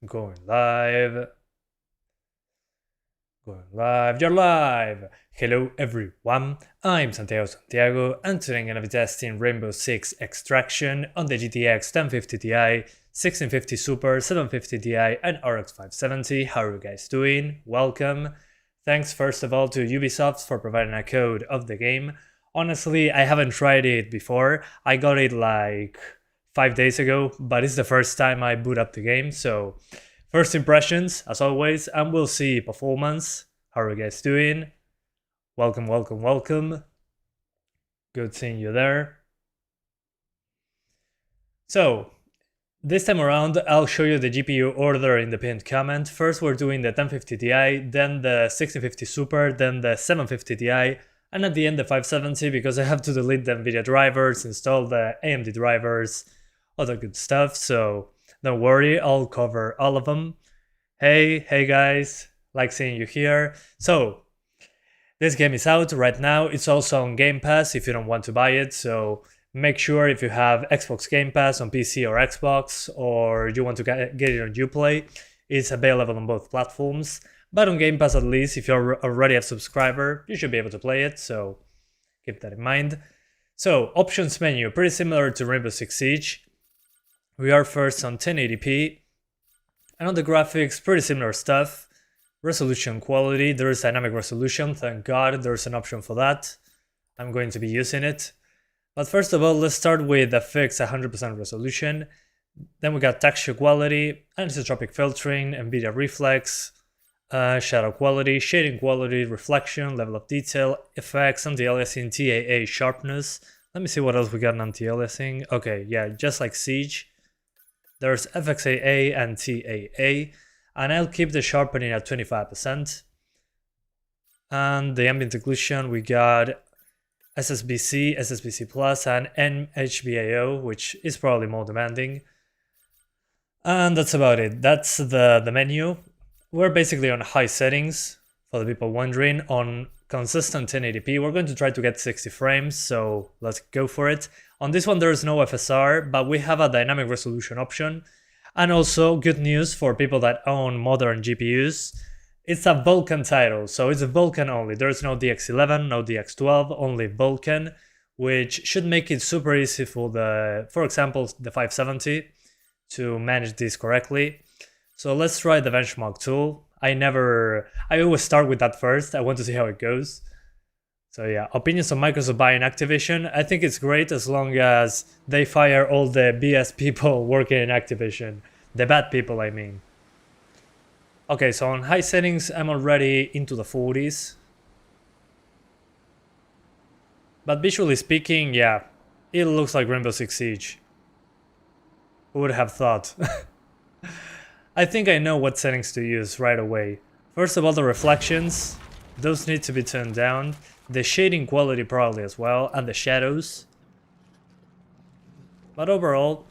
Going live. Going live, you're live! Hello everyone, I'm Santiago, and today I'm gonna be testing Rainbow Six Extraction on the GTX 1050 Ti, 1650 Super, 750 Ti, and RX 570. How are you guys doing? Welcome. Thanks first of all to Ubisoft for providing a code of the game. Honestly, I haven't tried it before. I got it like 5 days ago, but it's the first time I boot up the game, so first impressions, as always, and we'll see performance. How are you guys doing? Welcome, welcome, welcome. Good seeing you there. So, this time around, I'll show you the GPU order in the pinned comment. First, we're doing the 1050 Ti, then the 1650 Super, then the 750 Ti, and at the end the 570 because I have to delete the NVIDIA drivers, install the AMD drivers, all the good stuff, so don't worry, I'll cover all of them. Hey guys, like seeing you here. So, this game is out right now. It's also on Game Pass if you don't want to buy it, so make sure if you have Xbox Game Pass on PC or Xbox, or you want to get it on Uplay, it's available on both platforms. But on Game Pass at least, if you're already a subscriber, you should be able to play it, so keep that in mind. So, options menu, pretty similar to Rainbow Six Siege. We are first on 1080p, and on the graphics, pretty similar stuff. Resolution quality, there is dynamic resolution, thank god there's an option for that. I'm going to be using it. But first of all, let's start with the fixed 100% resolution. Then we got texture quality, anisotropic filtering, NVIDIA reflex, shadow quality, shading quality, reflection, level of detail, effects, anti-aliasing, TAA, sharpness. Let me see what else we got in anti-aliasing. Okay, yeah, just like Siege. There's FXAA and TAA, and I'll keep the sharpening at 25%. And the ambient occlusion, we got SSBC, SSBC Plus, and NHBAO, which is probably more demanding. And that's about it. That's the menu. We're basically on high settings, for the people wondering. On consistent 1080p, we're going to try to get 60 frames, so let's go for it. On this one, there is no FSR, but we have a dynamic resolution option. And also, good news for people that own modern GPUs. It's a Vulkan title, so it's a Vulkan only. There's no DX11, no DX12, only Vulkan, which should make it super easy for for example, the 570 to manage this correctly. So let's try the benchmark tool. I always start with that first. I want to see how it goes. So yeah, opinions on Microsoft buying Activision. I think it's great as long as they fire all the BS people working in Activision. The bad people, I mean. Okay, so on high settings, I'm already into the 40s. But visually speaking, yeah, it looks like Rainbow Six Siege. Who would have thought? I think I know what settings to use right away. First of all, the reflections. Those need to be turned down. The shading quality probably as well, and the shadows. But overall,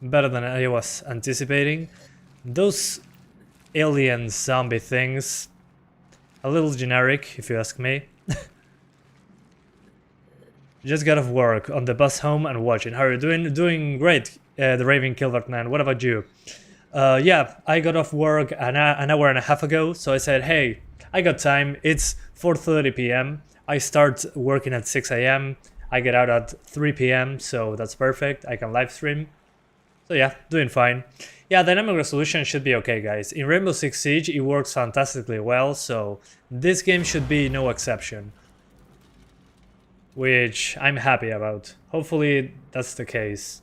better than I was anticipating. Those alien zombie things, a little generic if you ask me. Just got off work on the bus home and watching. How are you doing? Doing great, the Raving Kilbert man. What about you? Yeah, I got off work an hour and a half ago, so I said, hey, I got time. It's 4:30 p.m. I start working at 6 a.m. I get out at 3 p.m. so that's perfect. I can live stream. So yeah, doing fine. Yeah, dynamic resolution should be okay, guys. In Rainbow Six Siege, it works fantastically well, so this game should be no exception. Which I'm happy about. Hopefully that's the case.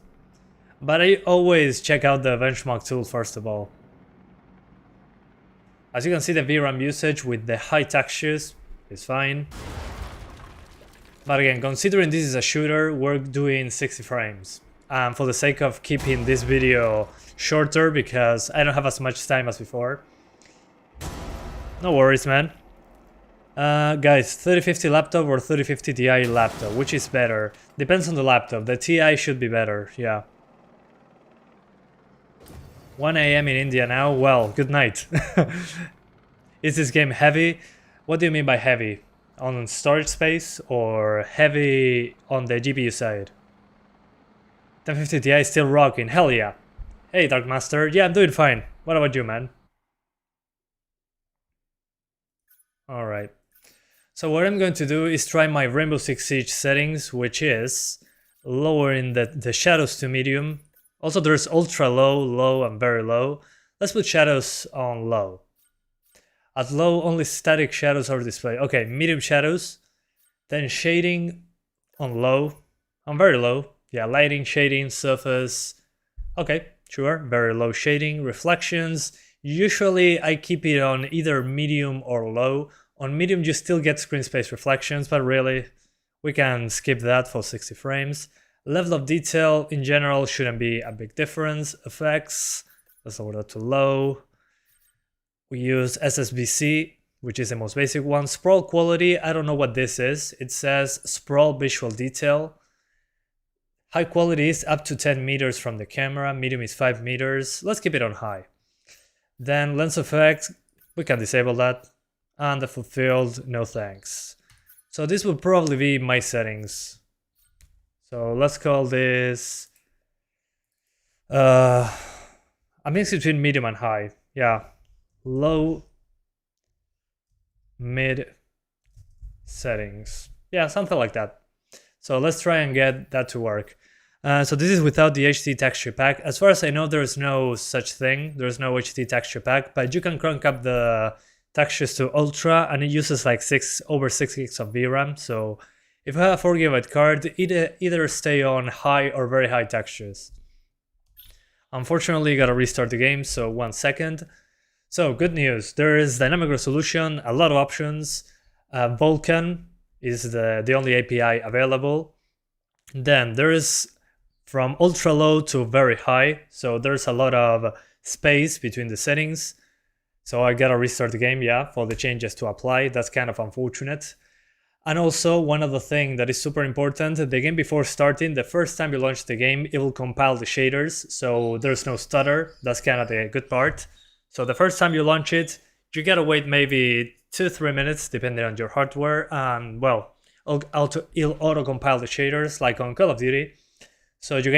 But I always check out the benchmark tool first of all. As you can see, the VRAM usage with the high textures is fine. But again, considering this is a shooter, we're doing 60 frames. For the sake of keeping this video shorter, because I don't have as much time as before. No worries, man. Guys, 3050 laptop or 3050 Ti laptop, which is better? Depends on the laptop. The Ti should be better, yeah. 1 a.m. in India now? Well, good night. Is this game heavy? What do you mean by heavy? On storage space or heavy on the GPU side? 1050 Ti is still rocking, hell yeah. Hey, Dark Master. Yeah, I'm doing fine. What about you, man? Alright. So what I'm going to do is try my Rainbow Six Siege settings, which is lowering the shadows to medium. Also, there's ultra low, low, and very low. Let's put shadows on low. At low, only static shadows are displayed. Okay, medium shadows. Then shading on low. On very low. Yeah, lighting, shading, surface. Okay, sure. Very low shading. Reflections. Usually I keep it on either medium or low. On medium you still get screen space reflections, but really we can skip that for 60 frames. Level of detail in general shouldn't be a big difference. Effects, let's lower that to low. We use SSBC, which is the most basic one. Sprawl quality, I don't know what this is. It says sprawl visual detail. High quality is up to 10 meters from the camera. Medium is 5 meters. Let's keep it on high. Then lens effect, we can disable that. And the fulfilled, no thanks. So this will probably be my settings. So let's call this a mix between medium and high. Yeah, low, mid settings. Yeah, something like that. So let's try and get that to work. So this is without the HD texture pack. As far as I know, there is no such thing. There's no HD texture pack, but you can crank up the textures to ultra, and it uses like over 6 gigs of VRAM. So if you have a 4 GB card, either stay on high or very high textures. Unfortunately, you gotta restart the game, so 1 second. So good news, there is dynamic resolution, a lot of options. Vulkan is the only API available. Then there is from ultra low to very high, so there's a lot of space between the settings. So I gotta restart the game, yeah, for the changes to apply. That's kind of unfortunate. And also, one other thing that is super important, the game before starting, the first time you launch the game, it will compile the shaders, so there's no stutter. That's kind of the good part. So the first time you launch it, you gotta wait maybe 2-3 minutes, depending on your hardware, and well, it'll auto-compile the shaders, like on Call of Duty. So you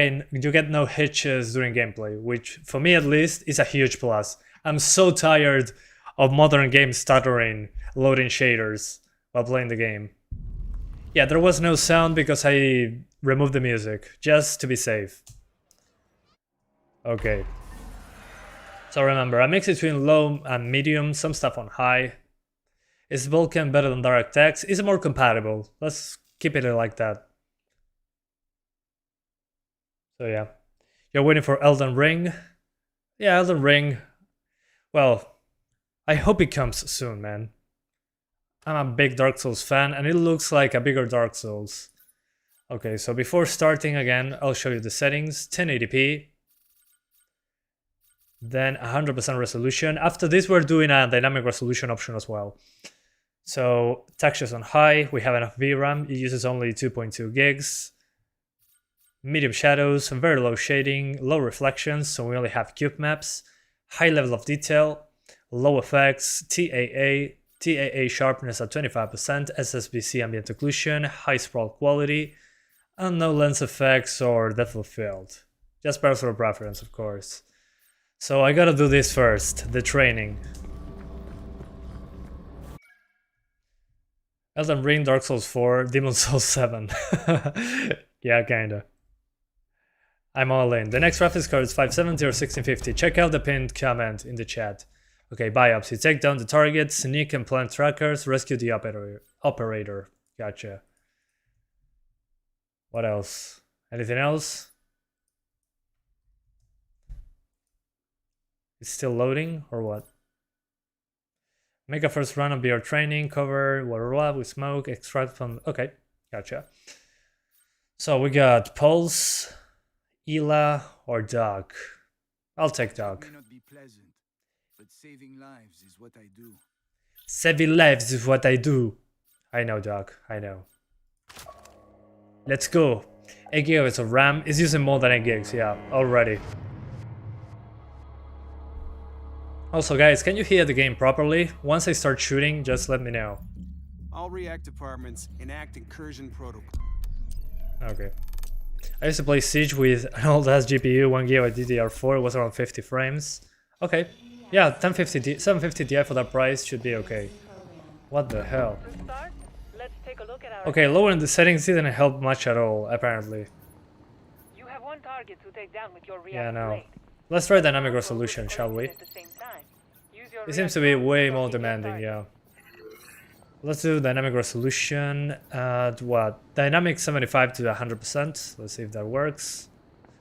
get no hitches during gameplay, which for me at least is a huge plus. I'm so tired of modern games stuttering, loading shaders while playing the game. Yeah, there was no sound because I removed the music, just to be safe. Okay. So remember, I mix between low and medium, some stuff on high. Is Vulkan better than DirectX? Is it more compatible? Let's keep it like that. So yeah. You're waiting for Elden Ring? Yeah, Elden Ring. Well, I hope it comes soon, man. I'm a big Dark Souls fan, and it looks like a bigger Dark Souls. Okay, so before starting again, I'll show you the settings. 1080p. Then 100% resolution. After this, we're doing a dynamic resolution option as well. So textures on high, we have enough VRAM. It uses only 2.2 gigs. Medium shadows, very low shading, low reflections, so we only have cube maps. High level of detail, low effects, TAA sharpness at 25%, SSBC ambient occlusion, high sprawl quality, and no lens effects or depth of field. Just personal preference, of course. So I gotta do this first, the training. Elden Ring, Dark Souls 4, Demon Souls 7. Yeah, kinda. I'm all in. The next graphics card is 570 or 1650. Check out the pinned comment in the chat. Okay, biopsy. Take down the target, sneak and plant trackers, rescue the operator. Gotcha. What else? Anything else? It's still loading or what? Make a first run of your training, cover, blah, with smoke, extract from... Okay, gotcha. So we got Pulse, Ela, or Doc. I'll take Doc. May not be pleasant, but saving lives is what I do. Saving lives is what I do. I know, Doc. I know. Let's go. 8 gigabytes of RAM is using more than 8 gigs. Yeah, already. Also, guys, can you hear the game properly? Once I start shooting, just let me know. All React departments enact incursion protocol. Okay. I used to play Siege with an old ass GPU, 1 GB DDR4, it was around 50 frames. Okay, yeah, 1050 750 Ti for that price should be okay. What the hell? Okay, lowering the settings didn't help much at all, apparently. You have one target to take down with your Yeah, no. blade. Let's try dynamic resolution, shall we? It seems to be way more demanding, yeah. Let's do dynamic resolution at what? Dynamic 75 to 100%. Let's see if that works.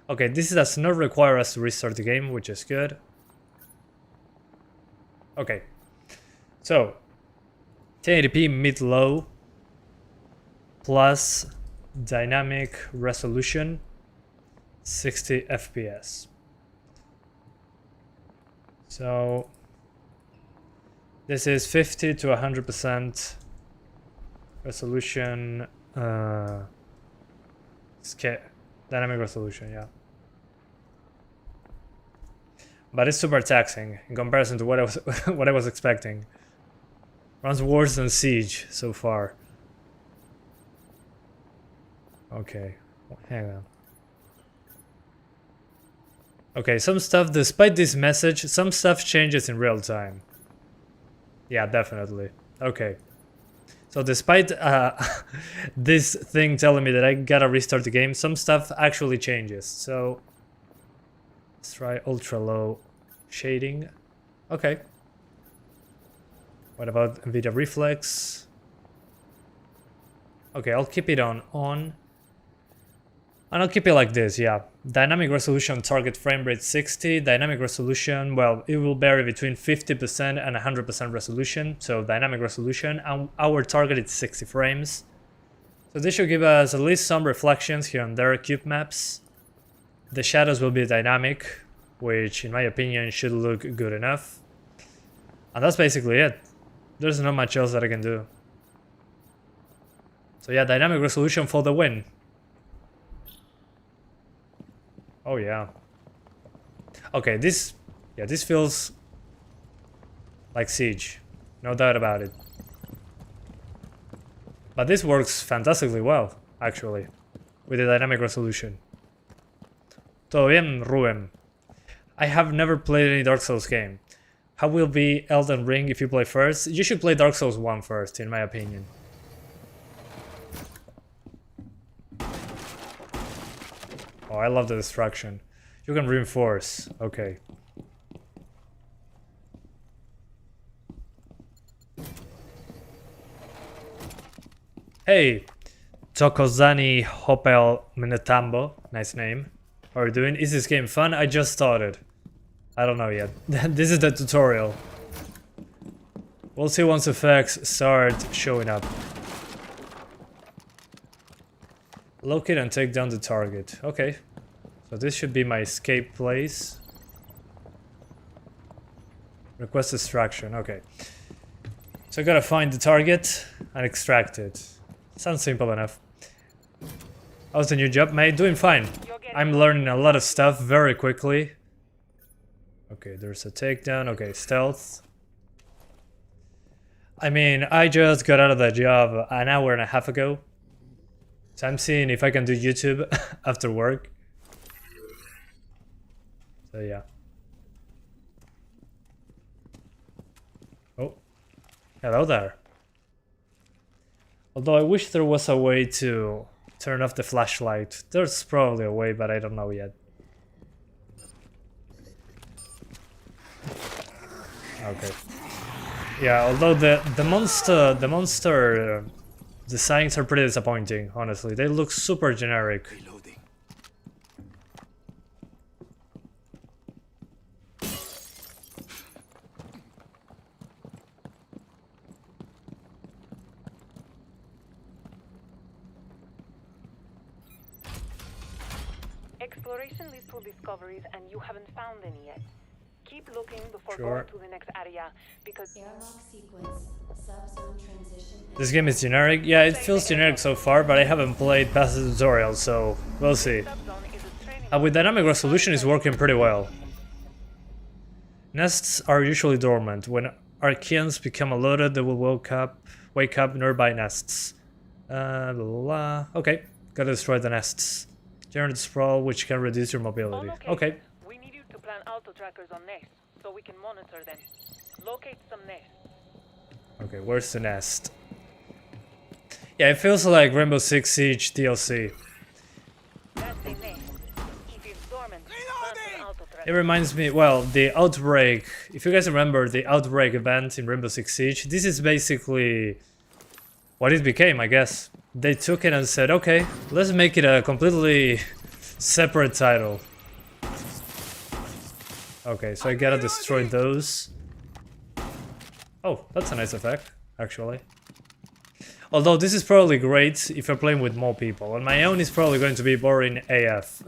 Okay, this does not require us to restart the game, which is good. Okay. So, 1080p mid-low plus dynamic resolution 60 FPS. So this is 50 to 100% resolution dynamic resolution, yeah. But it's super taxing in comparison to what I was what I was expecting. Runs worse than Siege so far. Okay, hang on. Okay, some stuff, despite this message, some stuff changes in real time. Yeah, definitely. Okay. So despite this thing telling me that I gotta restart the game, some stuff actually changes. So let's try ultra low shading. Okay. What about NVIDIA Reflex? Okay, I'll keep it on. And I'll keep it like this, yeah. Dynamic resolution target frame rate 60. Dynamic resolution, well, it will vary between 50% and 100% resolution. So dynamic resolution, and our target is 60 frames. So this should give us at least some reflections here and there, cube maps. The shadows will be dynamic, which in my opinion should look good enough. And that's basically it. There's not much else that I can do. So yeah, dynamic resolution for the win. Oh yeah. Okay, this feels like Siege, no doubt about it. But this works fantastically well, actually, with the dynamic resolution. Todo bien, Ruben. I have never played any Dark Souls game. How will be Elden Ring if you play first? You should play Dark Souls 1 first, in my opinion. Oh, I love the destruction. You can reinforce. Okay. Hey, Tokozani Hopel Minetambo. Nice name. How are you doing? Is this game fun? I just started. I don't know yet. This is the tutorial. We'll see once effects start showing up. Locate and take down the target. Okay. So this should be my escape place. Request extraction. Okay. So I gotta find the target and extract it. Sounds simple enough. How's the new job, mate? Doing fine. I'm learning a lot of stuff very quickly. Okay, there's a takedown. Okay, stealth. I mean, I just got out of the job an hour and a half ago. So I'm seeing if I can do YouTube after work. So yeah. Oh, hello there. Although I wish there was a way to turn off the flashlight. There's probably a way, but I don't know yet. Okay. Yeah, although the monster designs are pretty disappointing, honestly. They look super generic. Reloading. Exploration leads to discoveries, and you haven't found any yet. Keep looking before Sure. going to the next area, because Airlock sequence, subzone transition. This game is generic. Yeah, it feels generic so far, but I haven't played past the tutorial, so we'll see. subzone is a training. With dynamic resolution, it's working pretty well. Nests are usually dormant. When Archeans become loaded, they will wake up nearby nests. Blah, blah, blah. Okay, gotta destroy the nests. Generate sprawl, which can reduce your On mobility. location, Okay. we need you to plant auto trackers on nests so we can monitor them. Locate some nests. Okay, where's the nest? Yeah, it feels like Rainbow Six Siege DLC. That's a nest. If it's dormant, plant an auto It tracker. reminds me, well, the Outbreak. If you guys remember the Outbreak event in Rainbow Six Siege, this is basically what it became, I guess. They took it and said, okay, let's make it a completely separate title. Okay, so I gotta destroy those. Oh, that's a nice effect, actually. Although this is probably great if you're playing with more people. On my own, it's probably going to be boring AF.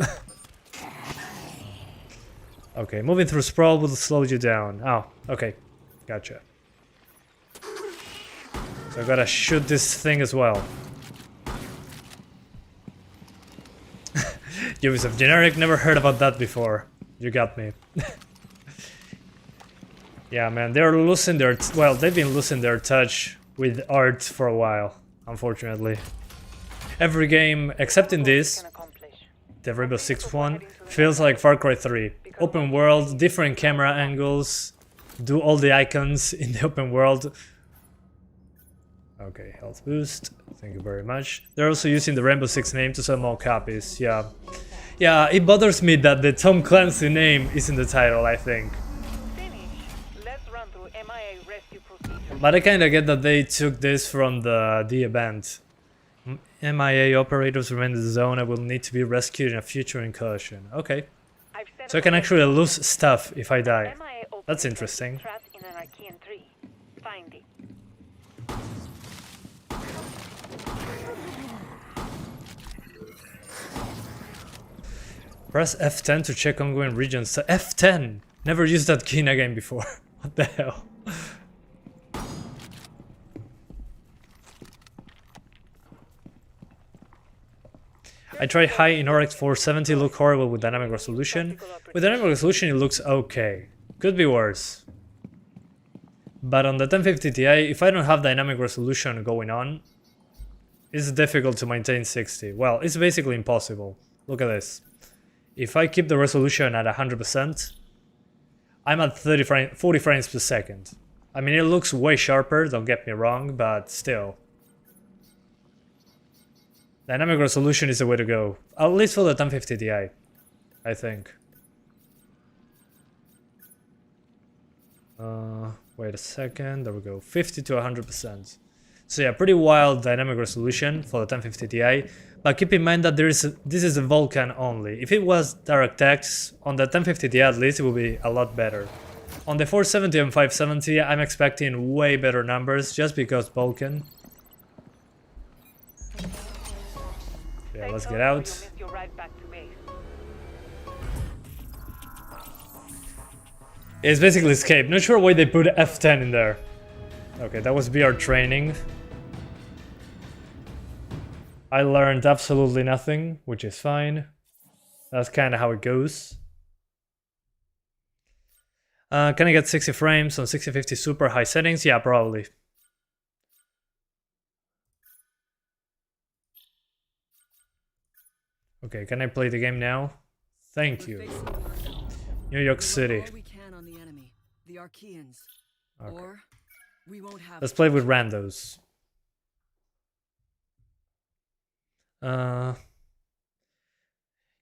Okay, moving through sprawl will slow you down. Oh, okay, gotcha. So I gotta shoot this thing as well. Ubisoft generic, never heard about that before. You got me. Yeah, man, they're losing their... well, they've been losing their touch with art for a while, unfortunately. Every game, except in this, Can accomplish. the Rainbow Six one, feels like Far Cry 3. Open world, different camera angles, do all the icons in the open world. Okay, health boost, thank you very much. They're also using the Rainbow Six name to sell more copies, yeah. Yeah, it bothers me that the Tom Clancy name is in the title, I think. Finish. Let's run through MIA rescue procedure. But I kinda get that they took this from the event. MIA operators remain in the zone and will need to be rescued in a future incursion. Okay. I've sent So I can actually lose stuff if I die. MIA That's operator interesting. trapped in an Archean tree. Find it. Press F10 to check ongoing regions. F10! Never used that key in a game before. What the hell? I tried high in RX 470, look horrible with dynamic resolution. With dynamic resolution it looks okay. Could be worse. But on the 1050 Ti, if I don't have dynamic resolution going on, it's difficult to maintain 60. Well, it's basically impossible. Look at this. If I keep the resolution at 100%, I'm at 40 frames per second. I mean, it looks way sharper, don't get me wrong, but still. Dynamic resolution is the way to go. At least for the 1050 Ti, I think. Wait a second, there we go. 50 to 100%. So yeah, pretty wild dynamic resolution for the 1050 Ti. But keep in mind that this is a Vulkan only. If it was DirectX, on the 1050 Ti at least, it would be a lot better. On the 470 and 570, I'm expecting way better numbers just because Vulkan. Yeah, let's get out. You'll miss your ride back to base. It's basically escape. Not sure why they put F10 in there. Okay, that was VR training. I learned absolutely nothing, which is fine. That's kind of how it goes. Can I get 60 frames on 6050 super high settings? Yeah, probably. Okay, can I play the game now? Thank you. New York City. We can on the enemy, the Archeans. Okay. Or we won't have. Let's play with randos.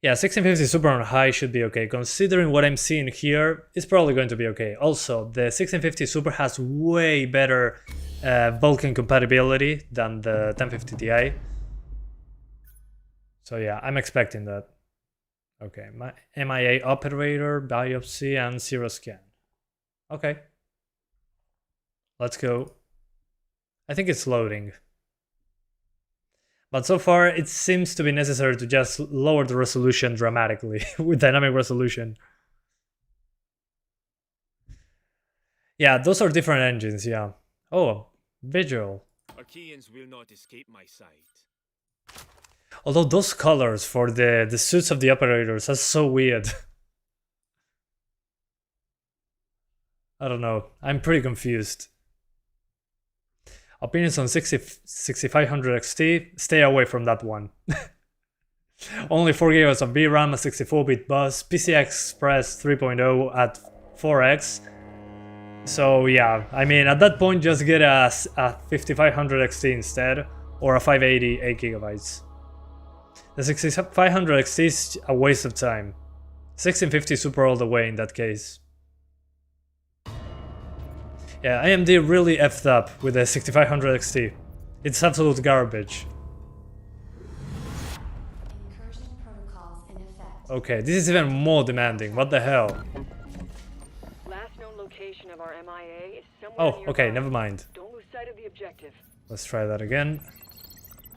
Yeah, 1650 super on high should be okay. Considering what I'm seeing here, it's probably going to be okay. Also, the 1650 super has way better Vulkan compatibility than the 1050 Ti. So yeah, I'm expecting that. Okay, my MIA operator, biopsy, and zero scan. Okay. Let's go. I think it's loading. But so far, it seems to be necessary to just lower the resolution dramatically with dynamic resolution. Yeah, those are different engines, yeah. Oh, visual. Archeans will not escape my sight. Although those colors for the suits of the operators are so weird. I don't know, I'm pretty confused. Opinions on 6500 XT, stay away from that one. Only 4 GB of VRAM, a 64-bit bus, PCI Express 3.0 at 4x. So yeah, I mean, at that point, just get a 5500 XT instead, or a 580 8 GB. The 6500 XT is a waste of time. 1650 Super all the way in that case. Yeah, AMD really effed up with the 6500 XT. It's absolute garbage. Incursion protocols in effect. Okay, this is even more demanding. What the hell? Last known location of our MIA is somewhere Oh, nearby. okay, never mind. Don't lose sight of the objective. Let's try that again.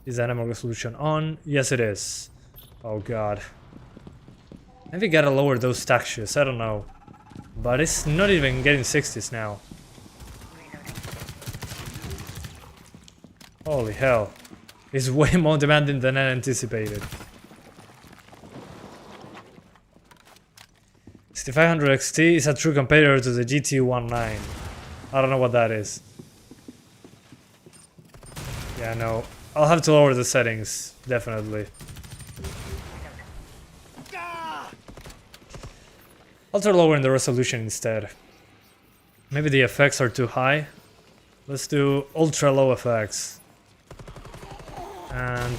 Is animal resolution on? Yes, it is. Oh god. Maybe gotta lower those textures, I don't know. But it's not even getting 60s now. Holy hell. It's way more demanding than I anticipated. 6500 XT is a true competitor to the GT19. I don't know what that is. Yeah, no. I'll have to lower the settings, definitely. I'll try lowering the resolution instead. Maybe the effects are too high. Let's do ultra low effects. And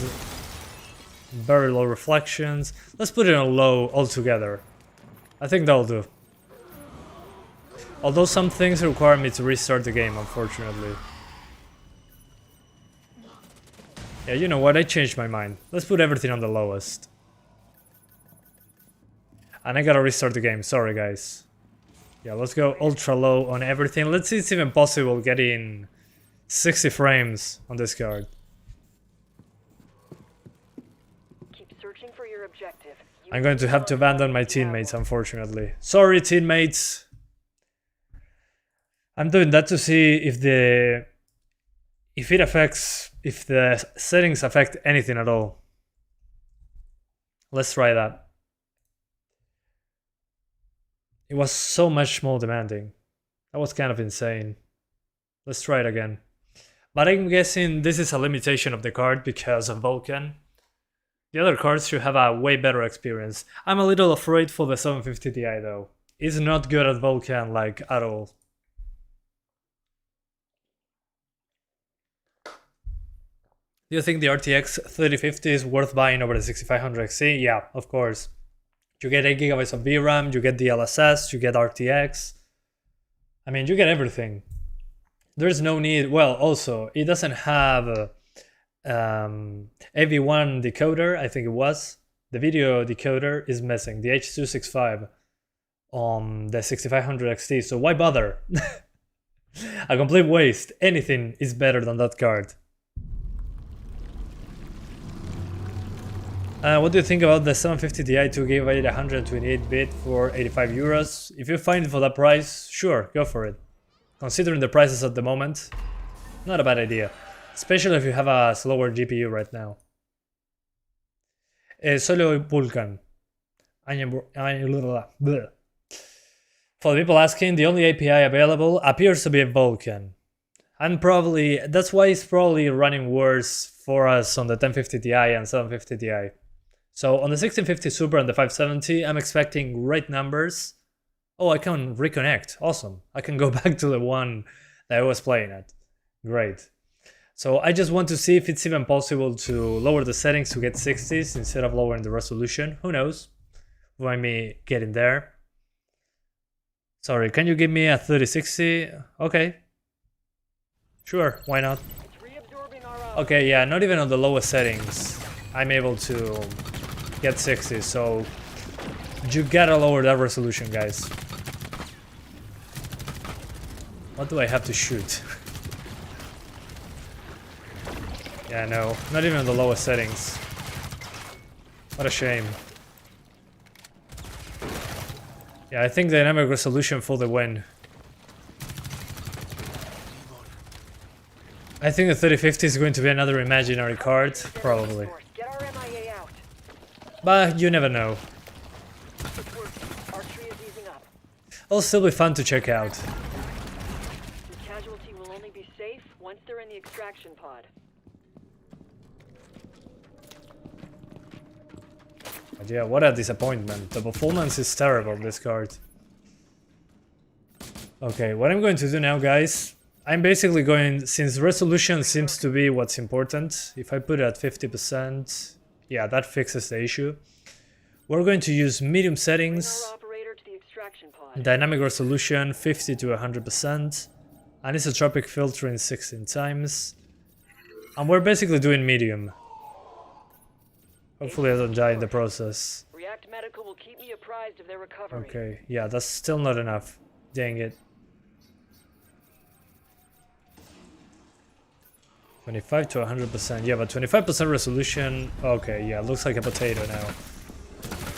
very low reflections. Let's put it on low altogether. I think that'll do. Although some things require me to restart the game, unfortunately. Yeah, you know what? I changed my mind. Let's put everything on the lowest. And I gotta restart the game. Sorry, guys. Yeah, let's go ultra low on everything. Let's see if it's even possible getting 60 frames on this card. Keep searching for your objective. I'm going to have to abandon my teammates, unfortunately. Sorry, teammates. I'm doing that to see if the settings affect anything at all. Let's try that. It was so much more demanding. That was kind of insane. Let's try it again. But I'm guessing this is a limitation of the card because of Vulkan. The other cards should have a way better experience. I'm a little afraid for the 750 Ti though. It's not good at Vulkan, like, at all. Do you think the RTX 3050 is worth buying over the 6500 XT? Yeah, of course. You get 8 GB of VRAM, you get DLSS, you get RTX. I mean, you get everything. There's no need. Well, also, it doesn't have AV1 decoder, I think it was. The video decoder is missing, the H265 on the 6500 XT, so why bother? A complete waste. Anything is better than that card. What do you think about the 750 Ti 2GB 128-bit for 85 euros? If you find it for that price, sure, go for it. Considering the prices at the moment, not a bad idea. Especially if you have a slower GPU right now. Solo Vulkan. For the people asking, the only API available appears to be Vulkan. And probably, that's why it's probably running worse for us on the 1050 Ti and 750 Ti. So on the 1650 Super and the 570, I'm expecting great numbers. Oh, I can reconnect. Awesome. I can go back to the one that I was playing at. Great. So I just want to see if it's even possible to lower the settings to get 60s instead of lowering the resolution. Who knows? Why me getting there? Sorry, can you give me a 3060? Okay. Sure, why not? Okay, yeah, not even on the lowest settings I'm able to get 60, so you gotta lower that resolution, guys. What do I have to shoot? Yeah, no, not even on the lowest settings. What a shame. Yeah, I think dynamic resolution for the win. I think the 3050 is going to be another imaginary card, probably. But you never know. It'll still be fun to check out. The casualty will only be safe once they're in the extraction pod. But yeah, what a disappointment. The performance is terrible, this card. Okay, what I'm going to do now, guys, I'm basically going, since resolution seems to be what's important, if I put it at 50%, yeah, that fixes the issue. We're going to use medium settings, Our operator to the extraction pod. dynamic resolution 50 to 100%, anisotropic filtering 16 times, and we're basically doing medium. Hopefully I don't die in the process. React Medical will keep me apprised of their recovery. Okay, yeah, that's still not enough. Dang it. 25 to 100%. Yeah, but 25% resolution. Okay, yeah, looks like a potato now.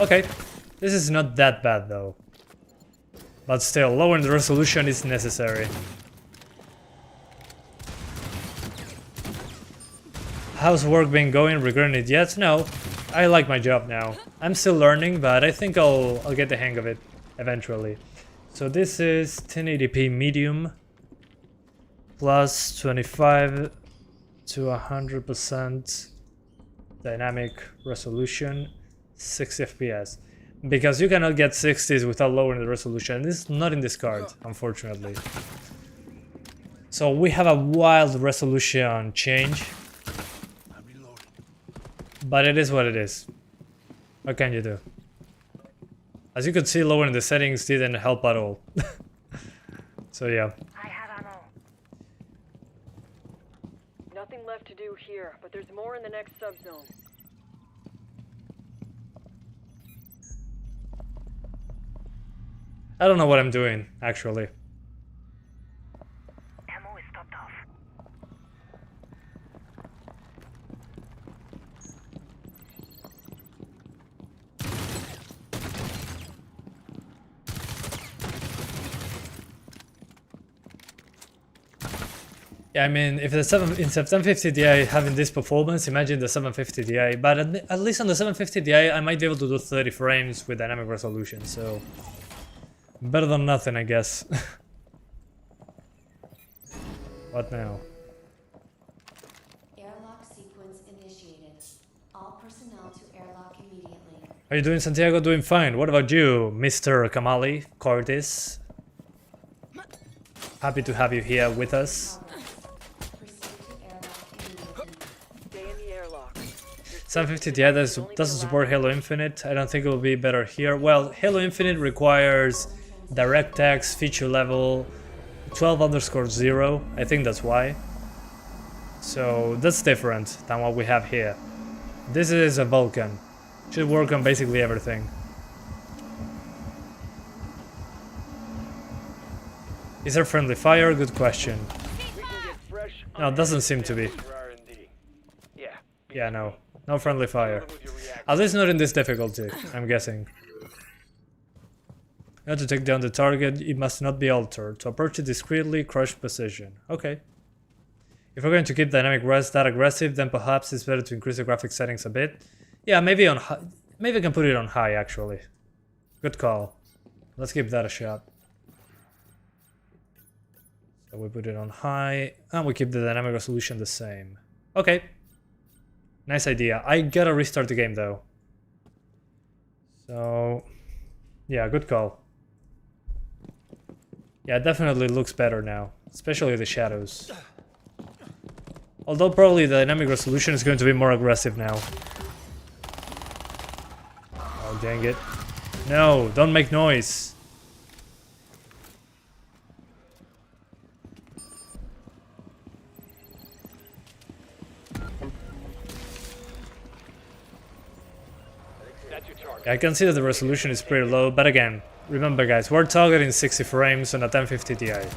Okay, this is not that bad though. But still, lowering the resolution is necessary. How's work been going? Regretting it yet? No, I like my job now. I'm still learning, but I think I'll get the hang of it eventually. So this is 1080p medium plus 25 to 100% dynamic resolution, 6 FPS. Because you cannot get 60s without lowering the resolution. This is not in this card, unfortunately. So we have a wild resolution change. But it is what it is. What can you do? As you could see, lowering the settings didn't help at all. So yeah. I have ammo. Nothing left to do here, but there's more in the next subzone. I don't know what I'm doing, actually. Ammo is topped off. Yeah, I mean, if the 750 Ti having this performance, imagine the 750 Ti. But at least on the 750 Ti, I might be able to do 30 frames with dynamic resolution, so better than nothing, I guess. What now? Airlock sequence initiated. All personnel to airlock immediately. How are you doing, Santiago? Doing fine. What about you, Mr. Kamali Cortis? Happy to have you here with us. Proceed to airlock immediately. Stay in the airlock. 750 Ti doesn't support Halo Infinite. I don't think it will be better here. Well, Halo Infinite requires DirectX feature level 12_0. I think that's why. So that's different than what we have here. This is a Vulcan. Should work on basically everything. Is there friendly fire? Good question. We can get fresh. No, it doesn't seem to be. for R&D. Yeah. Yeah, no. No friendly fire. With your reaction. At least not in this difficulty, I'm guessing. In order to take down the target, it must not be altered. To approach it discreetly, crush precision. Okay. If we're going to keep dynamic res that aggressive, then perhaps it's better to increase the graphic settings a bit. Yeah, maybe on high. Maybe I can put it on high, actually. Good call. Let's give that a shot. So we put it on high, and we keep the dynamic resolution the same. Okay. Nice idea. I gotta restart the game, though. So, yeah, good call. Yeah, it definitely looks better now, especially the shadows. Although probably the dynamic resolution is going to be more aggressive now. Oh, dang it. No, don't make noise. That's your target. I can see that the resolution is pretty low, but again, remember guys, we're targeting 60 frames on a 1050 Ti. It's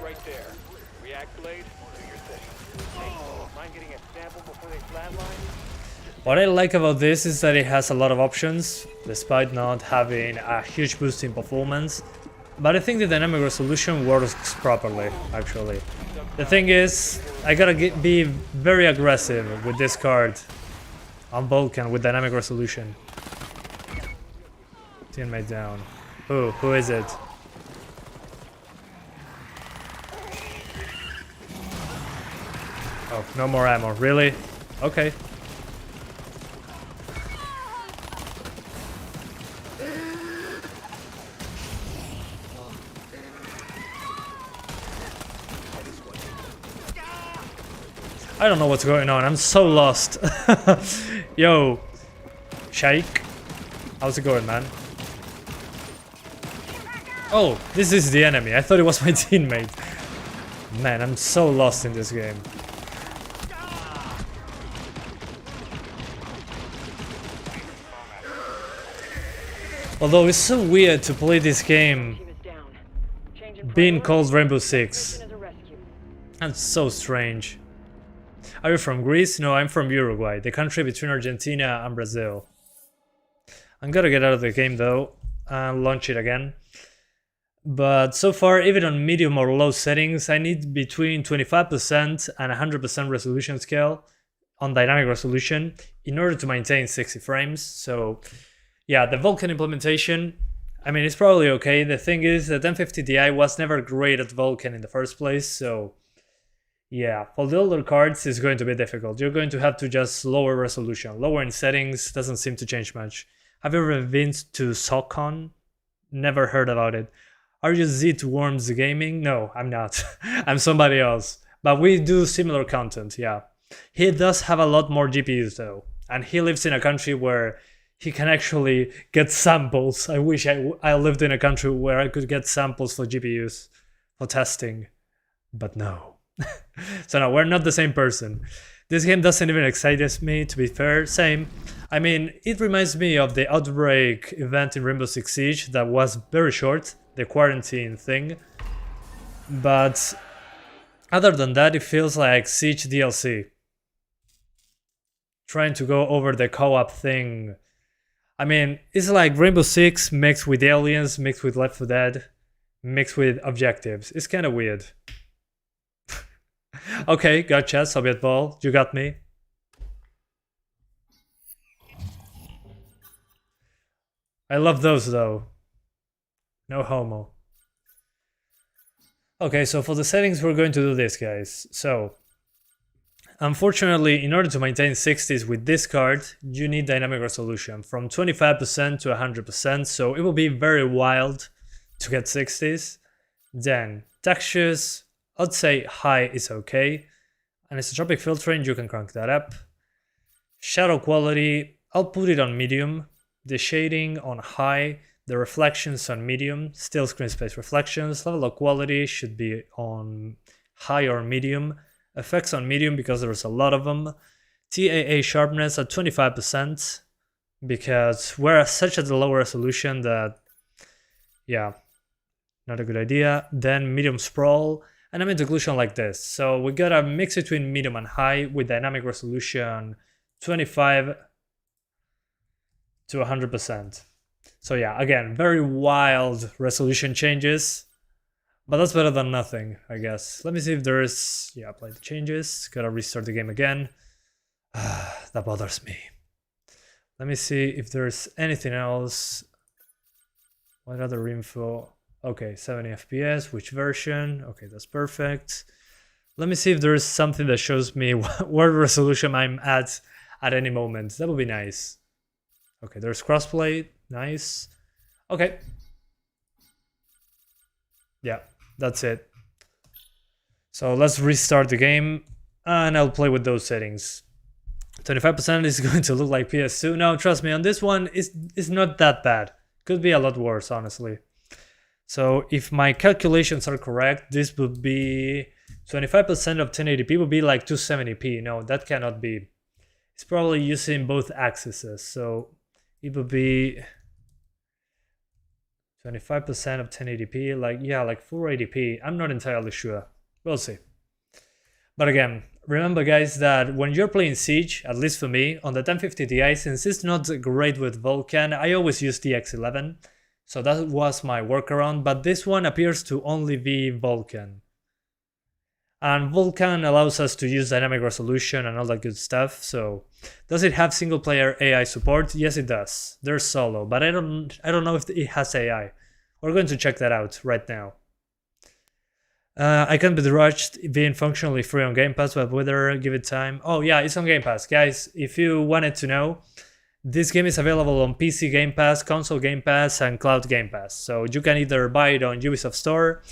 right there. React blade, do your thing. Hey, mind getting a sample before they flatline? What I like about this is that it has a lot of options, despite not having a huge boost in performance. But I think the dynamic resolution works properly, actually. The thing is, I gotta be very aggressive with this card on Vulcan with dynamic resolution. Teammate down. Who is it? Oh, no more ammo, really? Okay. I don't know what's going on. I'm so lost. Yo, Shaik, how's it going, man? Oh, this is the enemy. I thought it was my teammate. Man, I'm so lost in this game. Although it's so weird to play this game Team is down. Changing being priority. called Rainbow Six. Mission is a rescue. That's so strange. Are you from Greece? No, I'm from Uruguay, the country between Argentina and Brazil. I'm gonna get out of the game though and launch it again. But so far, even on medium or low settings, I need between 25% and 100% resolution scale on dynamic resolution in order to maintain 60 frames. So yeah, the Vulkan implementation, I mean, it's probably okay. The thing is that 1050 Ti was never great at Vulkan in the first place, so yeah, for the older cards, it's going to be difficult. You're going to have to just lower resolution. Lower in settings doesn't seem to change much. Have you ever been to SoCon? Never heard about it. Are you Z to Worms Gaming? No, I'm not. I'm somebody else. But we do similar content, yeah. He does have a lot more GPUs though. And he lives in a country where he can actually get samples. I wish I lived in a country where I could get samples for GPUs for testing. But no. So no, we're not the same person. This game doesn't even excite me, to be fair. Same. I mean, it reminds me of the Outbreak event in Rainbow Six Siege that was very short, the quarantine thing. But other than that, it feels like Siege DLC. Trying to go over the co-op thing. I mean, it's like Rainbow Six mixed with Aliens, mixed with Left 4 Dead, mixed with objectives. It's kind of weird. Okay, gotcha, Soviet ball. You got me. I love those though. No homo. Okay, so for the settings we're going to do this, guys. So, unfortunately, in order to maintain 60s with this card, you need dynamic resolution from 25% to 100%, so it will be very wild to get 60s. Then, textures, I'd say high is okay. Anisotropic filtering, you can crank that up. Shadow quality, I'll put it on medium. The shading on high. The reflections on medium. Still screen space reflections. Level of quality should be on high or medium. Effects on medium because there's a lot of them. TAA sharpness at 25% because we're such at a low resolution that, yeah, not a good idea. Then medium sprawl. And ambient occlusion like this. So we got a mix between medium and high with dynamic resolution 25 to 100%. So yeah, again, very wild resolution changes, but that's better than nothing, I guess. Let me see if there is, yeah, apply the changes. Gotta restart the game again. That bothers me. Let me see if there's anything else. What other info? Okay, 70 FPS, which version? Okay, that's perfect. Let me see if there is something that shows me what resolution I'm at any moment. That would be nice. Okay, there's crossplay. Nice. Okay. Yeah, that's it. So let's restart the game and I'll play with those settings. 25% is going to look like PS2. No, trust me, on this one, it's not that bad. Could be a lot worse, honestly. So if my calculations are correct, this would be 25% of 1080p would be like 270p. No, that cannot be. It's probably using both axes. So it would be 25% of 1080p, like, yeah, like 480p. I'm not entirely sure. We'll see. But again, remember guys that when you're playing Siege, at least for me, on the 1050 Ti, since it's not great with Vulkan, I always use the X11. So that was my workaround, but this one appears to only be Vulkan. And Vulkan allows us to use dynamic resolution and all that good stuff, so does it have single player AI support? Yes it does. There's solo, but I don't know if it has AI. We're going to check that out right now. I can't be rushed being functionally free on Game Pass, but whether give it time. Oh yeah, it's on Game Pass. Guys, if you wanted to know, this game is available on PC Game Pass, console Game Pass, and cloud Game Pass. So you can either buy it on Ubisoft Store,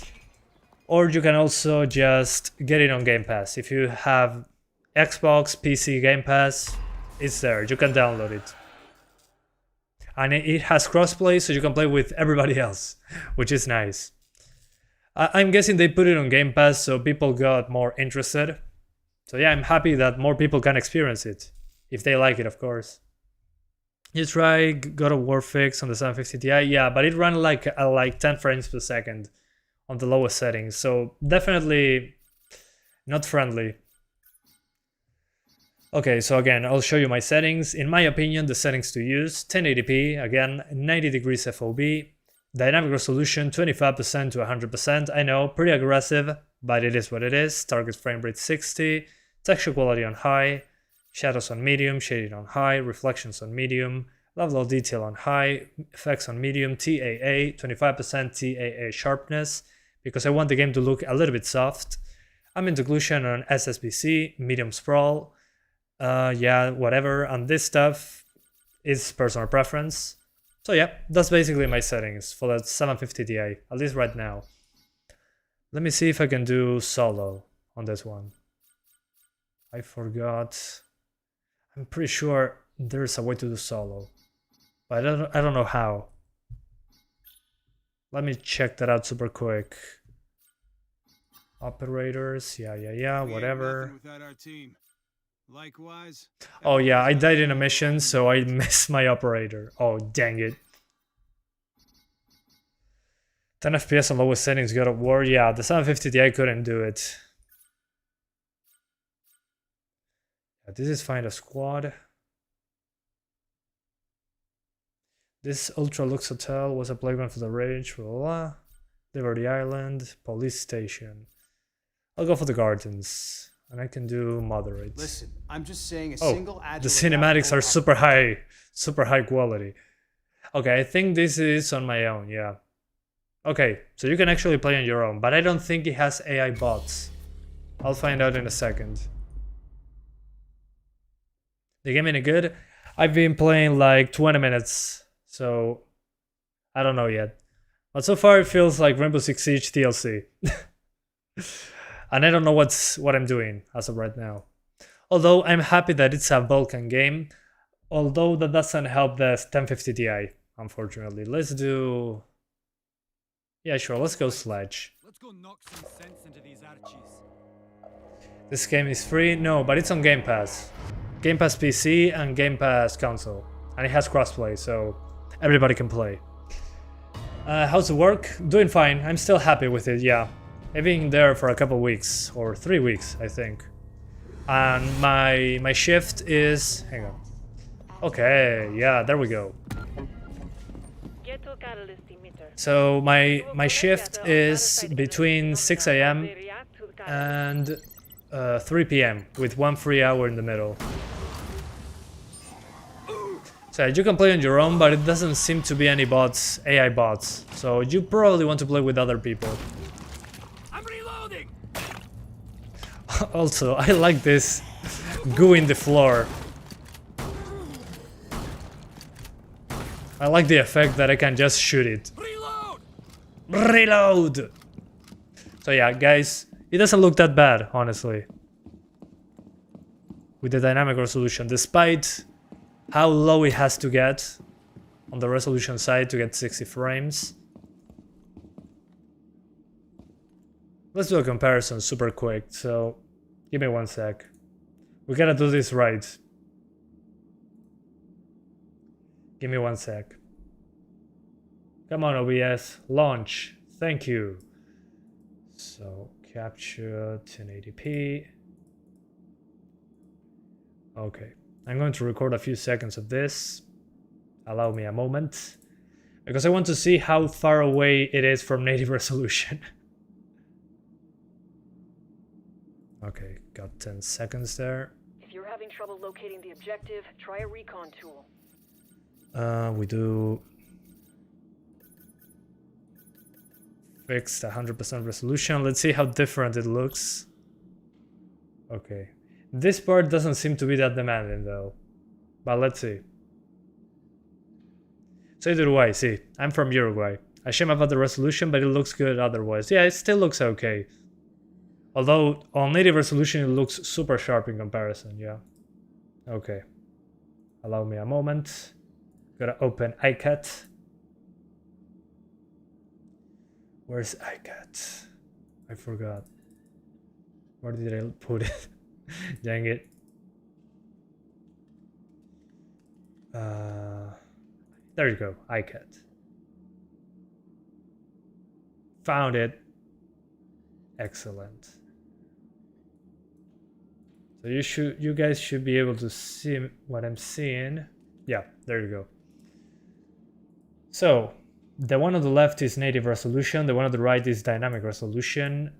or you can also just get it on Game Pass. If you have Xbox, PC Game Pass, it's there. You can download it. And it has crossplay, so you can play with everybody else, which is nice. I'm guessing they put it on Game Pass so people got more interested. So yeah, I'm happy that more people can experience it. If they like it, of course. You try God of War fix on the 750 Ti? Yeah, but it ran like 10 frames per second on the lowest settings. So definitely not friendly. Okay, so again, I'll show you my settings. In my opinion, the settings to use: 1080p, again, 90 degrees FOV. Dynamic resolution 25% to 100%. I know, pretty aggressive, but it is what it is. Target frame rate 60. Texture quality on high. Shadows on medium. Shading on high. Reflections on medium. Level of detail on high. Effects on medium. TAA 25% TAA sharpness, because I want the game to look a little bit soft. Ambient occlusion on SSBC. Medium sprawl. Yeah, whatever. And this stuff is personal preference. So yeah, that's basically my settings for that 750 Ti, at least right now. Let me see if I can do solo on this one. I forgot. I'm pretty sure there's a way to do solo, but I don't know how. Let me check that out super quick. Operators, yeah, whatever. Likewise. Oh yeah, I died in a mission, so I missed my operator. Oh, dang it. 10 FPS on lowest settings, God of War. Yeah, the 750 Ti couldn't do it. Yeah, this is Find a Squad. This Ultra Lux Hotel was a playground for the rage. Blah, blah, blah. Liberty Island, police station. I'll go for the gardens. And I can do moderate. Listen, I'm just saying a Oh, single the cinematics are super high quality. Okay, I think this is on my own, yeah. Okay, so you can actually play on your own, but I don't think it has AI bots. I'll find out in a second. The game any good? I've been playing like 20 minutes, so I don't know yet. But so far it feels like Rainbow Six Siege DLC. And I don't know what I'm doing as of right now. Although I'm happy that it's a Vulkan game, although that doesn't help the 1050 Ti, unfortunately. Let's do... Yeah, sure, let's go Sledge. Let's go knock some sense into these archies. This game is free? No, but it's on Game Pass. Game Pass PC and Game Pass console. And it has crossplay, so everybody can play. How's it work? Doing fine. I'm still happy with it, yeah. I've been there for a couple weeks, or 3 weeks, I think. And my shift is... Hang on. Okay, yeah, there we go. So my shift is between 6 AM and 3 PM, with 1 free hour in the middle. So you can play on your own, but it doesn't seem to be any bots, AI bots. So you probably want to play with other people. Also, I like this goo in the floor. I like the effect that I can just shoot it. Reload! So yeah, guys, it doesn't look that bad, honestly. With the dynamic resolution, despite how low it has to get on the resolution side to get 60 frames. Let's do a comparison super quick, so give me 1 sec. We gotta do this right. Give me 1 sec. Come on, OBS, launch. Thank you. So, capture 1080p. Okay, I'm going to record a few seconds of this. Allow me a moment. Because I want to see how far away it is from native resolution. Okay, got 10 seconds there. If you're having trouble locating the objective, try a recon tool. We do Fixed 100% resolution. Let's see how different it looks. Okay. This part doesn't seem to be that demanding though. But let's see. So do I, see. I'm from Uruguay. I shame about the resolution, but it looks good otherwise. Yeah, it still looks okay. Although on native resolution it looks super sharp in comparison, yeah. Okay. Allow me a moment. Gotta open iCat. Where's iCat? I forgot. Where did I put it? Dang it. There you go, iCat. Found it. Excellent. So you guys should be able to see what I'm seeing. Yeah, there you go. So the one on the left is native resolution, the one on the right is dynamic resolution,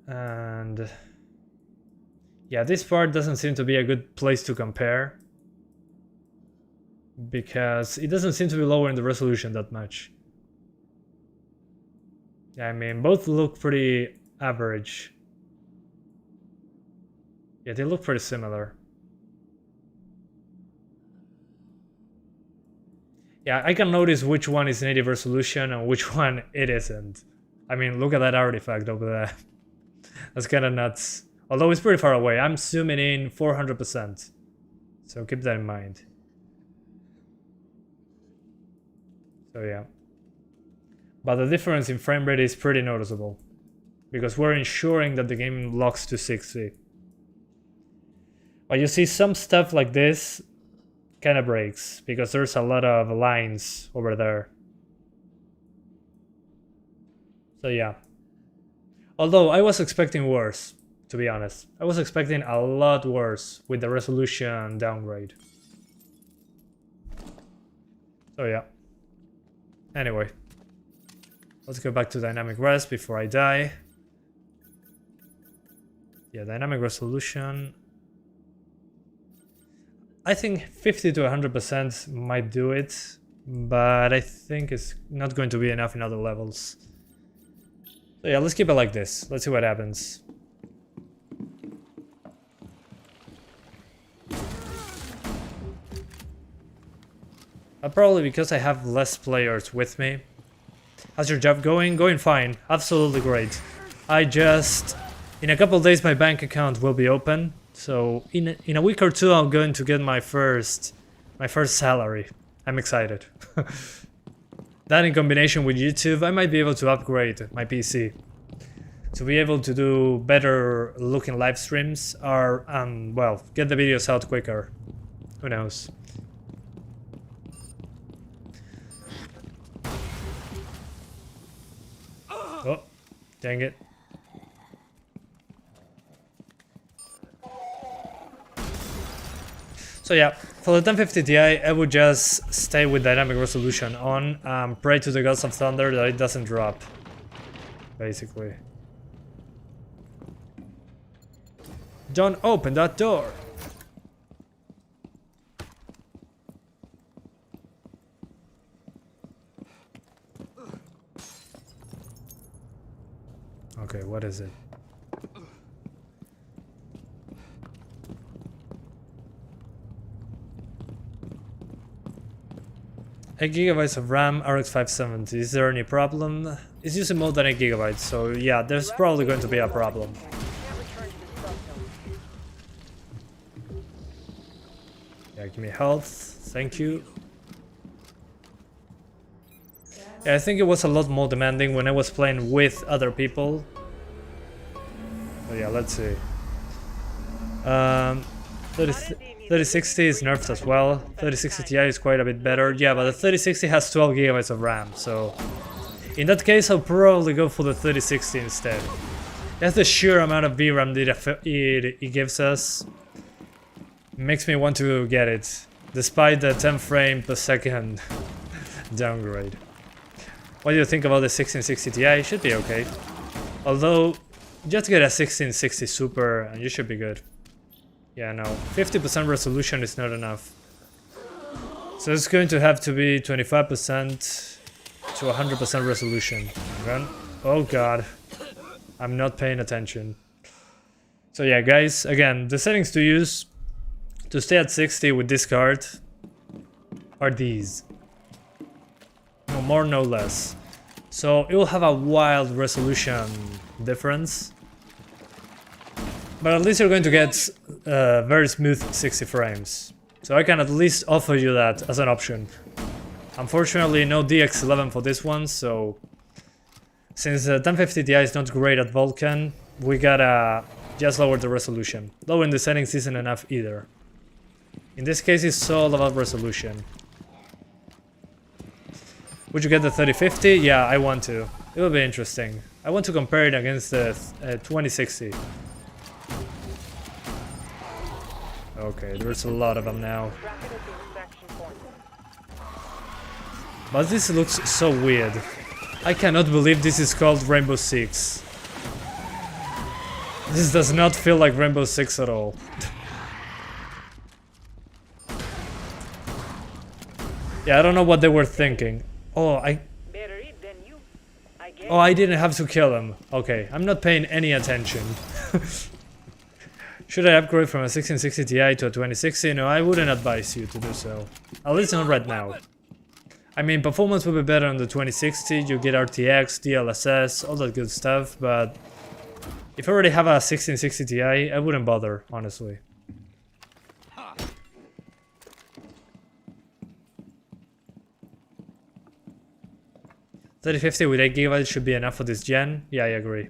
and yeah, this part doesn't seem to be a good place to compare because it doesn't seem to be lowering the resolution that much. Yeah, I mean, both look pretty average. Yeah, they look pretty similar. Yeah, I can notice which one is native resolution and which one it isn't. I mean, look at that artifact over there. That's kind of nuts. Although it's pretty far away. I'm zooming in 400%. So keep that in mind. So yeah. But the difference in frame rate is pretty noticeable. Because we're ensuring that the game locks to 60. But you see some stuff like this kind of breaks because there's a lot of lines over there. So yeah. Although I was expecting worse, to be honest. I was expecting a lot worse with the resolution downgrade. So yeah. Anyway. Let's go back to dynamic res before I die. Yeah, dynamic resolution. I think 50 to 100% might do it, but I think it's not going to be enough in other levels. So yeah, let's keep it like this. Let's see what happens. Probably because I have less players with me. How's your job going? Going fine. Absolutely great. In a couple of days my bank account will be open. So in a week or two I'm going to get my first salary. I'm excited. That in combination with YouTube, I might be able to upgrade my PC to be able to do better looking live streams or well, get the videos out quicker. Who knows? Oh, dang it. So yeah, for the 1050 Ti, I would just stay with dynamic resolution on, pray to the gods of thunder that it doesn't drop, basically. Don't open that door! Okay, what is it? 8 GB of RAM, RX 570. Is there any problem? It's using more than 8 GB, so yeah, there's probably going to be a problem. Yeah, give me health. Thank you. Yeah, I think it was a lot more demanding when I was playing with other people. So yeah, let's see. 3060 is nerfed as well. 3060 Ti is quite a bit better. Yeah, but the 3060 has 12 GB of RAM, so in that case I'll probably go for the 3060 instead. That's the sheer amount of VRAM that it gives us. Makes me want to get it, despite the 10 frame per second downgrade. What do you think about the 1660 Ti? It should be okay. Although, just get a 1660 Super and you should be good. Yeah, no, 50% resolution is not enough. So it's going to have to be 25% to 100% resolution. Okay? Oh god. I'm not paying attention. So yeah, guys, again, the settings to use to stay at 60 with this card are these. No more, no less. So it will have a wild resolution difference. But at least you're going to get very smooth 60 frames. So I can at least offer you that as an option. Unfortunately, no DX11 for this one, so since the 1050 Ti is not great at Vulkan, we gotta just lower the resolution. Lowering the settings isn't enough either. In this case, it's all about resolution. Would you get the 3050? Yeah, I want to. It will be interesting. I want to compare it against the 2060. Okay, there's a lot of them now. Traffic at the extraction point. But this looks so weird. I cannot believe this is called Rainbow Six. This does not feel like Rainbow Six at all. Yeah, I don't know what they were thinking. Better eat than you. I guess. I didn't have to kill him. Okay, I'm not paying any attention. Should I upgrade from a 1660 Ti to a 2060? No, I wouldn't advise you to do so. At least not right now. I mean, performance will be better on the 2060, you get RTX, DLSS, all that good stuff, but if you already have a 1660 Ti, I wouldn't bother, honestly. $3050 with 8GB should be enough for this gen? Yeah, I agree.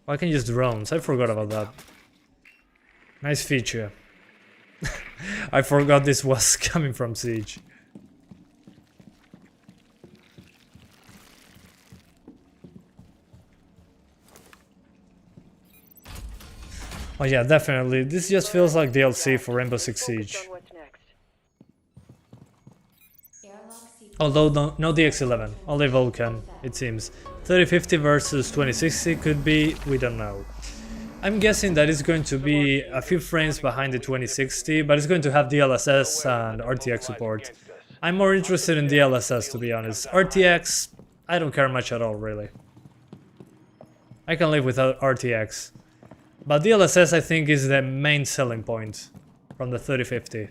Well, I can use drones, I forgot about that. Nice feature. I forgot this was coming from Siege. Oh yeah, definitely. This just feels like DLC for Rainbow Six Siege. Focused on what's next. Although no DX11, only Vulkan, it seems. 3050 versus 2060 could be, we don't know. I'm guessing that it's going to be a few frames behind the 2060, but it's going to have DLSS and RTX support. I'm more interested in DLSS, to be honest. RTX, I don't care much at all, really. I can live without RTX. But DLSS, I think, is the main selling point from the 3050.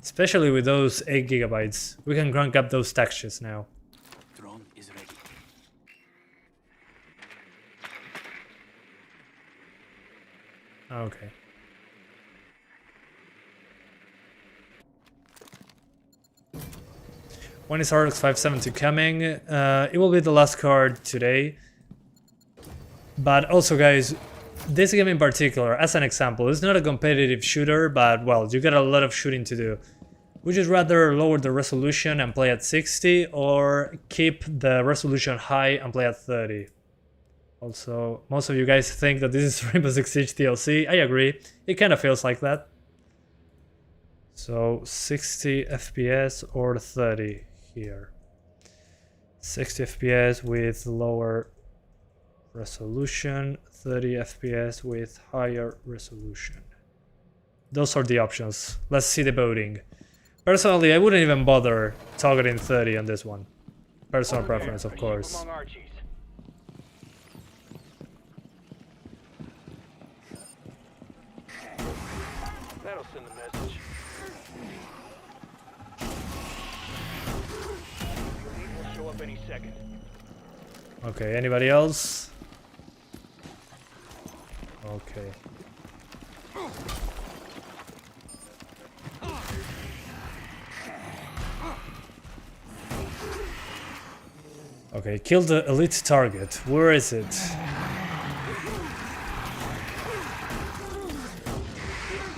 Especially with those 8GB. We can crank up those textures now. Drone is ready. Okay. When is RX 570 coming? It will be the last card today. But also, guys, this game in particular, as an example, is not a competitive shooter, but, well, you got a lot of shooting to do. Would you rather lower the resolution and play at 60, or keep the resolution high and play at 30? Also, most of you guys think that this is Rainbow Six Siege DLC. I agree, it kind of feels like that. So, 60 FPS or 30 here. 60 FPS with lower resolution, 30 FPS with higher resolution. Those are the options. Let's see the voting. Personally, I wouldn't even bother targeting 30 on this one. Personal preference, of course. That'll send a message. Will show up any second. Okay, anybody else? Okay. Okay, kill the elite target. Where is it?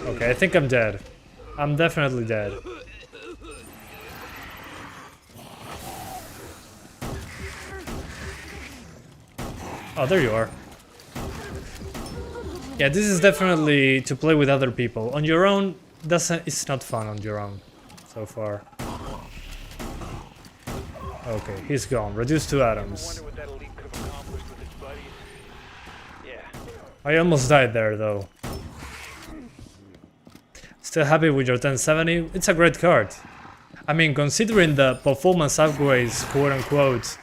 Okay, I think I'm dead. I'm definitely dead. Oh, there you are. Yeah, this is definitely to play with other people. On your own, it's not fun on your own so far. Okay, he's gone. Reduced to atoms. Wonder what that elite could have accomplished with his buddies. Yeah. I almost died there, though. Still happy with your 1070? It's a great card. I mean, considering the performance upgrades, quote-unquote,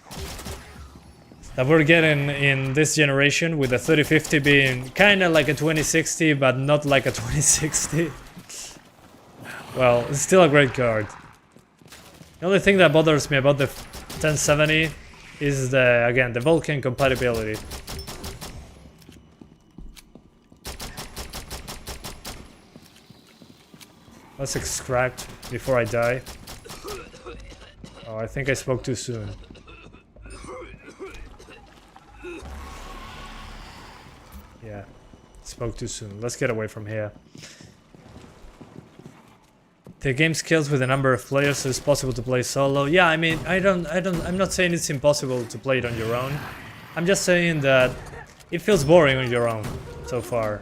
that we're getting in this generation, with the 3050 being kind of like a 2060 but not like a 2060. Well, it's still a great card. The only thing that bothers me about the 1070 is again the Vulkan compatibility. Let's extract before I die. Oh, I think I spoke too soon. Yeah, spoke too soon. Let's get away from here. The game scales with a number of players, so it's possible to play solo. Yeah, I mean, I'm not saying it's impossible to play it on your own. I'm just saying that it feels boring on your own so far.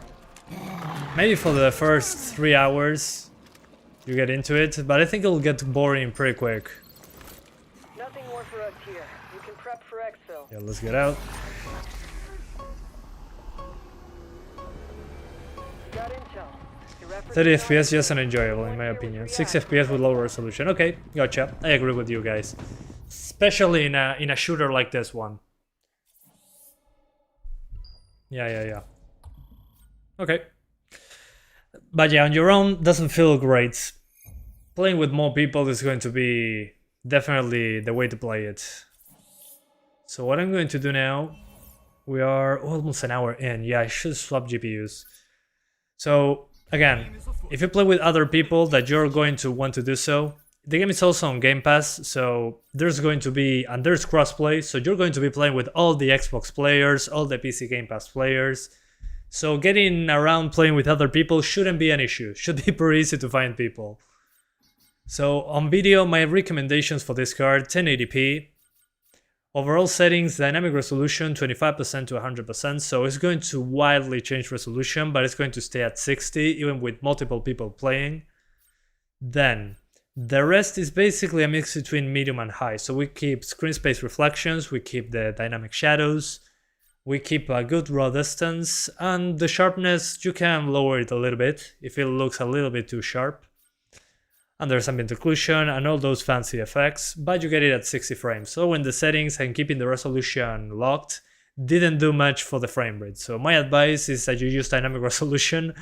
Maybe for the first 3 hours you get into it, but I think it'll get boring pretty quick. Nothing more for us here. You can prep for exfil. Yeah, let's get out. Got intel. Your efforts 30 are not- FPS just unenjoyable in my opinion. 60 FPS with lower resolution. Okay, gotcha. I agree with you guys. Especially in a shooter like this one. Yeah. Okay. But yeah, on your own doesn't feel great. Playing with more people is going to be definitely the way to play it. So what I'm going to do now, we are almost an hour in. Yeah, I should swap GPUs. So again, if you play with other people that you're going to want to do so, the game is also on Game Pass, so there's going to be, and there's crossplay, so you're going to be playing with all the Xbox players, all the PC Game Pass players. So getting around playing with other people shouldn't be an issue. Should be pretty easy to find people. So on video, my recommendations for this card, 1080p. Overall settings, dynamic resolution 25% to 100%, so it's going to wildly change resolution, but it's going to stay at 60 even with multiple people playing. Then the rest is basically a mix between medium and high, so we keep screen space reflections, we keep the dynamic shadows, we keep a good raw distance, and the sharpness, you can lower it a little bit if it looks a little bit too sharp. And there's ambient occlusion and all those fancy effects, but you get it at 60 frames. So in the settings and keeping the resolution locked didn't do much for the frame rate. So my advice is that you use dynamic resolution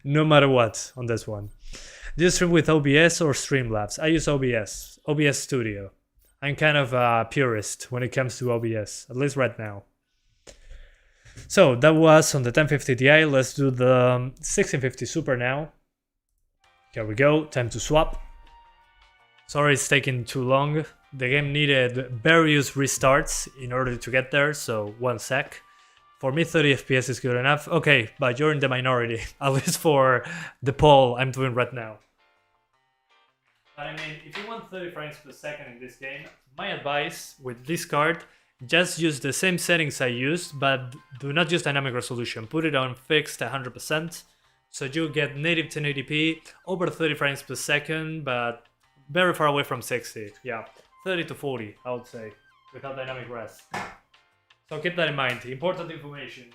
no matter what on this one. Do you stream with OBS or Streamlabs? I use OBS Studio. I'm kind of a purist when it comes to OBS, at least right now. So that was on the 1050 Ti. Let's do the 1650 Super now. Here we go, time to swap. Sorry it's taking too long. The game needed various restarts in order to get there, so 1 sec. For me 30 FPS is good enough. Okay, but you're in the minority, at least for the poll I'm doing right now. But I mean, if you want 30 frames per second in this game, my advice with this card, just use the same settings I used, but do not use dynamic resolution. Put it on fixed 100%. So you get native 1080p, over 30 frames per second, but very far away from 60. Yeah, 30 to 40, I would say, without dynamic res. So keep that in mind, important information.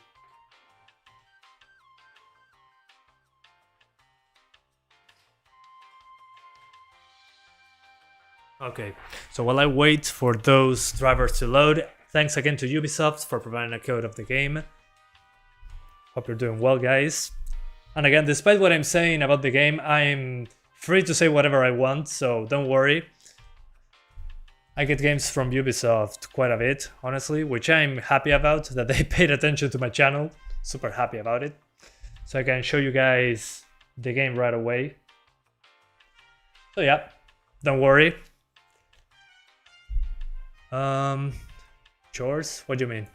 Okay, so while I wait for those drivers to load, thanks again to Ubisoft for providing a code of the game. Hope you're doing well, guys. And again, despite what I'm saying about the game, I'm free to say whatever I want, so don't worry. I get games from Ubisoft quite a bit, honestly, which I'm happy about, that they paid attention to my channel. Super happy about it. So I can show you guys the game right away. So yeah, don't worry. Chores? What do you mean?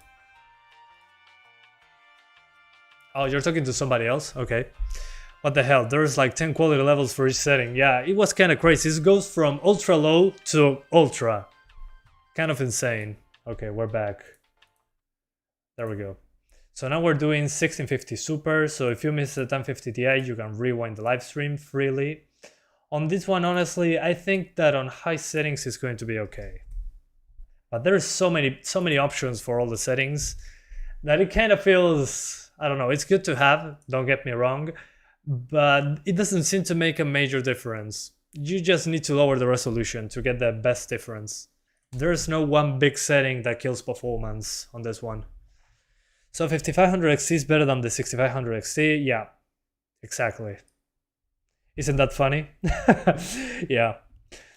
Oh, you're talking to somebody else? Okay. What the hell? There's like 10 quality levels for each setting. Yeah, it was kind of crazy. This goes from ultra low to ultra. Kind of insane. Okay, we're back. There we go. So now we're doing 1650 Super. So if you missed the 1050 Ti, you can rewind the live stream freely. On this one, honestly, I think that on high settings it's going to be okay. But there's so many options for all the settings that it kind of feels... I don't know, it's good to have, don't get me wrong, but it doesn't seem to make a major difference. You just need to lower the resolution to get the best difference. There's no one big setting that kills performance on this one. So 5500 XT is better than the 6500 XT? Yeah, exactly. Isn't that funny? Yeah.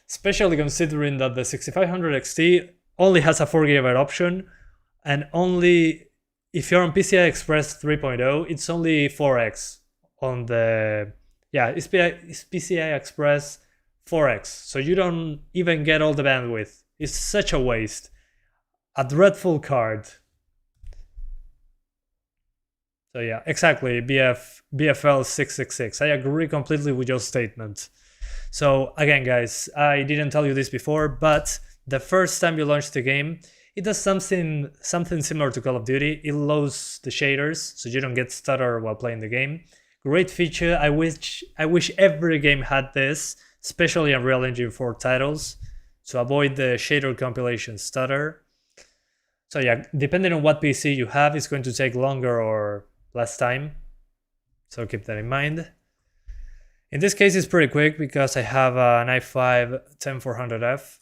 Especially considering that the 6500 XT only has a 4 GB option, and only if you're on PCI Express 3.0, it's only 4x on the... Yeah, it's PCI Express 4x, so you don't even get all the bandwidth. It's such a waste. A dreadful card. So yeah, exactly, BFL 666. I agree completely with your statement. So again, guys, I didn't tell you this before, but the first time you launch the game, it does something similar to Call of Duty. It loads the shaders, so you don't get stutter while playing the game. Great feature. I wish every game had this, especially Unreal Engine 4 titles, to avoid the shader compilation stutter. So yeah, depending on what PC you have, it's going to take longer or less time. So keep that in mind. In this case, it's pretty quick because I have an i5 10400F.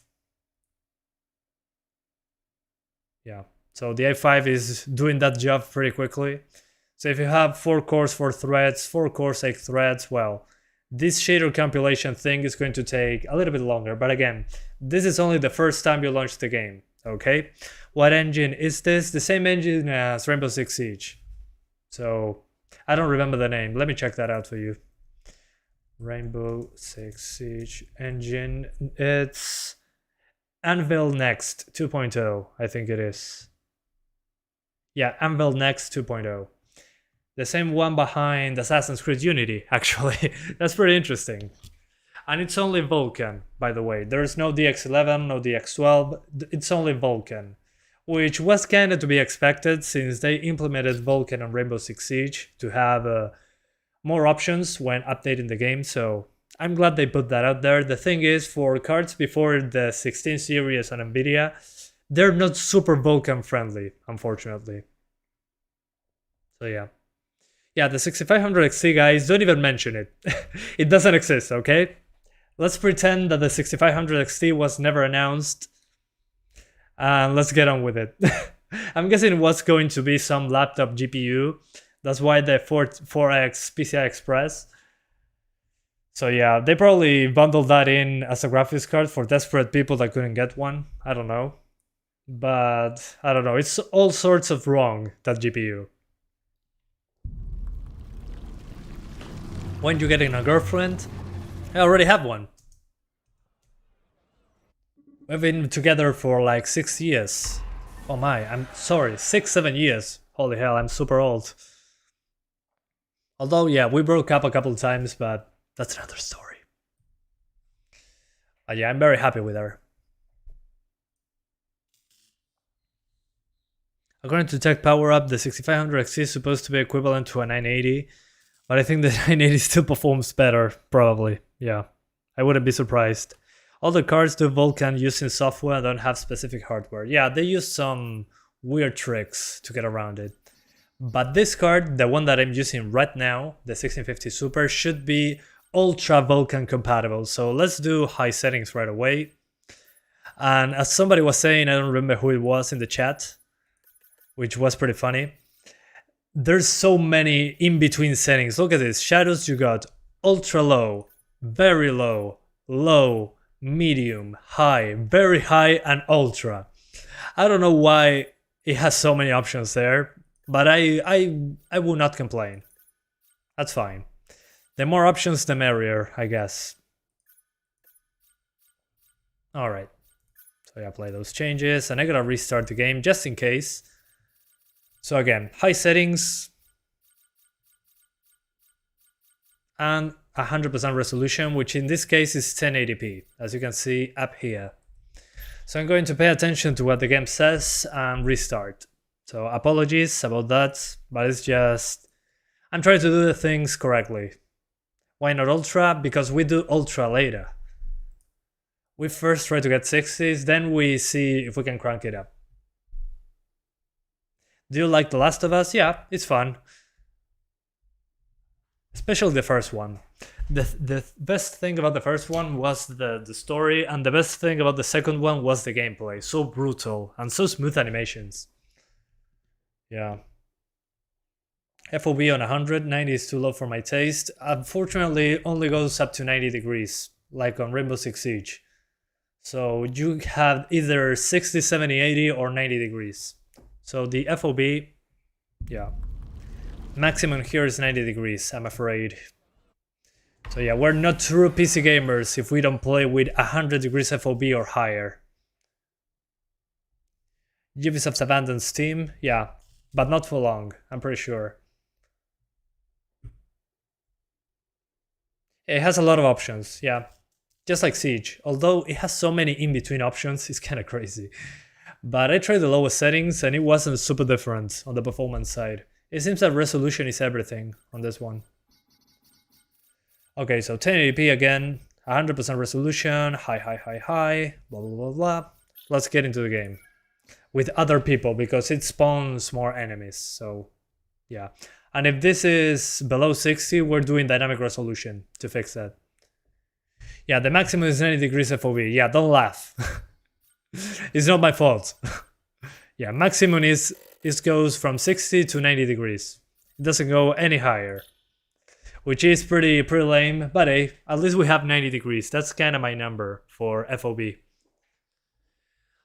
Yeah, so the i5 is doing that job pretty quickly. So if you have 4 cores, 4 threads, 4 cores, 8 threads, well, this shader compilation thing is going to take a little bit longer. But again, this is only the first time you launch the game, okay? What engine is this? The same engine as Rainbow Six Siege. So I don't remember the name. Let me check that out for you. Rainbow Six Siege engine. It's Anvil Next 2.0, I think it is. Yeah, Anvil Next 2.0. The same one behind Assassin's Creed Unity, actually. That's pretty interesting. And it's only Vulkan, by the way. There's no DX11, no DX12. It's only Vulkan, which was kind of to be expected since they implemented Vulkan on Rainbow Six Siege to have more options when updating the game. So I'm glad they put that out there. The thing is, for cards before the 16 series on Nvidia, they're not super Vulkan friendly, unfortunately. So yeah. Yeah, the 6500 XT, guys, don't even mention it. It doesn't exist, okay? Let's pretend that the 6500 XT was never announced. And let's get on with it. I'm guessing it was going to be some laptop GPU. That's why the 4X PCI Express. So yeah, they probably bundled that in as a graphics card for desperate people that couldn't get one. I don't know. But I don't know. It's all sorts of wrong, that GPU. When you getting a girlfriend? I already have one. We've been together for like 6 years. Oh my, I'm sorry, 6-7 years. Holy hell, I'm super old. Although yeah, we broke up a couple times, but that's another story. But yeah, I'm very happy with her. According to Tech Power Up, the 6500 XT is supposed to be equivalent to a 980. But I think the 980 still performs better, probably. Yeah, I wouldn't be surprised. All the cards do Vulkan using software and don't have specific hardware. Yeah, they use some weird tricks to get around it. But this card, the one that I'm using right now, the 1650 Super, should be Ultra Vulkan compatible. So let's do high settings right away. And as somebody was saying, I don't remember who it was in the chat, which was pretty funny. There's so many in-between settings. Look at this. Shadows, you got ultra low, very low, low, medium, high, very high, and ultra. I don't know why it has so many options there, but I will not complain. That's fine. The more options, the merrier, I guess. Alright. So yeah, play those changes, and I gotta restart the game just in case. So again, high settings and 100% resolution, which in this case is 1080p, as you can see up here. So I'm going to pay attention to what the game says and restart. So apologies about that, but it's just, I'm trying to do the things correctly. Why not Ultra? Because we do Ultra later. We first try to get 60s, then we see if we can crank it up. Do you like The Last of Us? Yeah, it's fun. Especially the first one. The best thing about the first one was the story, and the best thing about the second one was the gameplay. So brutal and so smooth animations. Yeah. FOV on 100, 90 is too low for my taste. Unfortunately, it only goes up to 90 degrees, like on Rainbow Six Siege. So you have either 60, 70, 80 or 90 degrees. So the FOV, yeah. Maximum here is 90 degrees, I'm afraid. So yeah, we're not true PC gamers if we don't play with 100 degrees FOV or higher. Ubisoft abandoned Steam, yeah, but not for long, I'm pretty sure. It has a lot of options, yeah. Just like Siege, although it has so many in-between options, it's kinda crazy. But I tried the lowest settings and it wasn't super different on the performance side. It seems that resolution is everything on this one. Okay, so 1080p again, 100% resolution, high, blah blah blah blah. Let's get into the game. With other people, because it spawns more enemies, so yeah. And if this is below 60, we're doing dynamic resolution to fix that. Yeah, the maximum is 90 degrees FOV. Yeah, don't laugh. It's not my fault. Yeah, maximum is it goes from 60 to 90 degrees. It doesn't go any higher. Which is pretty lame, but hey, at least we have 90 degrees. That's kind of my number for FOV.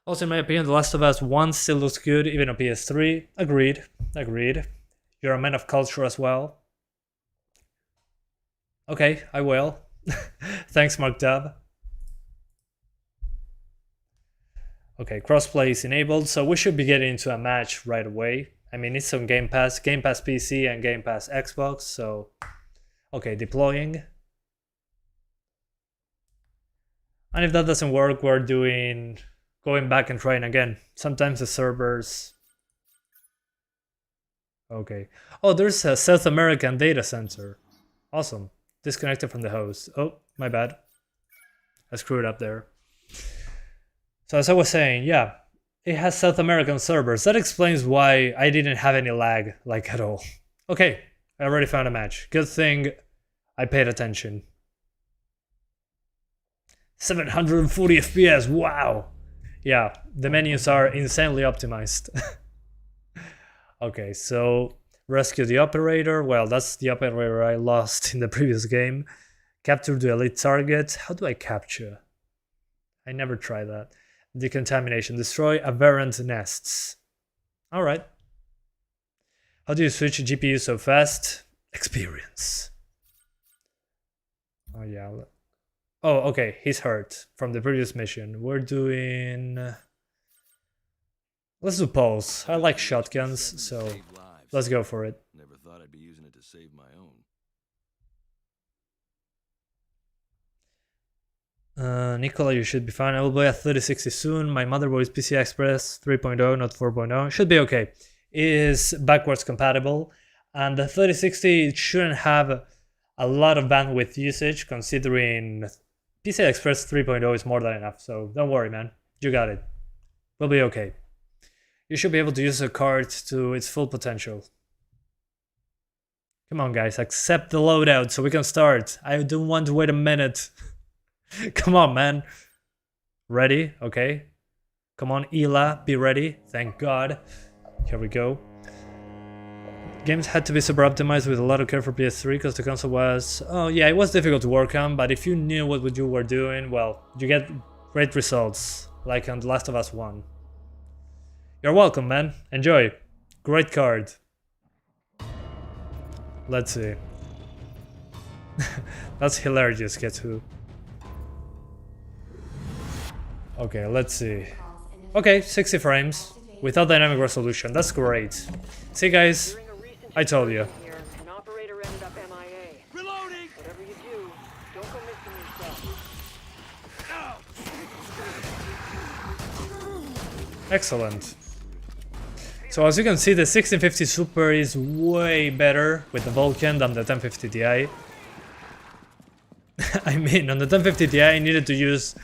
Also, in my opinion, The Last of Us 1 still looks good, even on PS3. Agreed. You're a man of culture as well. Okay, I will. Thanks, Mark Dub. Okay, crossplay is enabled, so we should be getting into a match right away. I mean, it's on Game Pass PC and Game Pass Xbox, so... Okay, deploying. And if that doesn't work, we're going back and trying again. Sometimes the servers... Okay. Oh, there's a South American data center. Awesome. Disconnected from the host. Oh, my bad. I screwed up there. So as I was saying, yeah, it has South American servers. That explains why I didn't have any lag, like at all. Okay, I already found a match. Good thing I paid attention. 740 FPS, wow! Yeah, the menus are insanely optimized. Okay, so rescue the operator. Well, that's the operator I lost in the previous game. Capture the elite target. How do I capture? I never tried that. Decontamination. Destroy aberrant nests. Alright. How do you switch GPU so fast? Experience. Oh yeah. Oh, okay. He's hurt from the previous mission. We're doing... Let's do pulse. I like shotguns, so let's go for it. Never thought I'd be using it to save my own. Nicola, you should be fine. I will buy a 3060 soon. My motherboard is PCI Express 3.0, not 4.0. Should be okay. It is backwards compatible. And the 3060 shouldn't have a lot of bandwidth usage, considering PCI Express 3.0 is more than enough. So don't worry, man. You got it. We'll be okay. You should be able to use a card to its full potential. Come on, guys. Accept the loadout so we can start. I don't want to wait a minute. Come on, man. Ready? Okay. Come on, Ela, be ready. Thank God. Here we go. Games had to be super optimized with a lot of care for PS3 because the console was... Oh, yeah, it was difficult to work on, but if you knew what you were doing, well, you get great results, like on The Last of Us 1. You're welcome, man. Enjoy. Great card. Let's see. That's hilarious, Ketsu. Okay, let's see. Okay, 60 frames without dynamic resolution. That's great. See, guys, I told you. An operator ended up MIA. Reloading! Whatever you do, don't go missing yourself. Excellent. So as you can see, the 1650 Super is way better with the Vulcan than the 1050 Ti. I mean, on the 1050 Ti, I needed to use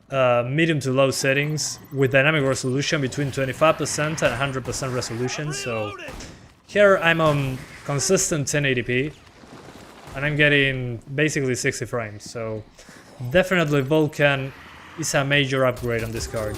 medium to low settings with dynamic resolution between 25% and 100% resolution. So here I'm on consistent 1080p. and I'm getting basically 60 frames, so definitely Vulkan is a major upgrade on this card.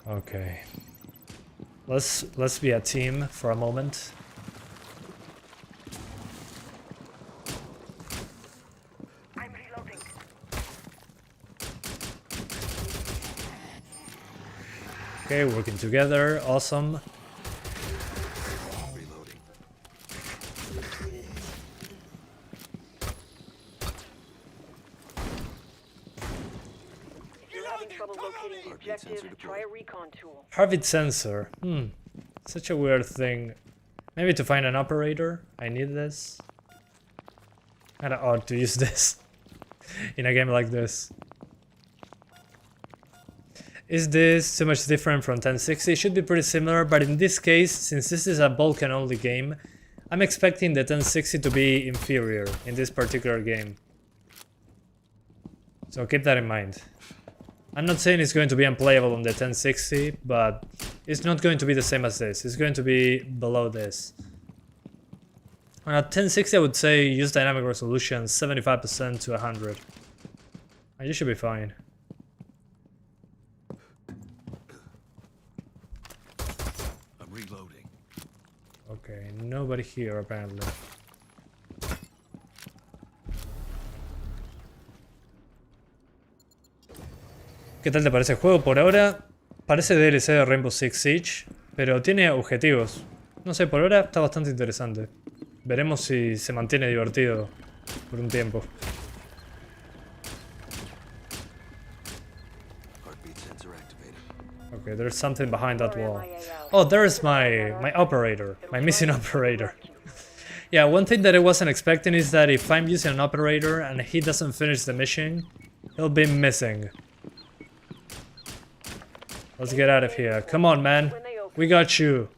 Okay. Let's be a team for a moment. I'm reloading. Okay, working together, awesome. Reloading. If you're having trouble locating the objective, try a recon tool. Heartbeat sensor. Such a weird thing. Maybe to find an operator. I need this. Kinda odd to use this in a game like this. Is this too much different from 1060? It should be pretty similar, but in this case, since this is a Vulkan only game, I'm expecting the 1060 to be inferior in this particular game. So keep that in mind. I'm not saying it's going to be unplayable on the 1060, but it's not going to be the same as this. It's going to be below this. On a 1060, I would say use dynamic resolution 75% to 100. And you should be fine. I'm reloading. Okay, nobody here apparently. ¿Qué tal te parece el juego? Por ahora parece DLC de Rainbow Six Siege, pero tiene objetivos. No sé, por ahora está bastante interesante. Veremos si se mantiene divertido por un tiempo. Heartbeat sensor activated. Okay, there's something behind that wall. Oh, there's my operator, my missing operator. Yeah, one thing that I wasn't expecting is that if I'm using an operator and he doesn't finish the mission, he'll be missing. Let's get out of here. Come on, man. We got you.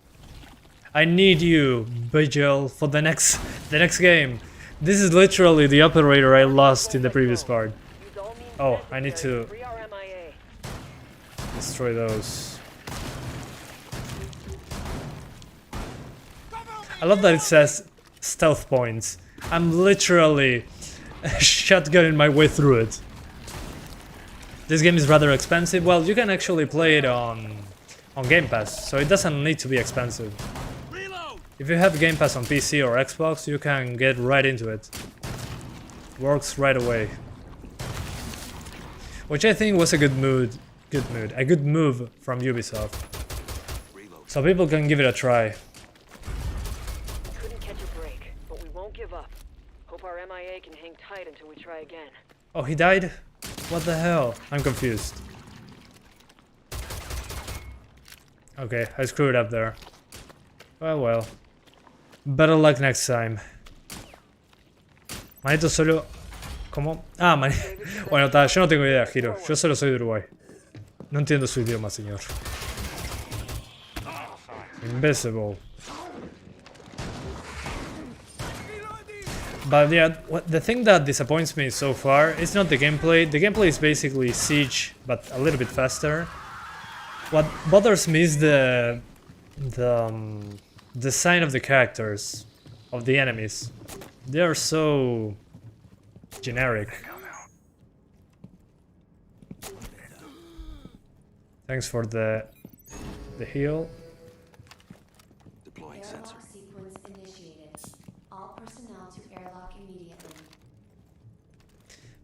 I need you, Vigil, for the next game. This is literally the operator I lost in the previous part. Oh, I need to destroy those. I love that it says stealth points. I'm literally shotgunning my way through it. This game is rather expensive. Well, you can actually play it on Game Pass, so it doesn't need to be expensive. If you have Game Pass on PC or Xbox, you can get right into it. Works right away. Which I think was a good move from Ubisoft. So people can give it a try. Couldn't catch a break, but we won't give up. Hope our MIA can hang tight until we try again. Oh, he died? What the hell? I'm confused. Okay, I screwed up there. Well. Better luck next time. Manito solo... ¿Cómo? Ah, bueno, yo no tengo idea, Giro. Yo solo soy de Uruguay. No entiendo su idioma, señor. Invisible. But yeah, the thing that disappoints me so far is not the gameplay. The gameplay is basically Siege, but a little bit faster. What bothers me is the design of the characters, of the enemies. They are so generic. Thanks for the heal. Deploying sensor. Airlock sequence initiated. All personnel to airlock immediately.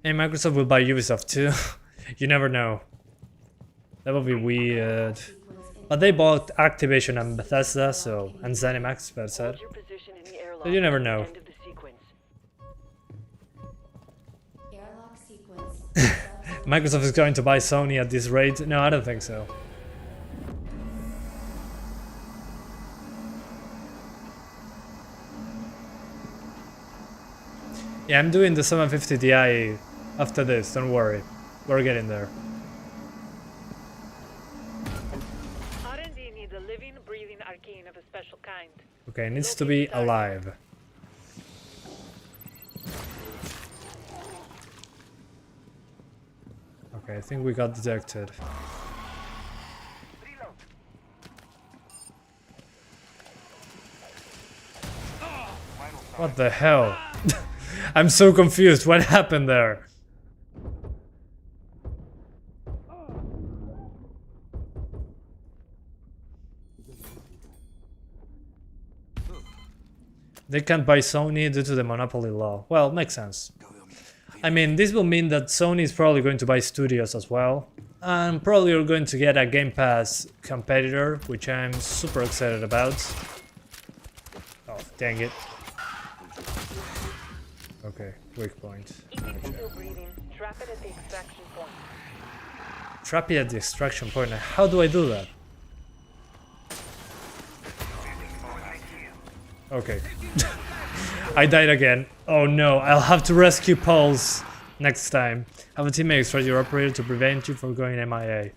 And Microsoft will buy Ubisoft too. You never know. That would be weird. But they bought Activision and Bethesda, so, and ZeniMax, per se. Hold your position in the airlock. So you never know. End of the sequence. Airlock sequence. Microsoft is going to buy Sony at this rate? No, I don't think so. Yeah, I'm doing the 750 Ti after this, don't worry. We're getting there. R&D needs a living, breathing arcane of a special kind. Okay, it needs to be alive. Okay, I think we got detected. What the hell? I'm so confused. What happened there? They can't buy Sony due to the monopoly law. Well, makes sense. I mean, this will mean that Sony is probably going to buy studios as well. And probably you're going to get a Game Pass competitor, which I'm super excited about. Oh, dang it. Okay, weak point. If it's still breathing, trap it at the extraction point. Trap it at the extraction point. How do I do that? Okay. I died again. Oh no, I'll have to rescue Pulse next time. Have a teammate extract your operator to prevent you from going MIA.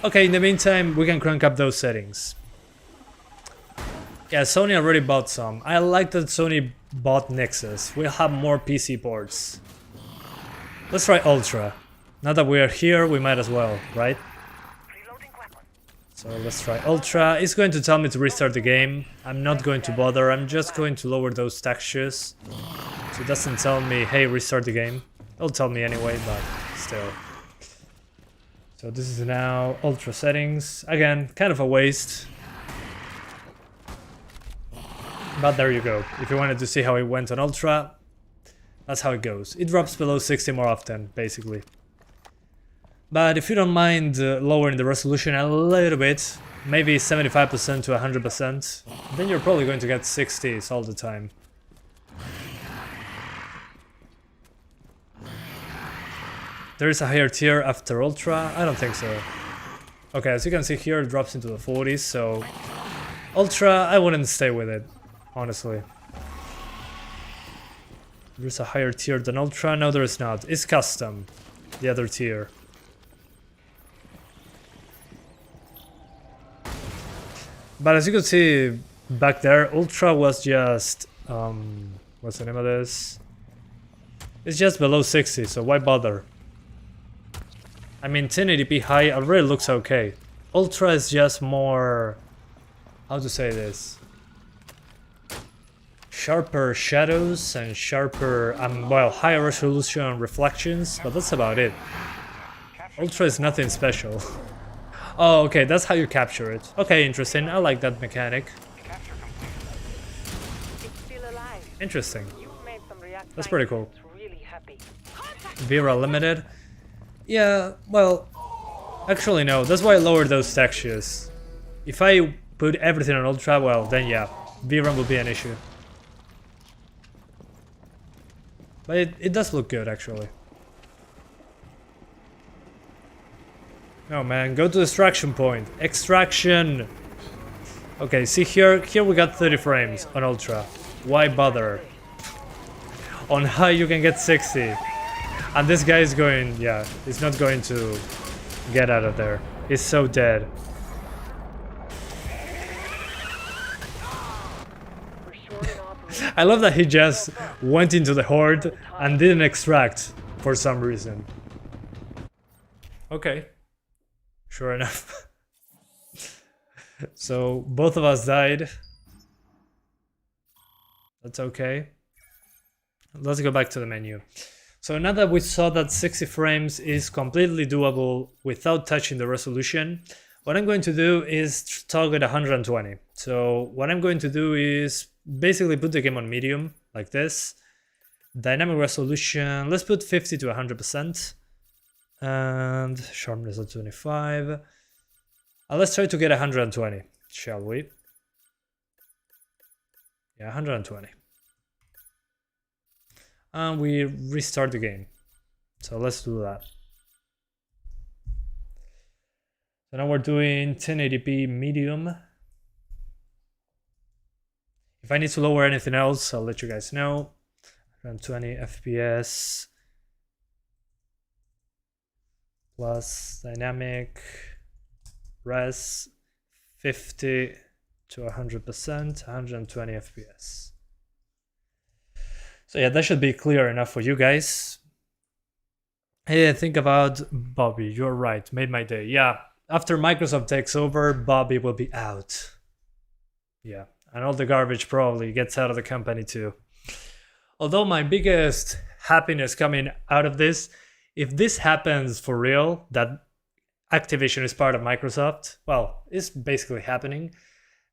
Okay, in the meantime, we can crank up those settings. Yeah, Sony already bought some. I like that Sony bought Nexus. We'll have more PC ports. Let's try Ultra. Now that we are here, we might as well, right? So let's try Ultra. It's going to tell me to restart the game. I'm not going to bother. I'm just going to lower those textures. So it doesn't tell me, hey, restart the game. It'll tell me anyway, but still. So this is now Ultra settings. Again, kind of a waste. But there you go. If you wanted to see how it went on Ultra, that's how it goes. It drops below 60 more often, basically. But if you don't mind lowering the resolution a little bit, maybe 75% to 100%, then you're probably going to get 60s all the time. There is a higher tier after Ultra? I don't think so. Okay, as you can see here, it drops into the 40s, so Ultra, I wouldn't stay with it, honestly. There's a higher tier than Ultra? No, there is not. It's custom, the other tier. But as you can see back there, Ultra was just, what's the name of this? It's just below 60, so why bother? I mean, 1080p high already looks okay. Ultra is just more, how to say this? Sharper shadows and sharper, well, higher resolution reflections, but that's about it. Ultra is nothing special. Oh, okay, that's how you capture it. Okay, interesting. I like that mechanic. It's still alive. Interesting. You've made some react That's pretty cool. scientists really happy. Vera Limited. Yeah, well, actually no. That's why I lowered those textures. If I put everything on Ultra, well, then yeah, VRAM will be an issue. But it does look good, actually. Oh man, go to the extraction point. Extraction! Okay, see here we got 30 frames on Ultra. Why bother? On high you can get 60. And this guy is going, yeah, he's not going to get out of there. He's so dead. I love that he just went into the horde and didn't extract for some reason. Okay. Sure enough. So both of us died. That's okay. Let's go back to the menu. So now that we saw that 60 frames is completely doable without touching the resolution, what I'm going to do is target 120. So what I'm going to do is basically put the game on medium, like this. Dynamic resolution, let's put 50 to 100%. And sharpness at 25. And let's try to get 120, shall we? Yeah, 120. And we restart the game. So let's do that. So now we're doing 1080p medium. If I need to lower anything else, I'll let you guys know. 120 FPS. Plus dynamic res 50 to 100%, 120 FPS. So yeah, that should be clear enough for you guys. Hey, think about Bobby. You're right. Made my day. Yeah. After Microsoft takes over, Bobby will be out. Yeah. And all the garbage probably gets out of the company too. Although my biggest happiness coming out of this, if this happens for real, that Activision is part of Microsoft, well, it's basically happening.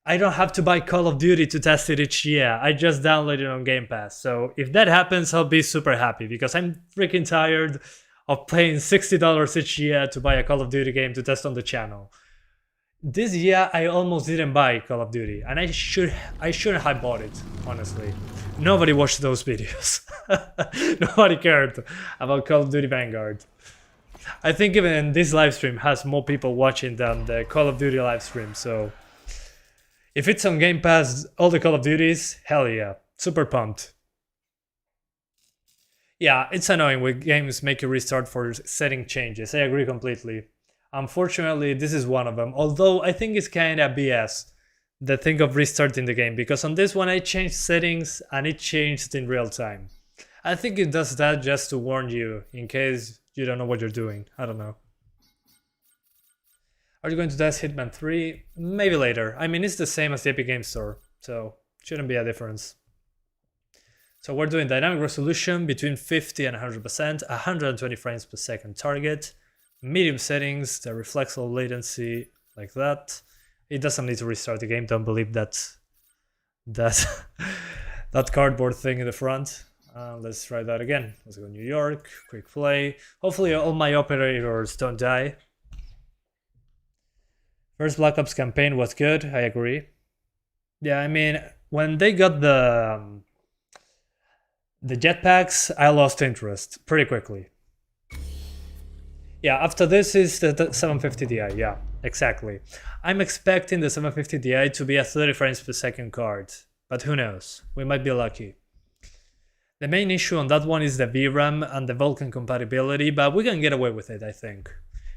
I don't have to buy Call of Duty to test it each year. I just download it on Game Pass. So if that happens, I'll be super happy because I'm freaking tired of paying $60 each year to buy a Call of Duty game to test on the channel. This year I almost didn't buy Call of Duty, and I shouldn't have bought it, honestly. Nobody watched those videos. Nobody cared about Call of Duty Vanguard. I think even this livestream has more people watching than the Call of Duty livestream, so if it's on Game Pass, all the Call of Duties, hell yeah, super pumped. Yeah, it's annoying when games make you restart for setting changes, I agree completely. Unfortunately, this is one of them, although I think it's kinda BS, the thing of restarting the game, because on this one I changed settings and it changed in real time. I think it does that just to warn you, in case you don't know what you're doing, I don't know. Are you going to test Hitman 3? Maybe later. I mean, it's the same as the Epic Games Store, so shouldn't be a difference. So we're doing dynamic resolution between 50 and 100%, 120 frames per second target, medium settings, the reflex low latency, like that. It doesn't need to restart the game, don't believe that cardboard thing in the front. Let's try that again. Let's go New York, quick play. Hopefully all my operators don't die. First Black Ops campaign was good, I agree. Yeah, I mean, when they got the jetpacks, I lost interest pretty quickly. Yeah, after this is the 750 Ti, yeah, exactly. I'm expecting the 750 Ti to be a 30 frames per second card, but who knows, we might be lucky. The main issue on that one is the VRAM and the Vulkan compatibility, but we can get away with it, I think.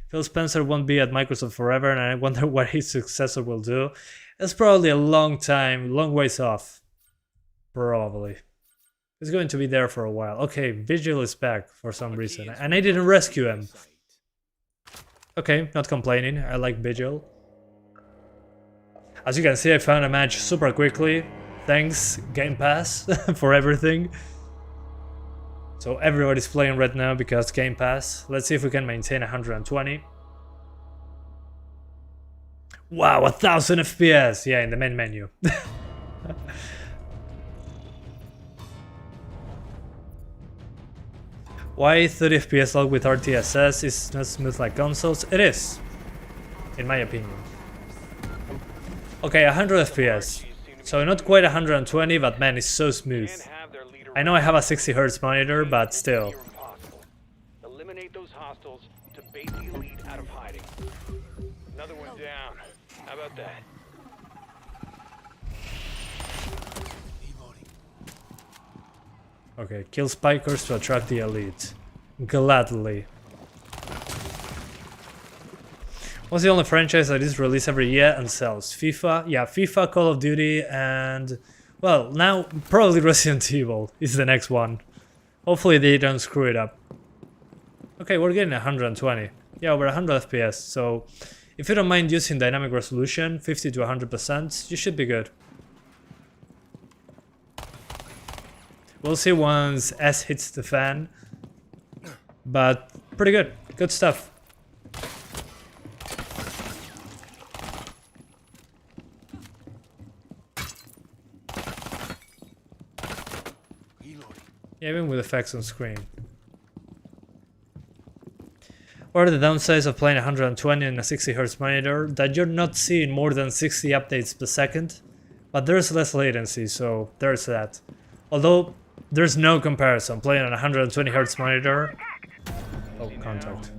Phil Spencer won't be at Microsoft forever, and I wonder what his successor will do. It's probably a long ways off. Probably. He's going to be there for a while. Okay, Vigil is back for some reason, and I didn't rescue him. Okay, not complaining, I like Vigil. As you can see, I found a match super quickly. Thanks, Game Pass, for everything. So everybody's playing right now because Game Pass. Let's see if we can maintain 120. Wow, 1000 FPS! Yeah, in the main menu. Why 30 FPS lag with RTSS is not smooth like consoles? It is, in my opinion. Okay, 100 FPS. So not quite 120, but man, it's so smooth. I know I have a 60Hz monitor, but still. Eliminate those hostiles to bait the elite out of hiding. Another one down. How about that? Okay, kill spikers to attract the elite. Gladly. What's the only franchise that is released every year and sells? FIFA? Yeah, FIFA, Call of Duty, and... well, now probably Resident Evil is the next one. Hopefully they don't screw it up. Okay, we're getting 120. Yeah, over 100 FPS, so... if you don't mind using dynamic resolution, 50 to 100%, you should be good. We'll see once S hits the fan. But pretty good. Good stuff. Yeah, even with effects on screen. What are the downsides of playing 120 on a 60Hz monitor? That you're not seeing more than 60 updates per second, but there's less latency, so there's that. Although, there's no comparison playing on a 120Hz monitor. Oh, contact.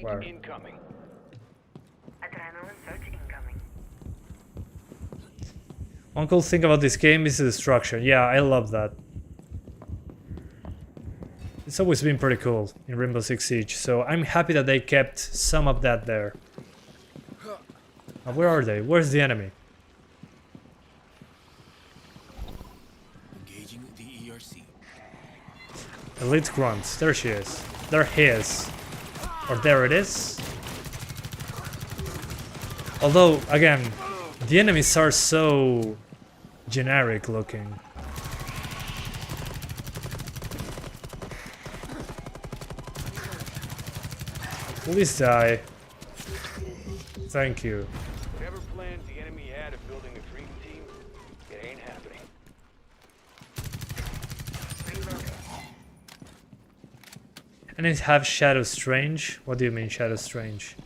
Where? Incoming. Adrenaline search incoming. One cool thing about this game is the destruction. Yeah, I love that. It's always been pretty cool in Rainbow Six Siege, so I'm happy that they kept some of that there. Where are they? Where's the enemy? Engaging the ERC. Elite Grunt. There she is. They're his. Or there it is. Although, again, the enemies are so generic looking. Please die. Thank you. Whatever plans the enemy had of building a dream team, it ain't happening. And it have Shadow Strange? What do you mean Shadow Strange?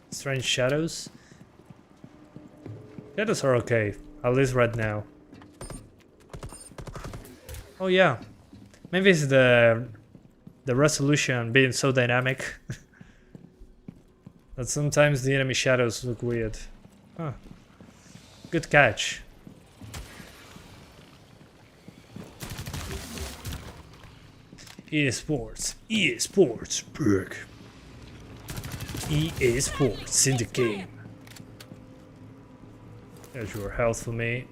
Strange shadows? Shadows are okay, at least right now. Oh yeah, maybe it's the resolution being so dynamic that sometimes the enemy shadows look weird. Huh. Good catch. EA Sports, big. EA Sports in the game. There's your health for me.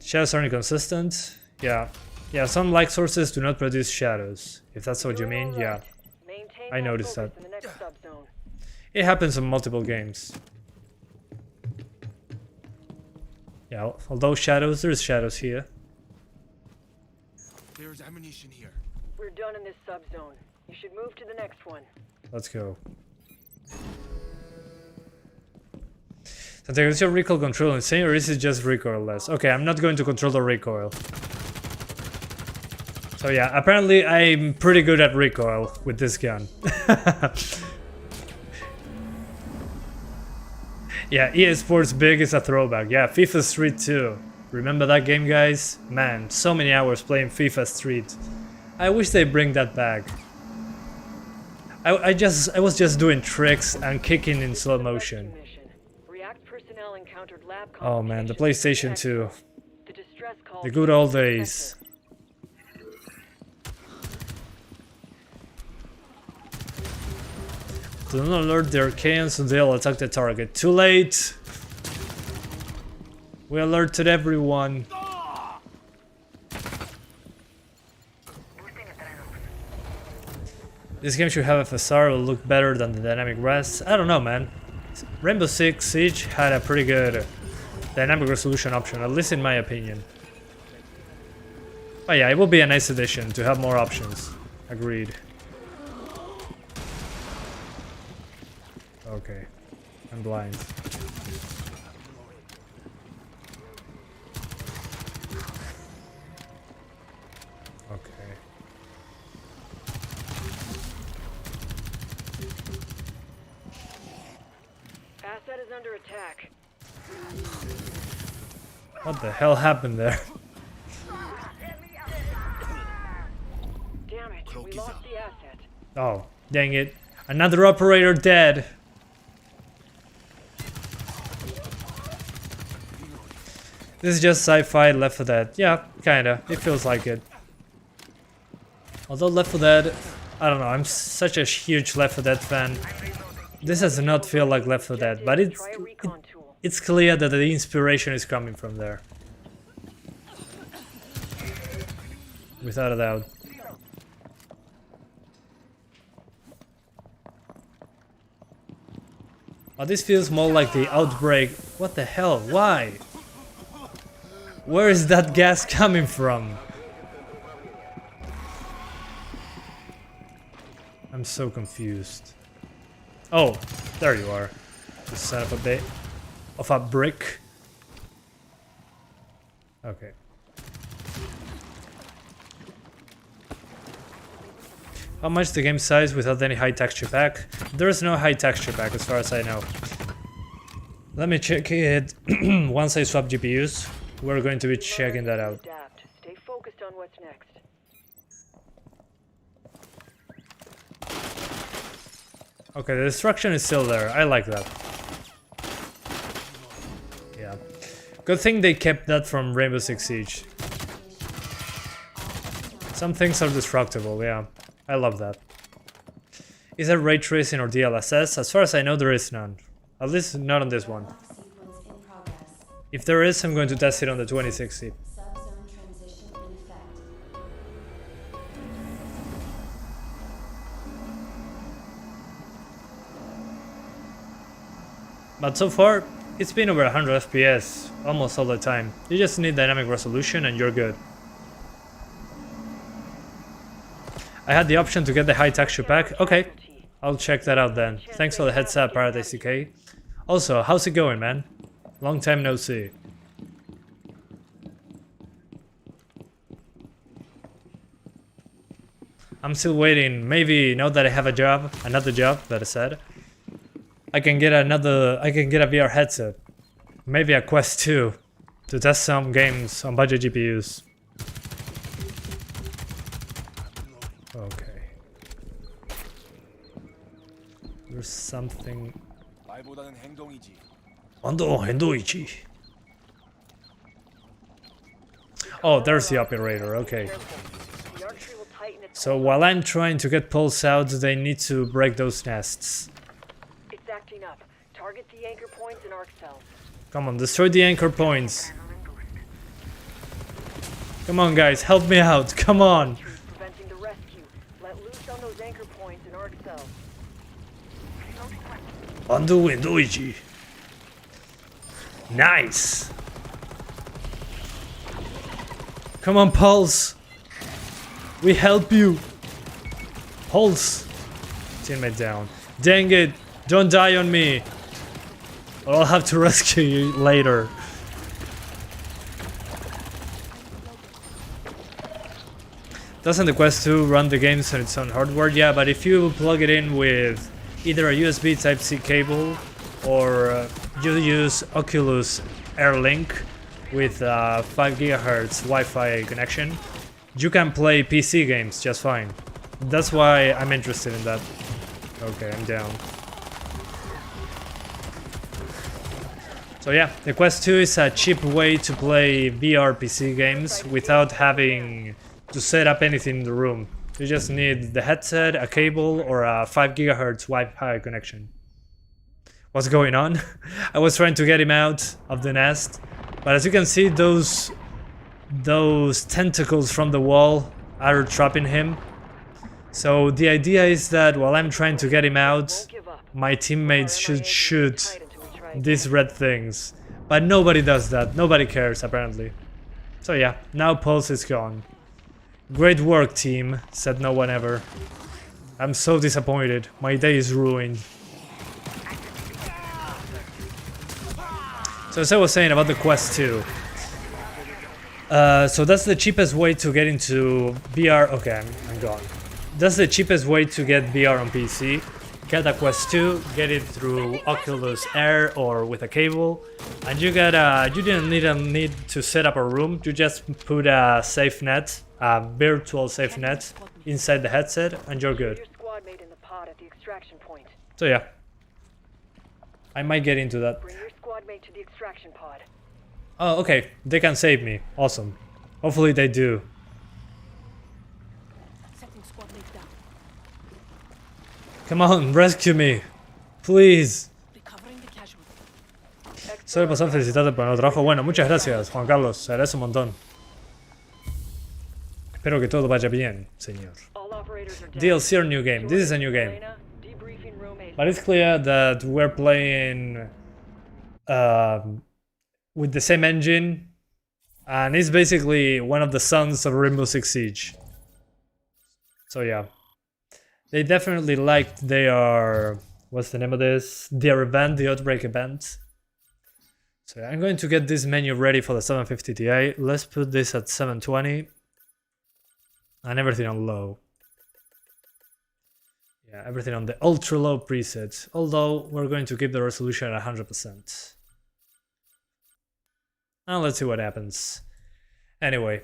Shadows are inconsistent. Yeah. Yeah, some light sources do not produce shadows. If that's what you mean, yeah. Maintain I noticed focus that. in the next subzone. It happens in multiple games. Yeah, although shadows, there's shadows here. There's ammunition here. We're done in this subzone. You should move to the next one. Let's go. So there's your recoil control insane, or is it just recoilless? Okay, I'm not going to control the recoil. So yeah, apparently I'm pretty good at recoil with this gun. Yeah, EA Sports Big is a throwback. Yeah, FIFA Street 2. Remember that game, guys? Man, so many hours playing FIFA Street. I wish they bring that back. I was just doing tricks and kicking in slow motion. React personnel encountered lab Oh man, the complications. PlayStation 2. The distress call The good old days. Do not alert the Archaeans and they'll attack the target. Too late! We alerted everyone. This game should have FSR, will look better than the dynamic res. I don't know, man. Rainbow Six Siege had a pretty good dynamic resolution option, at least in my opinion. But yeah, it will be a nice addition to have more options. Agreed. Okay, I'm blind. Okay. Asset is under attack. What the hell happened there? Damn it, we lost the asset. Oh, dang it. Another operator dead. This is just sci-fi Left 4 Dead. Yeah, kinda. It feels like it. Although Left 4 Dead, I don't know, I'm such a huge Left 4 Dead fan. This does not feel like Left 4 Dead, but it's clear that the inspiration is coming from there. Without a doubt. Oh, this feels more like the Outbreak. What the hell? Why? Where is that gas coming from? I'm so confused. Oh, there you are. The son of a bit of a brick. Okay. How much the game size without any high texture pack? There is no high texture pack as far as I know. Let me check it once I swap GPUs. We're going to be checking that out. Adapt. Stay focused on what's next. Okay, the destruction is still there. I like that. Yeah. Good thing they kept that from Rainbow Six Siege. Some things are destructible, yeah. I love that. Is there ray tracing or DLSS? As far as I know, there is none. At least not on this one. Sequence in progress. If there is, I'm going to test it on the 2060. Subzone But so far, it's been over 100 FPS almost all the time. You just need dynamic resolution and you're good. I had the option to get the high texture pack. Okay, I'll check that out then. Thanks for the heads up, Paradise DK. Also, how's it going, man? Long time no see. I'm still waiting. Maybe now that I have a job, another job that I said, I can get a VR headset. Maybe a Quest 2 to test some games on budget GPUs. Okay. There's something. Oh, there's the operator. Okay. So while I'm trying to get pulse out, they need to break those nests. It's acting up. Target the anchor points and arc cells. Come on, destroy the anchor points. Come on, guys, help me out. Come on. Preventing the rescue. Let loose on those anchor points and arc cells. On the window, Ichi. Nice. Come on, Pulse. We help you. Pulse. Teammate down. Dang it. Don't die on me. Or I'll have to rescue you later. Doesn't the Quest 2 run the games on its own hardware? Yeah, but if you plug it in with either a USB Type-C cable or you use Oculus Air Link with 5 GHz Wi-Fi connection, you can play PC games just fine. That's why I'm interested in that. Okay, I'm down. So yeah, the Quest 2 is a cheap way to play VR PC games without having to set up anything in the room. You just need the headset, a cable, or a 5 GHz Wi-Fi connection. What's going on? I was trying to get him out of the nest, but as you can see, those tentacles from the wall are trapping him. So the idea is that while I'm trying to get him out, my teammates should shoot these red things. But nobody does that. Nobody cares, apparently. So yeah, now Pulse is gone. Great work, team, said no one ever. I'm so disappointed. My day is ruined. So as I was saying about the Quest 2. So that's the cheapest way to get into VR. Okay, I'm gone. That's the cheapest way to get VR on PC. Get a Quest 2, get it through Oculus Air or with a cable, and you didn't need to set up a room. You just put a safe net, a virtual safe net inside the headset, and you're good. Your squad mate in the pod at the extraction point. So yeah, I might get into that. Bring your squad mate to the extraction pod. Oh, okay, they can save me. Awesome. Hopefully they do. Come on, rescue me. Please. Solo pasar felicitarte por el trabajo bueno. Muchas gracias, Juan Carlos. Se agradece un montón. Espero que todo vaya bien, señor. DLC or new game? This is a new game. But it's clear that we're playing with the same engine. And it's basically one of the sons of Rainbow Six Siege. So yeah. They definitely liked their... What's the name of this? Their event, the Outbreak event. So I'm going to get this menu ready for the 750 Ti. Let's put this at 720. And everything on low. Yeah, everything on the ultra low preset. Although we're going to keep the resolution at 100%. And let's see what happens. Anyway,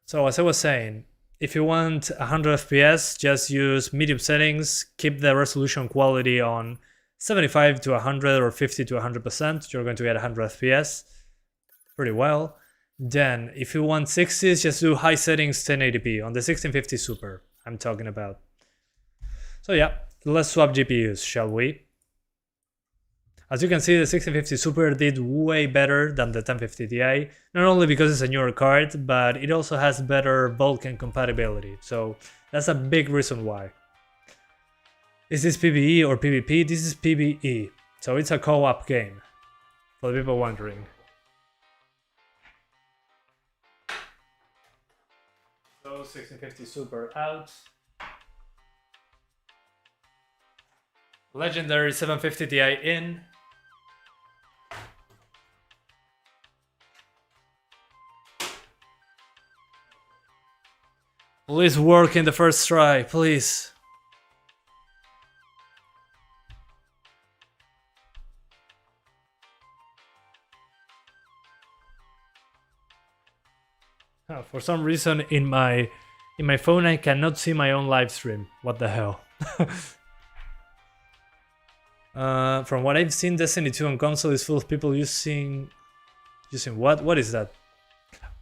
so as I was saying, if you want 100 FPS, just use medium settings, keep the resolution quality on 75 to 100 or 50 to 100%, you're going to get 100 FPS pretty well. Then, if you want 60s, just do high settings 1080p on the 1650 Super I'm talking about. So yeah, let's swap GPUs, shall we? As you can see, the 1650 Super did way better than the 1050 Ti, not only because it's a newer card, but it also has better Vulkan compatibility, so that's a big reason why. Is this PvE or PvP? This is PvE. So it's a co-op game, for the people wondering. So 1650 Super out. Legendary 750 Ti in. Please work in the first try, please. Oh, for some reason in my phone I cannot see my own live stream. What the hell? From what I've seen, Destiny 2 on console is full of people using what? What is that?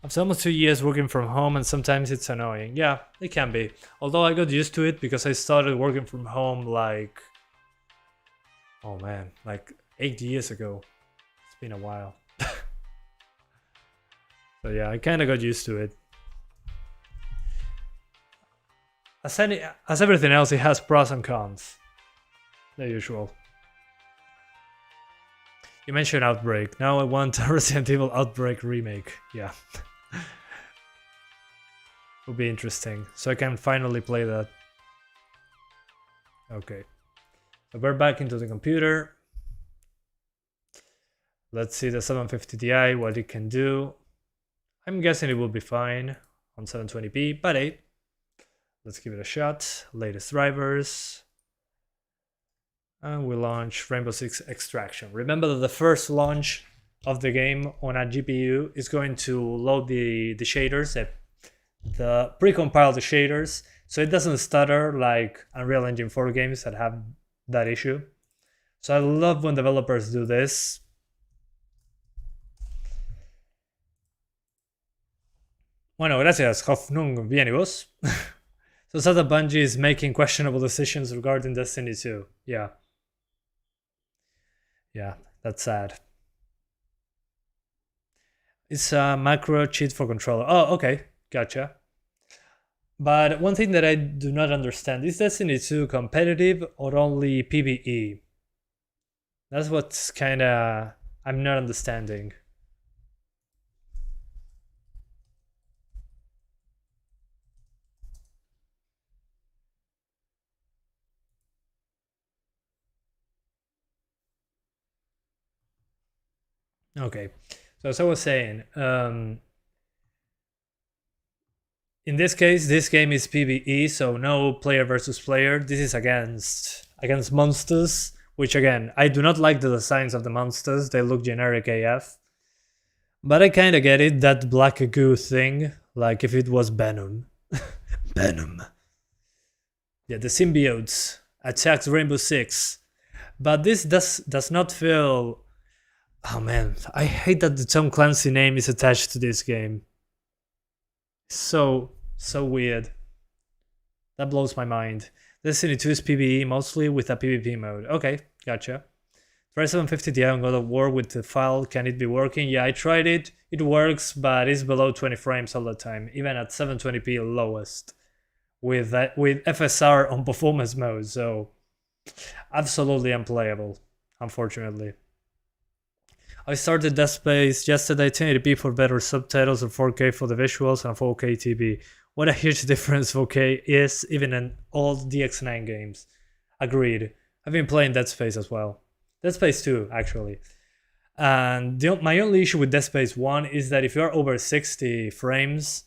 After almost 2 years working from home, and sometimes it's annoying. Yeah, it can be. Although I got used to it because I started working from home like, oh man, like 8 years ago. It's been a while. So yeah, I kind of got used to it. As everything else, it has pros and cons. The usual. You mentioned Outbreak. Now I want a Resident Evil Outbreak remake. Yeah. Would be interesting. So I can finally play that. Okay. So we're back into the computer. Let's see the 750 Ti, what it can do. I'm guessing it will be fine on 720p, but hey, let's give it a shot. Latest drivers. And we launch Rainbow Six Extraction. Remember that the first launch of the game on a GPU is going to load the shaders, the pre-compile the shaders, so it doesn't stutter like Unreal Engine 4 games that have that issue. So I love when developers do this. Bueno, gracias, Hoffnung. Bien, ¿y vos? So Sata Bungie is making questionable decisions regarding Destiny 2. Yeah. Yeah, that's sad. It's a macro cheat for controller. Oh, okay. Gotcha. But one thing that I do not understand, is Destiny 2 competitive or only PvE? That's what's kinda... I'm not understanding. Okay, so as I was saying, in this case, this game is PvE, so no player versus player. This is against monsters, which again, I do not like the designs of the monsters. They look generic AF. But I kind of get it, that black goo thing, like if it was Venom. Venom. Yeah, the symbiotes attacks Rainbow Six. But this does not feel... Oh man, I hate that the Tom Clancy name is attached to this game. So weird. That blows my mind. Destiny 2 is PvE mostly with a PvP mode. Okay, gotcha. Try 750 Ti on God of War with the file. Can it be working? Yeah, I tried it. It works, but it's below 20 frames all the time, even at 720p lowest, with FSR on performance mode. So absolutely unplayable, unfortunately. I started Dead Space yesterday, 1080p for better subtitles and 4K for the visuals and 4K TV. What a huge difference 4K is, even in old DX9 games. Agreed. I've been playing Dead Space as well. Dead Space 2, actually. And my only issue with Dead Space 1 is that if you're over 60 frames,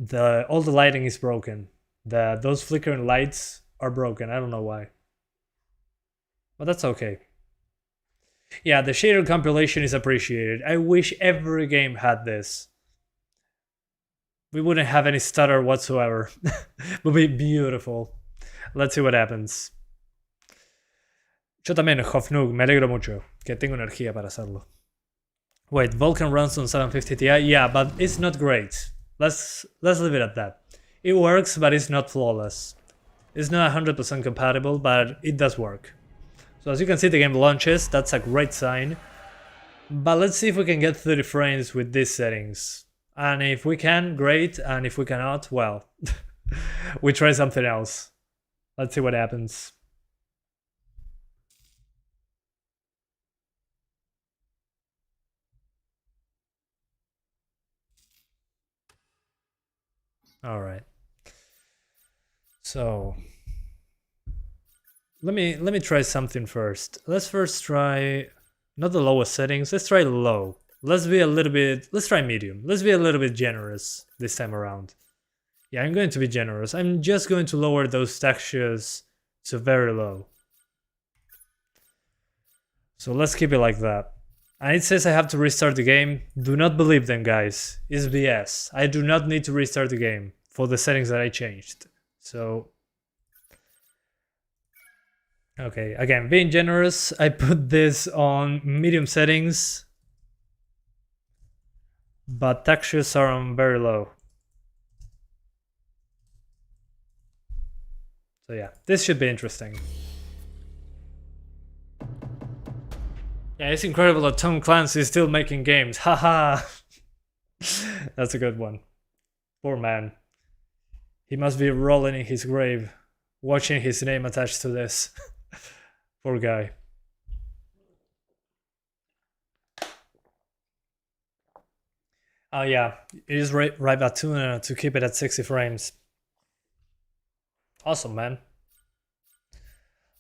all the lighting is broken. Those flickering lights are broken. I don't know why. But that's okay. Yeah, the shader compilation is appreciated. I wish every game had this. We wouldn't have any stutter whatsoever. It would be beautiful. Let's see what happens. Yo también, Hofnug, me alegro mucho que tengo energía para hacerlo. Wait, Vulkan runs on 750 Ti? Yeah, but it's not great. Let's leave it at that. It works, but it's not flawless. It's not 100% compatible, but it does work. So as you can see, the game launches. That's a great sign. But let's see if we can get 30 frames with these settings. And if we can, great. And if we cannot, well, we try something else. Let's see what happens. All right. So let me try something first. Let's first try not the lowest settings. Let's try low. Let's try medium. Let's be a little bit generous this time around. Yeah, I'm going to be generous. I'm just going to lower those textures to very low. So let's keep it like that. And it says I have to restart the game. Do not believe them, guys. It's BS. I do not need to restart the game for the settings that I changed. So, okay, again, being generous, I put this on medium settings, but textures are on very low. So yeah, this should be interesting. Yeah, it's incredible that Tom Clancy is still making games. Haha. That's a good one. Poor man. He must be rolling in his grave, watching his name attached to this. Poor guy. Oh yeah, it is right at tuna to keep it at 60 frames. Awesome, man.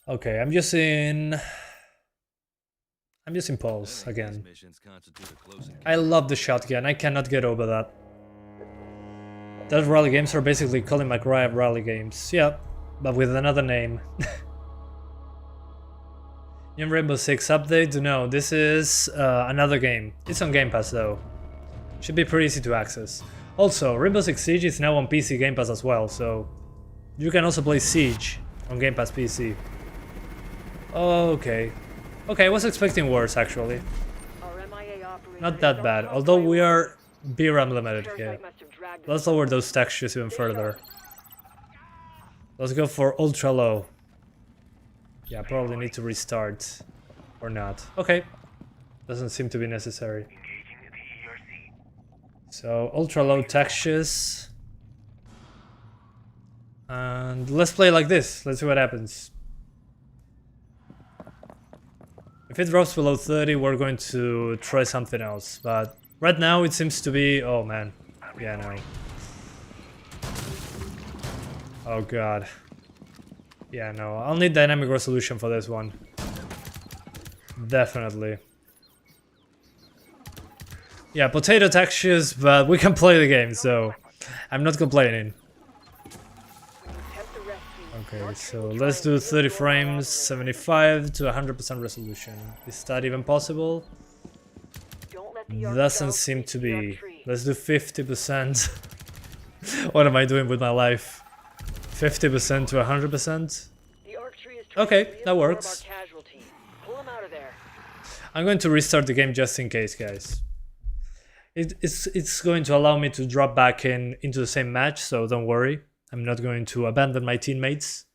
Okay, I'm using pulse again. I love the shotgun. I cannot get over that. Those rally games are basically Colin McRae rally games. Yeah, but with another name. New Rainbow Six update? No, this is another game. It's on Game Pass though. Should be pretty easy to access. Also, Rainbow Six Siege is now on PC Game Pass as well, so you can also play Siege on Game Pass PC. Okay. Okay, I was expecting worse actually. Not that bad, although we are VRAM limited here. Let's lower those textures even further. Let's go for ultra low. Yeah, probably need to restart. Or not. Okay. Doesn't seem to be necessary. So, ultra low textures. And let's play like this. Let's see what happens. If it drops below 30, we're going to try something else. But right now it seems to be... Oh man. Yeah, no. Oh god. Yeah, no. I'll need dynamic resolution for this one. Definitely. Yeah, potato textures, but we can play the game, so I'm not complaining. Okay, so let's do 30 frames, 75 to 100% resolution. Is that even possible? Doesn't seem to be. Let's do 50%. What am I doing with my life? 50% to 100%? Okay, that works. I'm going to restart the game just in case, guys. It's going to allow me to drop back into the same match, so don't worry. I'm not going to abandon my teammates.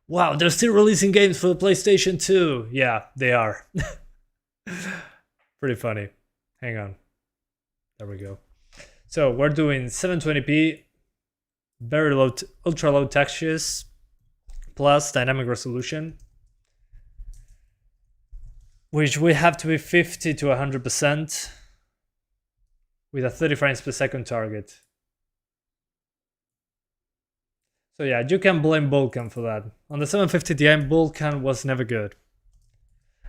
Wow, they're still releasing games for the PlayStation 2. Yeah, they are. Pretty funny. Hang on. There we go. So we're doing 720p, very low, ultra low textures, plus dynamic resolution, which we have to be 50 to 100% with a 30 frames per second target. So yeah, you can blame Vulkan for that. On the 750 Ti, Vulkan was never good.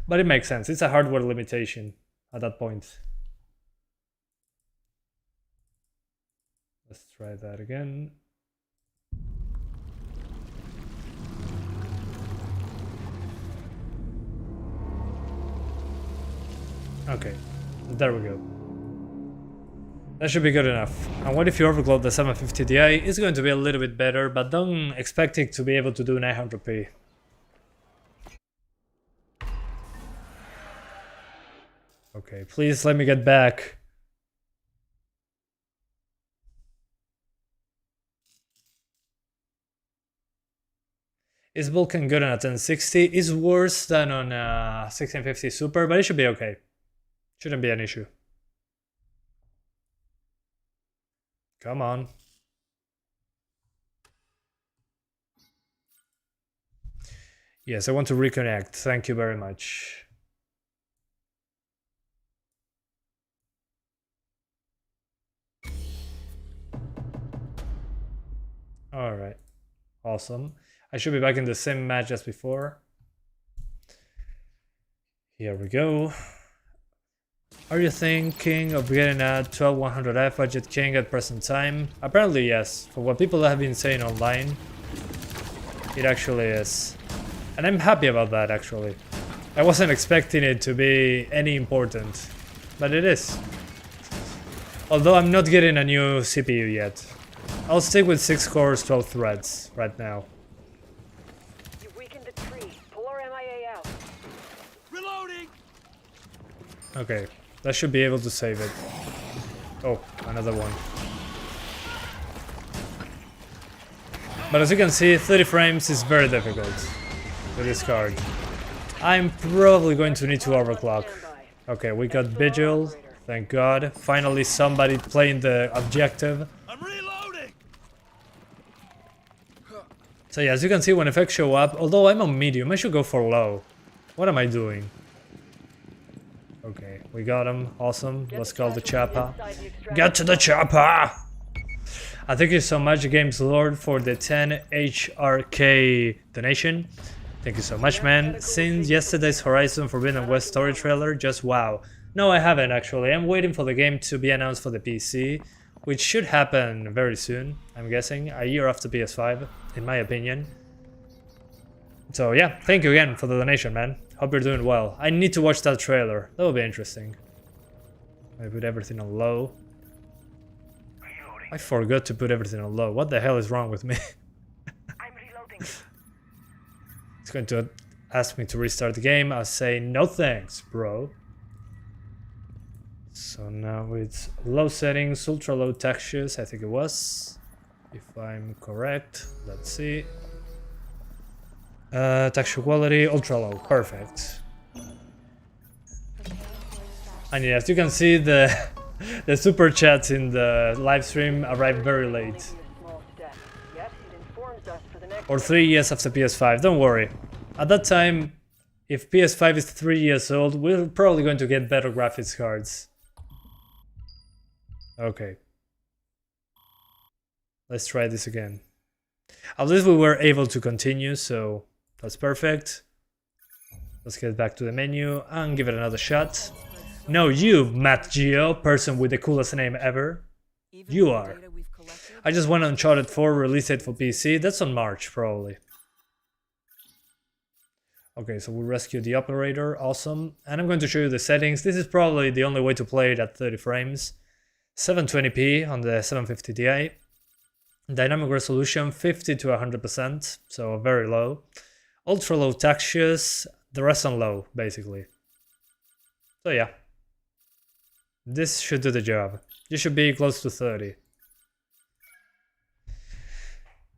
But it makes sense, it's a hardware limitation at that point. Let's try that again. Okay, there we go. That should be good enough. And what if you overclock the 750 Ti? It's going to be a little bit better, but don't expect it to be able to do 900p. Okay, please let me get back. Is Vulkan good on a 1060? It's worse than on a 1650 Super, but it should be okay. Shouldn't be an issue. Come on. Yes, I want to reconnect. Thank you very much. Alright. Awesome. I should be back in the same match as before. Here we go. Are you thinking of getting a 12100F budget king at present time? Apparently yes. For what people have been saying online, it actually is. And I'm happy about that actually. I wasn't expecting it to be any important, but it is. Although I'm not getting a new CPU yet. I'll stick with 6 cores, 12 threads right now. You weakened the tree. Pull our MIA out. Reloading! Okay, that should be able to save it. Oh, another one. But as you can see, 30 frames is very difficult with this card. I'm probably going to need to overclock. Okay, we got Vigil, thank God. Finally somebody playing the objective. I'm reloading! So yeah, as you can see, when effects show up, although I'm on medium, I should go for low. What am I doing? Okay, we got him. Awesome. Let's call the chopper. Get to the chopper! Thank you so much, Games Lord, for the 10 HRK donation. Thank you so much, man. Since yesterday's Horizon Forbidden West story trailer, just wow. No, I haven't actually. I'm waiting for the game to be announced for the PC, which should happen very soon, I'm guessing. A year after PS5, in my opinion. So yeah, thank you again for the donation, man. Hope you're doing well. I need to watch that trailer. That will be interesting. I put everything on low. I forgot to put everything on low. What the hell is wrong with me? I'm reloading. It's going to ask me to restart the game. I'll say no thanks, bro. So now it's low settings, ultra low textures, I think it was. If I'm correct. Let's see. Texture quality, ultra low, perfect. And yes, you can see the super chats in the live stream arrived very late. Or 3 years after PS5, don't worry. At that time, if PS5 is 3 years old, we're probably going to get better graphics cards. Okay. Let's try this again. At least we were able to continue, so that's perfect. Let's get back to the menu and give it another shot. No, you, Matt Geo, person with the coolest name ever. You are. I just went on Uncharted 4 release date for PC. That's on March, probably. Okay, so we rescued the operator. Awesome. And I'm going to show you the settings. This is probably the only way to play it at 30 frames. 720p on the 750 Ti. Dynamic resolution 50 to 100%, so very low. Ultra low textures, the rest on low, basically. So yeah. This should do the job. You should be close to 30.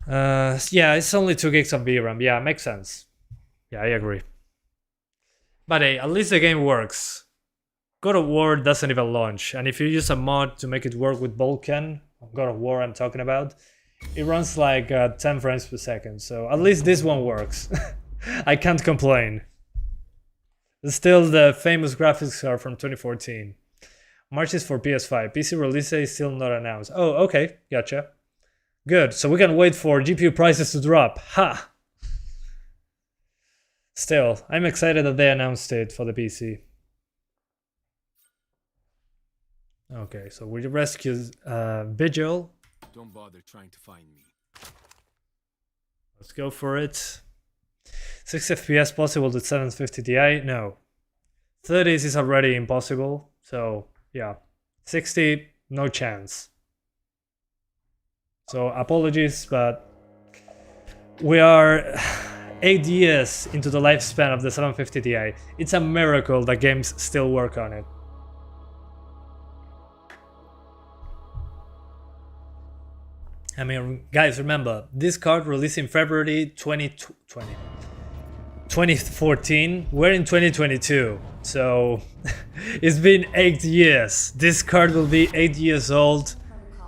Yeah, it's only 2 gigs of VRAM. Yeah, makes sense. Yeah, I agree. But hey, at least the game works. God of War doesn't even launch, and if you use a mod to make it work with Vulkan, God of War I'm talking about, it runs like 10 frames per second, so at least this one works. I can't complain. Still, the famous graphics card from 2014. March is for PS5. PC release date is still not announced. Oh, okay, gotcha. Good, so we can wait for GPU prices to drop. Ha! Still, I'm excited that they announced it for the PC. Okay, so we rescued Vigil. Don't bother trying to find me. Let's go for it. 6 FPS possible with 750 Ti? No. 30s is already impossible, so yeah. 60, no chance. So apologies, but we are 8 years into the lifespan of the 750 Ti. It's a miracle that games still work on it. I mean, guys, remember, this card released in February 2014. We're in 2022, so it's been 8 years. This card will be 8 years old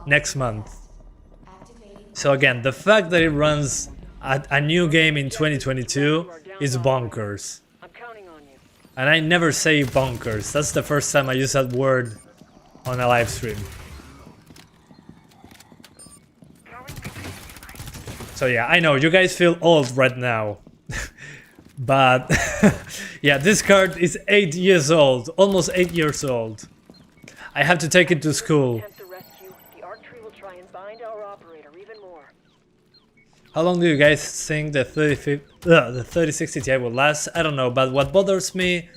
next month. So again, the fact that it runs a new game in 2022 is bonkers. I'm counting on you. And I never say bonkers. That's the first time I use that word on a live stream. So yeah, I know you guys feel old right now. But yeah, this card is 8 years old, almost 8 years old. I have to take it to school. Attempt the rescue, the arc tree will try and bind our operator even more. How long do you guys think the 3060 Ti will last? I don't know, but what bothers me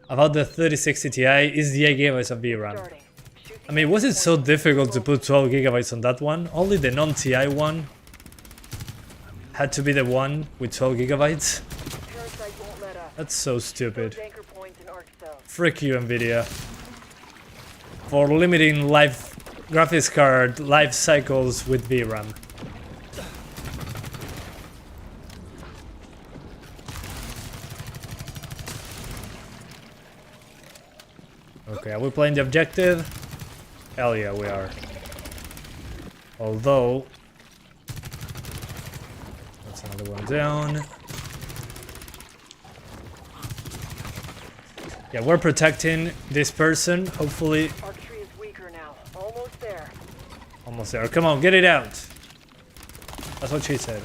about the 3060 Ti is the 8 GB of VRAM. Starting. Shoot the I mean, was it so difficult to put 12 GB on that one? Only the non-Ti one had to be the one with 12 GB? parasite won't let up. That's so stupid. Those anchor points and arc cells. Frick you, Nvidia. For limiting life graphics card life cycles with VRAM. Okay, are we playing the objective? Hell yeah, we are. Although... That's another one down. Yeah, we're protecting this person, hopefully. Arc tree is weaker now. Almost there. Almost there. Come on, get it out. That's what she said.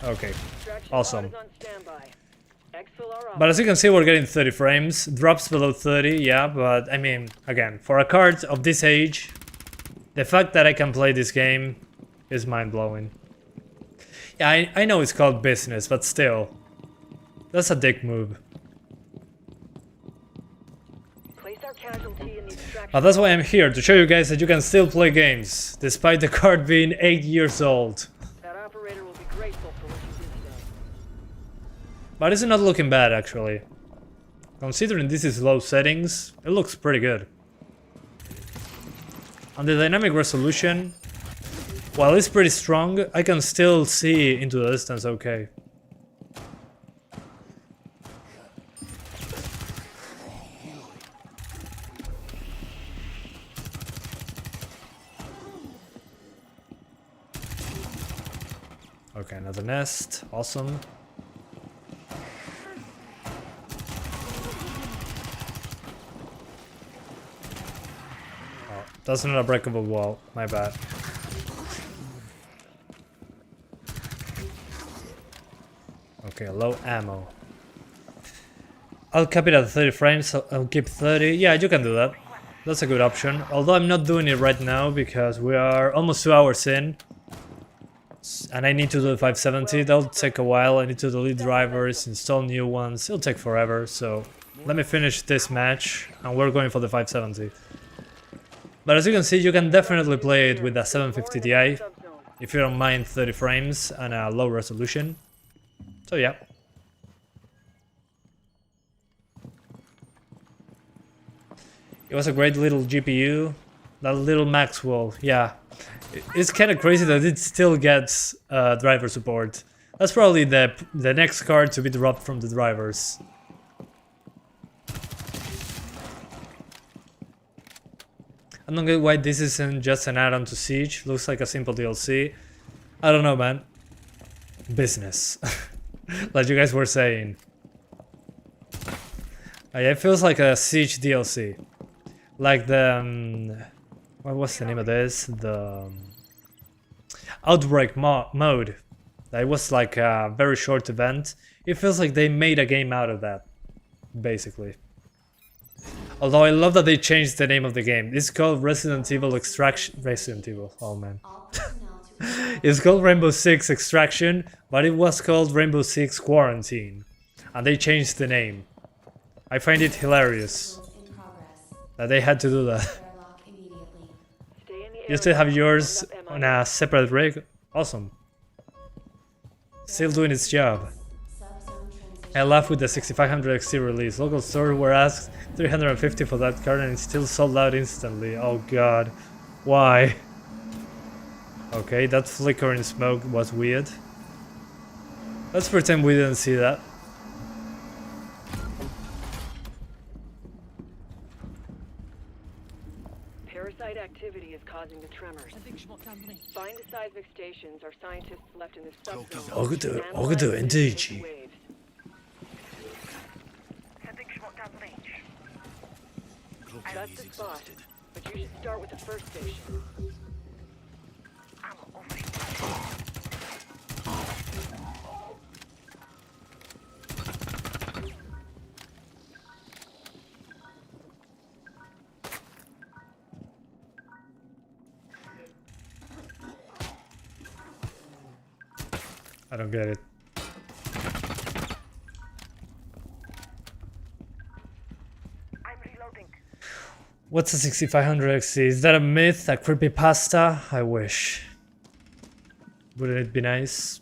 Okay, Extraction awesome. pod is on standby. Exfil our But as you can see, we're getting 30 frames. Drops below 30, yeah, but I mean, again, for a card of this age, the fact that I can play this game is mind-blowing. Yeah, I know it's called business, but still. That's a dick move. Place our casualty in the extraction. But that's why I'm here, to show you guys that you can still play games, despite the card being 8 years old. That operator will be grateful for what you did today. But it's not looking bad, actually. Considering this is low settings, it looks pretty good. And the dynamic resolution, while it's pretty strong, I can still see into the distance okay. Okay, another nest. Awesome. Oh, that's not a breakable wall. My bad. Okay, low ammo. I'll cap it at 30 frames, so I'll keep 30. Yeah, you can do that. That's a good option. Although I'm not doing it right now because we are almost 2 hours in. And I need to do the 570, that'll take a while. I need to delete drivers, install new ones, it'll take forever, so let me finish this match and we're going for the 570. But as you can see, you can definitely play it with a 750 Ti if you don't mind 30 frames and a low resolution. So yeah. It was a great little GPU, that little Maxwell, yeah. It's kind of crazy that it still gets driver support. That's probably the next card to be dropped from the drivers. I don't get why this isn't just an add-on to Siege. Looks like a simple DLC. I don't know, man. Business. Like you guys were saying. Yeah, it feels like a Siege DLC. Like the... what was the name of this? The Outbreak mode. That was like a very short event. It feels like they made a game out of that, basically. Although I love that they changed the name of the game. It's called Resident Evil Extraction. Resident Evil. Oh man. All personnel to It's called Rainbow Six Extraction, but it was called Rainbow Six Quarantine, and they changed the name. I find it hilarious in progress. that they had to do that. Airlock immediately. Stay in the You still have area. yours Line up on MIA. a separate rig? Awesome. Still doing its job. Subzone transition. I laugh with the 6500 XT release. Local store were asked 350 for that card and it's still sold out instantly. Oh god. Why? Okay, that flickering smoke was weird. Let's pretend we didn't see that. Parasite activity is causing the tremors. Find the seismic stations our scientists left in this subzone. Ogudu, indeed. Waves. That's He's the spot, exhausted. but you should start with the first station. I don't get it. What's a 6500 XC? Is that a myth? A creepypasta? I wish. Wouldn't it be nice?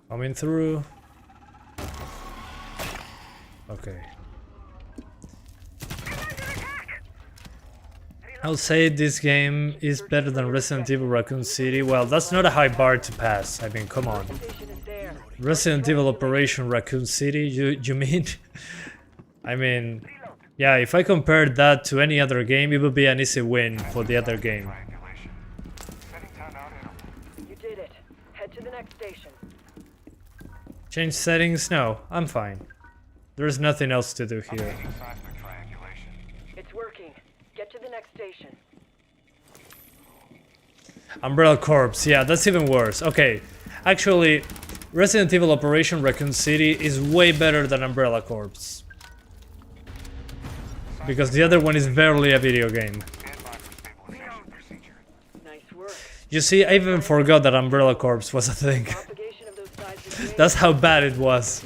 Coming through. Okay. I'll say this game is better than Resident Evil Raccoon City. Well, that's not a high bar to pass. I mean, come on. Station is there. Resident Evil Operation Raccoon City, you mean? I mean, yeah, if I compared that to any other game, it would be an easy win for the other game. You did it. Head to the next station. Change settings? No, I'm fine. There's nothing else to do here. It's working. Get to the next station. Umbrella Corps, yeah, that's even worse. Okay, actually, Resident Evil Operation Raccoon City is way better than Umbrella Corps. Because the other one is barely a video game. Nice work. You see, I even forgot that Umbrella Corps was a thing. Propagation of those sides is great. That's how bad it was.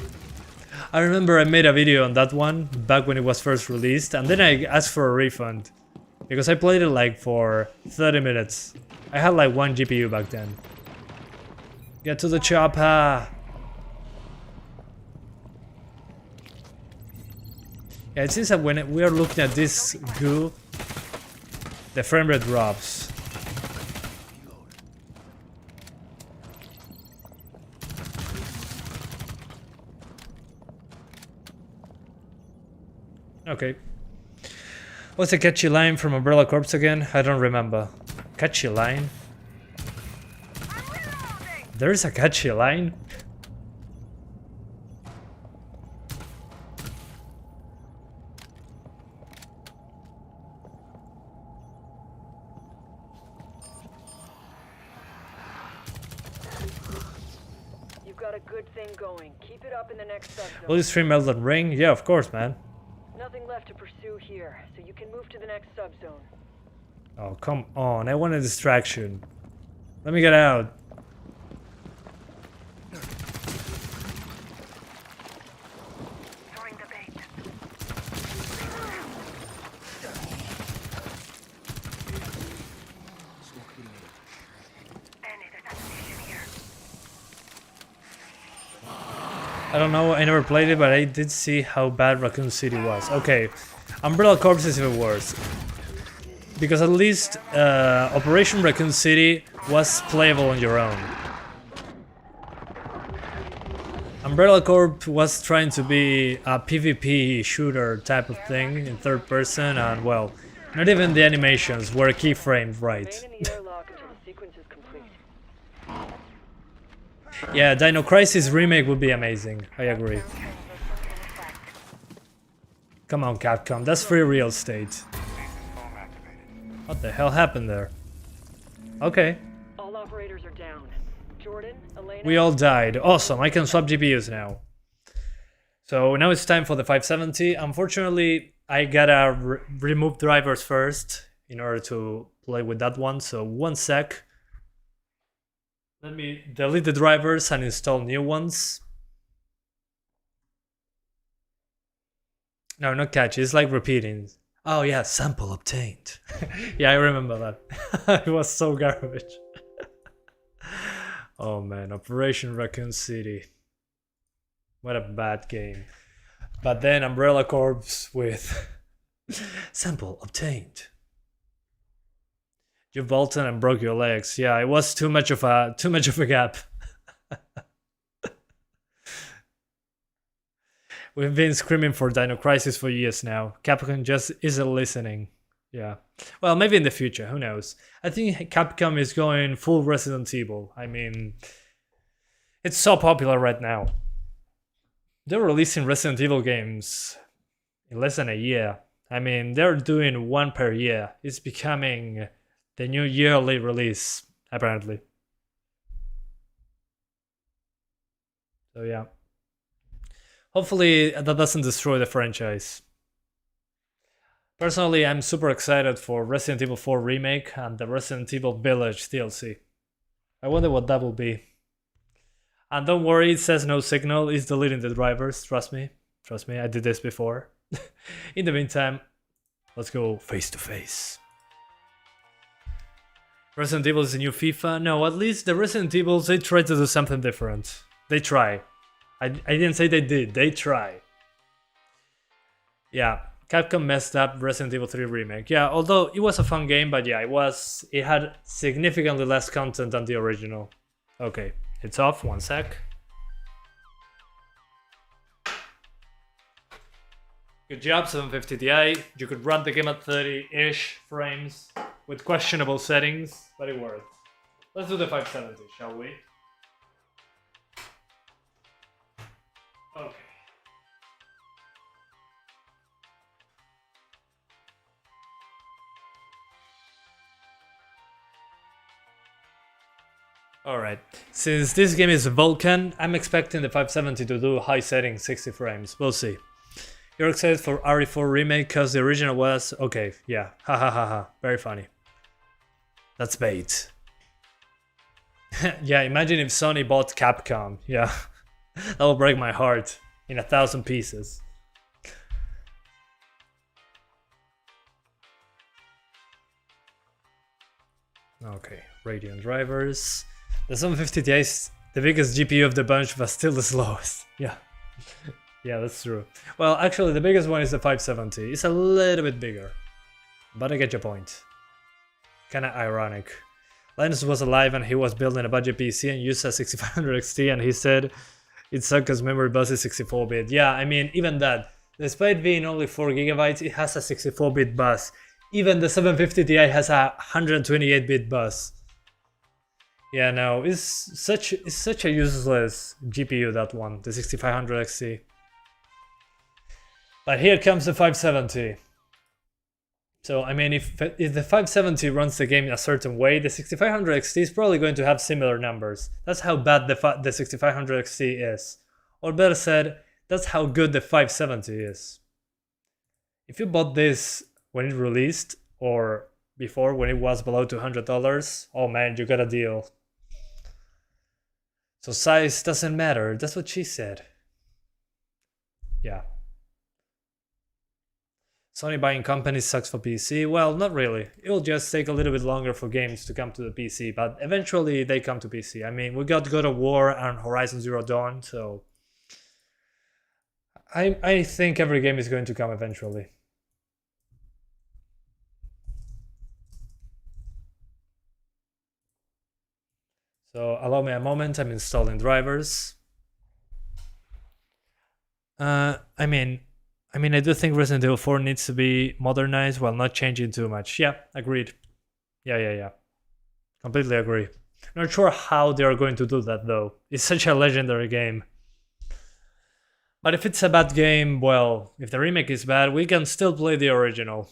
I remember I made a video on that one back when it was first released, and then I asked for a refund. Because I played it like for 30 minutes. I had like one GPU back then. Get to the chopper! Yeah, it seems that when we are looking at this goo, the frame rate drops. Okay. What's a catchy line from Umbrella Corps again? I don't remember. Catchy line? There's a catchy line? You've got a good thing going. Keep it up in the next subzone. Will you stream Elden Ring? Yeah, of course, man. Nothing left to pursue here, so you can move to the next subzone. Oh, come on. I want a distraction. Let me get out. I don't know, I never played it, but I did see how bad Raccoon City was. Okay, Umbrella Corps is even worse. Because at least Operation Raccoon City was playable on your own. Umbrella Corp was trying to be a PvP shooter type of thing in third person, and well, not even the animations were keyframed right. Remain in the airlock until the sequence is complete. Yeah, Dino Crisis remake would be amazing, I agree. Come on, Capcom, that's free real estate. What the hell happened there? Okay. All operators are down. Jordan, Elena... We all died. Awesome, I can swap GPUs now. So now it's time for the 570. Unfortunately, I gotta remove drivers first in order to play with that one, so 1 sec. Let me delete the drivers and install new ones. No, not catchy, it's like repeating. Oh yeah, sample obtained. Yeah, I remember that. It was so garbage. Oh man, Operation Raccoon City. What a bad game. But then Umbrella Corps with sample obtained. You vaulted and broke your legs. Yeah, it was too much of a gap. We've been screaming for Dino Crisis for years now. Capcom just isn't listening. Yeah. Well, maybe in the future, who knows. I think Capcom is going full Resident Evil. I mean, it's so popular right now. They're releasing Resident Evil games in less than a year. I mean, they're doing one per year. It's becoming the new yearly release, apparently. So yeah. Hopefully that doesn't destroy the franchise. Personally, I'm super excited for Resident Evil 4 Remake and the Resident Evil Village DLC. I wonder what that will be. And don't worry, it says no signal, it's deleting the drivers, trust me. Trust me, I did this before. In the meantime, let's go face to face. Resident Evil is a new FIFA? No, at least the Resident Evils, they try to do something different. They try. I didn't say they did, they try. Yeah, Capcom messed up Resident Evil 3 Remake. Yeah, although it was a fun game, but yeah, it had significantly less content than the original. Okay, it's off, one sec. Good job, 750 Ti. You could run the game at 30-ish frames with questionable settings, but it worked. Let's do the 570, shall we? Okay. Alright, since this game is Vulkan, I'm expecting the 570 to do high settings 60 frames, we'll see. You're excited for RE4 Remake because the original was... Okay, yeah, ha ha ha ha, very funny. That's bait. Yeah, imagine if Sony bought Capcom, yeah. That will break my heart in 1,000 pieces. Okay, Radeon drivers. The 750 Ti is the biggest GPU of the bunch, but still the slowest. Yeah. Yeah, that's true. Well, actually, the biggest one is the 570. It's a little bit bigger. But I get your point. Kinda ironic. Linus was alive and he was building a budget PC and used a 6500 XT and he said it sucked because memory bus is 64-bit. Yeah, I mean, even that. Despite being only 4GB, it has a 64-bit bus. Even the 750 Ti has a 128-bit bus. Yeah, no, it's such a useless GPU, that one, the 6500 XT. But here comes the 570. So, I mean, if the 570 runs the game in a certain way, the 6500 XT is probably going to have similar numbers. That's how bad the 6500 XT is. Or better said, that's how good the 570 is. If you bought this when it released, or before when it was below $200, oh man, you got a deal. So size doesn't matter, that's what she said. Yeah. Sony buying companies sucks for PC? Well, not really. It'll just take a little bit longer for games to come to the PC, but eventually they come to PC. I mean, we got God of War and Horizon Zero Dawn, so... I think every game is going to come eventually. So allow me a moment, I'm installing drivers. I mean, I do think Resident Evil 4 needs to be modernized while not changing too much. Yeah, agreed. Yeah. Completely agree. Not sure how they are going to do that though. It's such a legendary game. But if it's a bad game, well, if the remake is bad, we can still play the original.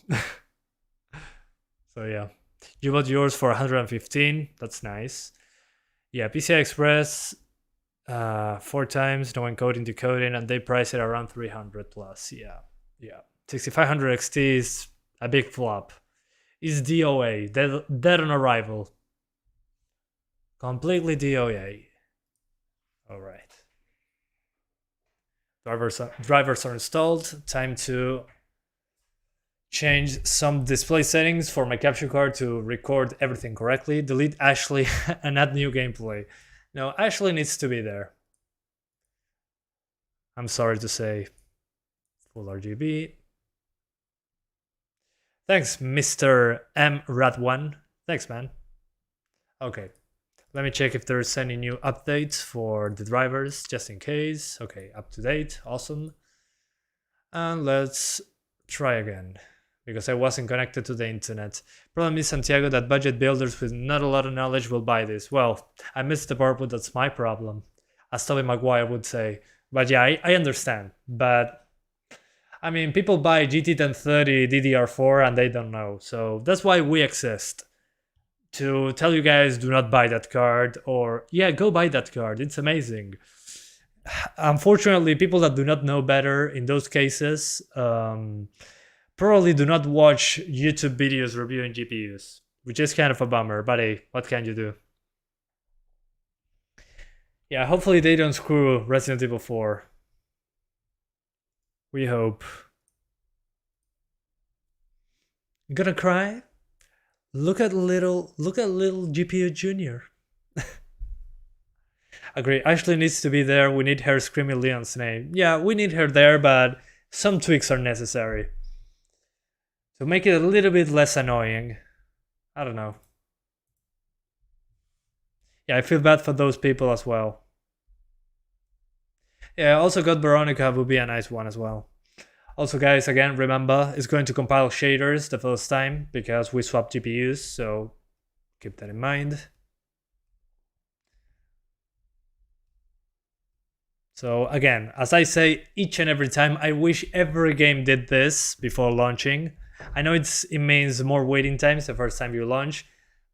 So yeah. You bought yours for 115, that's nice. Yeah, PCI Express, 4 times, no encoding, decoding, and they price it around 300 plus. Yeah. 6500 XT is a big flop. It's DOA, dead on arrival. Completely DOA. Alright. Drivers are installed. Time to change some display settings for my capture card to record everything correctly. Delete Ashley and add new gameplay. No, Ashley needs to be there. I'm sorry to say. Full RGB. Thanks, Mr. M. Rat1. Thanks, man. Okay. Let me check if there's any new updates for the drivers, just in case. Okay, up to date. Awesome. And let's try again, because I wasn't connected to the internet. Problem is, Santiago, that budget builders with not a lot of knowledge will buy this. Well, I missed the part, but that's my problem, as Tobey Maguire would say. But yeah, I understand. But I mean, people buy GT 1030 DDR4 and they don't know. So that's why we exist. To tell you guys, do not buy that card, or yeah, go buy that card. It's amazing. Unfortunately, people that do not know better in those cases probably do not watch YouTube videos reviewing GPUs, which is kind of a bummer, but hey, what can you do? Yeah, hopefully they don't screw Resident Evil 4. We hope. You gonna cry? Look at little GPU Junior. Agree. Ashley needs to be there. We need her screaming Leon's name. Yeah, we need her there, but some tweaks are necessary to make it a little bit less annoying. I don't know. Yeah, I feel bad for those people as well. Yeah, also God Veronica would be a nice one as well. Also, guys, again, remember, it's going to compile shaders the first time because we swapped GPUs, so keep that in mind. So again, as I say each and every time, I wish every game did this before launching. I know it means more waiting times the first time you launch,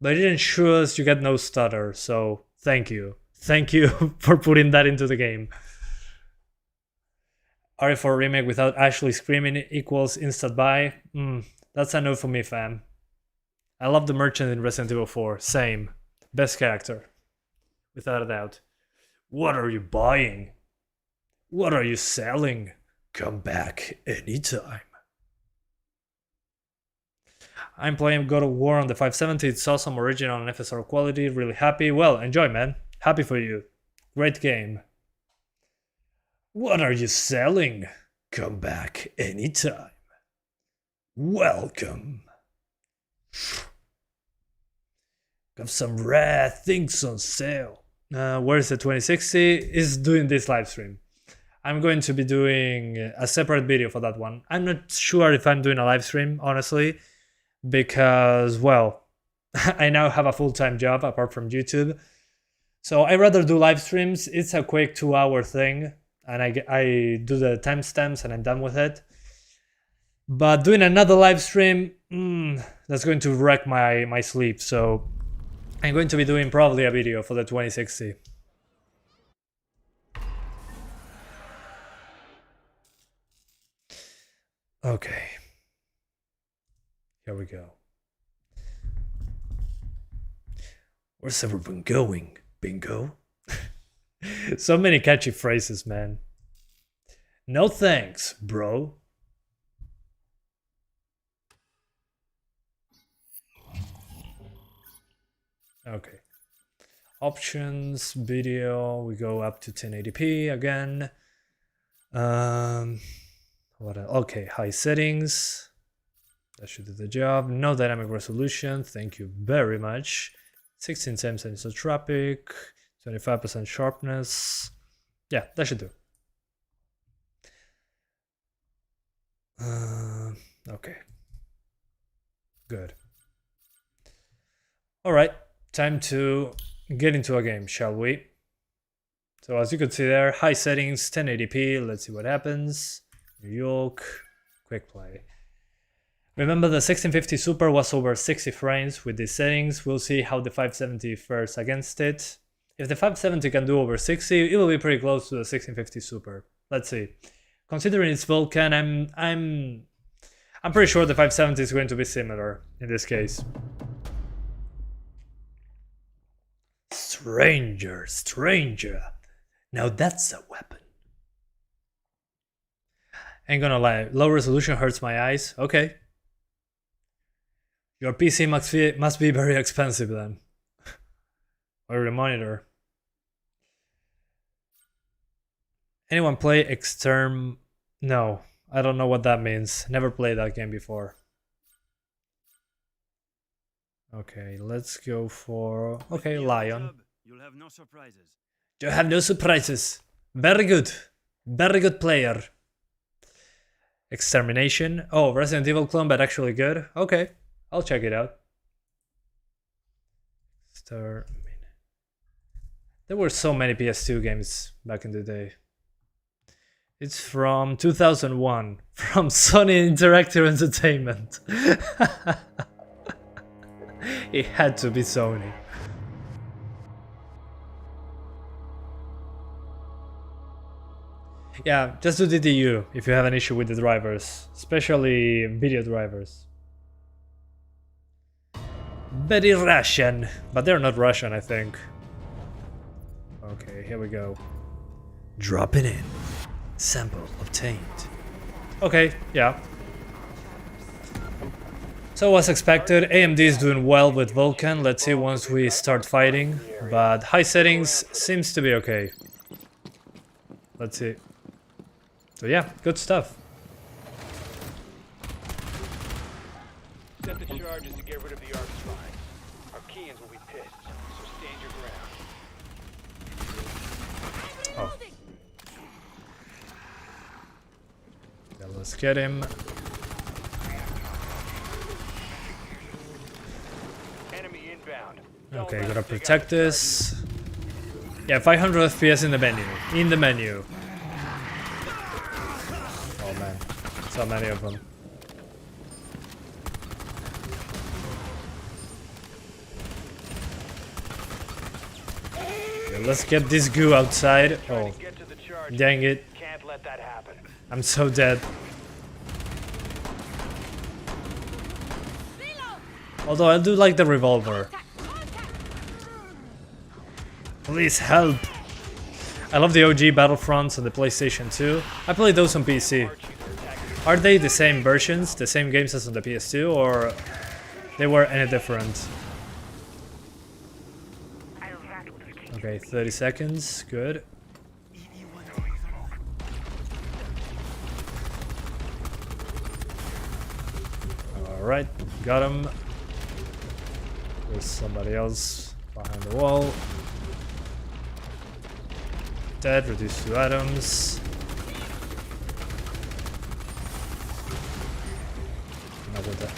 but it ensures you get no stutter, so thank you. Thank you for putting that into the game. RE4 remake without Ashley screaming equals instant buy. That's a no for me, fam. I love the merchant in Resident Evil 4. Same. Best character. Without a doubt. What are you buying? What are you selling? Come back anytime. I'm playing God of War on the 570. It's awesome, original and FSR quality. Really happy. Well, enjoy, man. Happy for you. Great game. What are you selling? Come back anytime. Welcome. Got some rare things on sale. Where's the 2060? Is doing this live stream. I'm going to be doing a separate video for that one. I'm not sure if I'm doing a live stream, honestly, because, well, I now have a full-time job apart from YouTube. So I rather do live streams. It's a quick 2-hour thing. And I do the timestamps and I'm done with it. But doing another live stream, that's going to wreck my sleep. So I'm going to be doing probably a video for the 2060. Okay. Here we go. Where's everyone going? Bingo? So many catchy phrases, man. No thanks, bro. Okay. Options, video, we go up to 1080p again. What else? Okay, high settings. That should do the job. No dynamic resolution, thank you very much. 16 frames isotropic. 25% sharpness. Yeah, that should do. Okay. Good. Alright, time to get into a game, shall we? So as you can see there, high settings, 1080p, let's see what happens. New York, quick play. Remember the 1650 Super was over 60 frames with these settings. We'll see how the 570 fares against it. If the 570 can do over 60, it will be pretty close to the 1650 Super. Let's see. Considering it's Vulkan, I'm pretty sure the 570 is going to be similar in this case. Stranger. Now that's a weapon. Ain't gonna lie, low resolution hurts my eyes. Okay. Your PC must be very expensive then. Or the monitor. Anyone play Exterm? No, I don't know what that means. Never played that game before. Okay, let's go for... Okay, Lion. You'll have no surprises. You have no surprises. Very good. Very good player. Extermination. Oh, Resident Evil clone, but actually good. Okay, I'll check it out. There were so many PS2 games back in the day. It's from 2001, from Sony Interactive Entertainment. It had to be Sony. Yeah, just do DDU if you have an issue with the drivers, especially video drivers. Very Russian, but they're not Russian, I think. Okay, here we go. Dropping in. Sample obtained. Okay, yeah. So as expected, AMD is doing well with Vulkan. Let's see once we start fighting. But high settings seems to be okay. Let's see. So yeah, good stuff. Set the charges to get rid of the arc spies. Our Keans will be pissed, so stand your ground. Oh. Yeah, let's get him. Enemy inbound. Okay, gotta protect this. Yeah, 500 FPS in the menu. In the menu. Oh man, so many of them. Okay, let's get this goo outside. Oh, dang it. Can't let that happen. I'm so dead. Although I do like the revolver. Please help. I love the OG Battlefronts on the PlayStation 2. I played those on PC. Are they the same versions, the same games as on the PS2, or they were any different? Okay, 30 seconds, good. Alright, got him. There's somebody else behind the wall. Dead, reduced to atoms.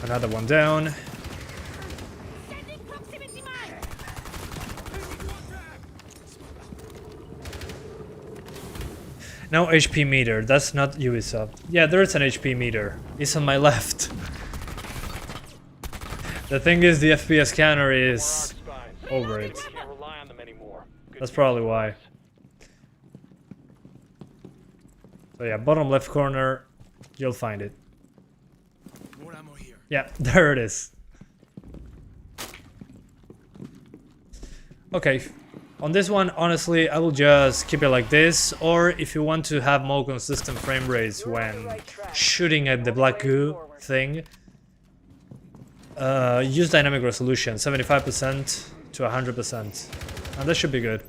Another one down. No HP meter, that's not Ubisoft. Yeah, there's an HP meter. It's on my left. The thing is, the FPS counter is over it. Can't rely on them anymore. That's probably why. So yeah, bottom left corner, you'll find it. More ammo here. Yeah, there it is. Okay, on this one, honestly, I will just keep it like this, or if you want to have more consistent frame rates when shooting at the black goo thing, use dynamic resolution, 75% to 100%, and that should be good.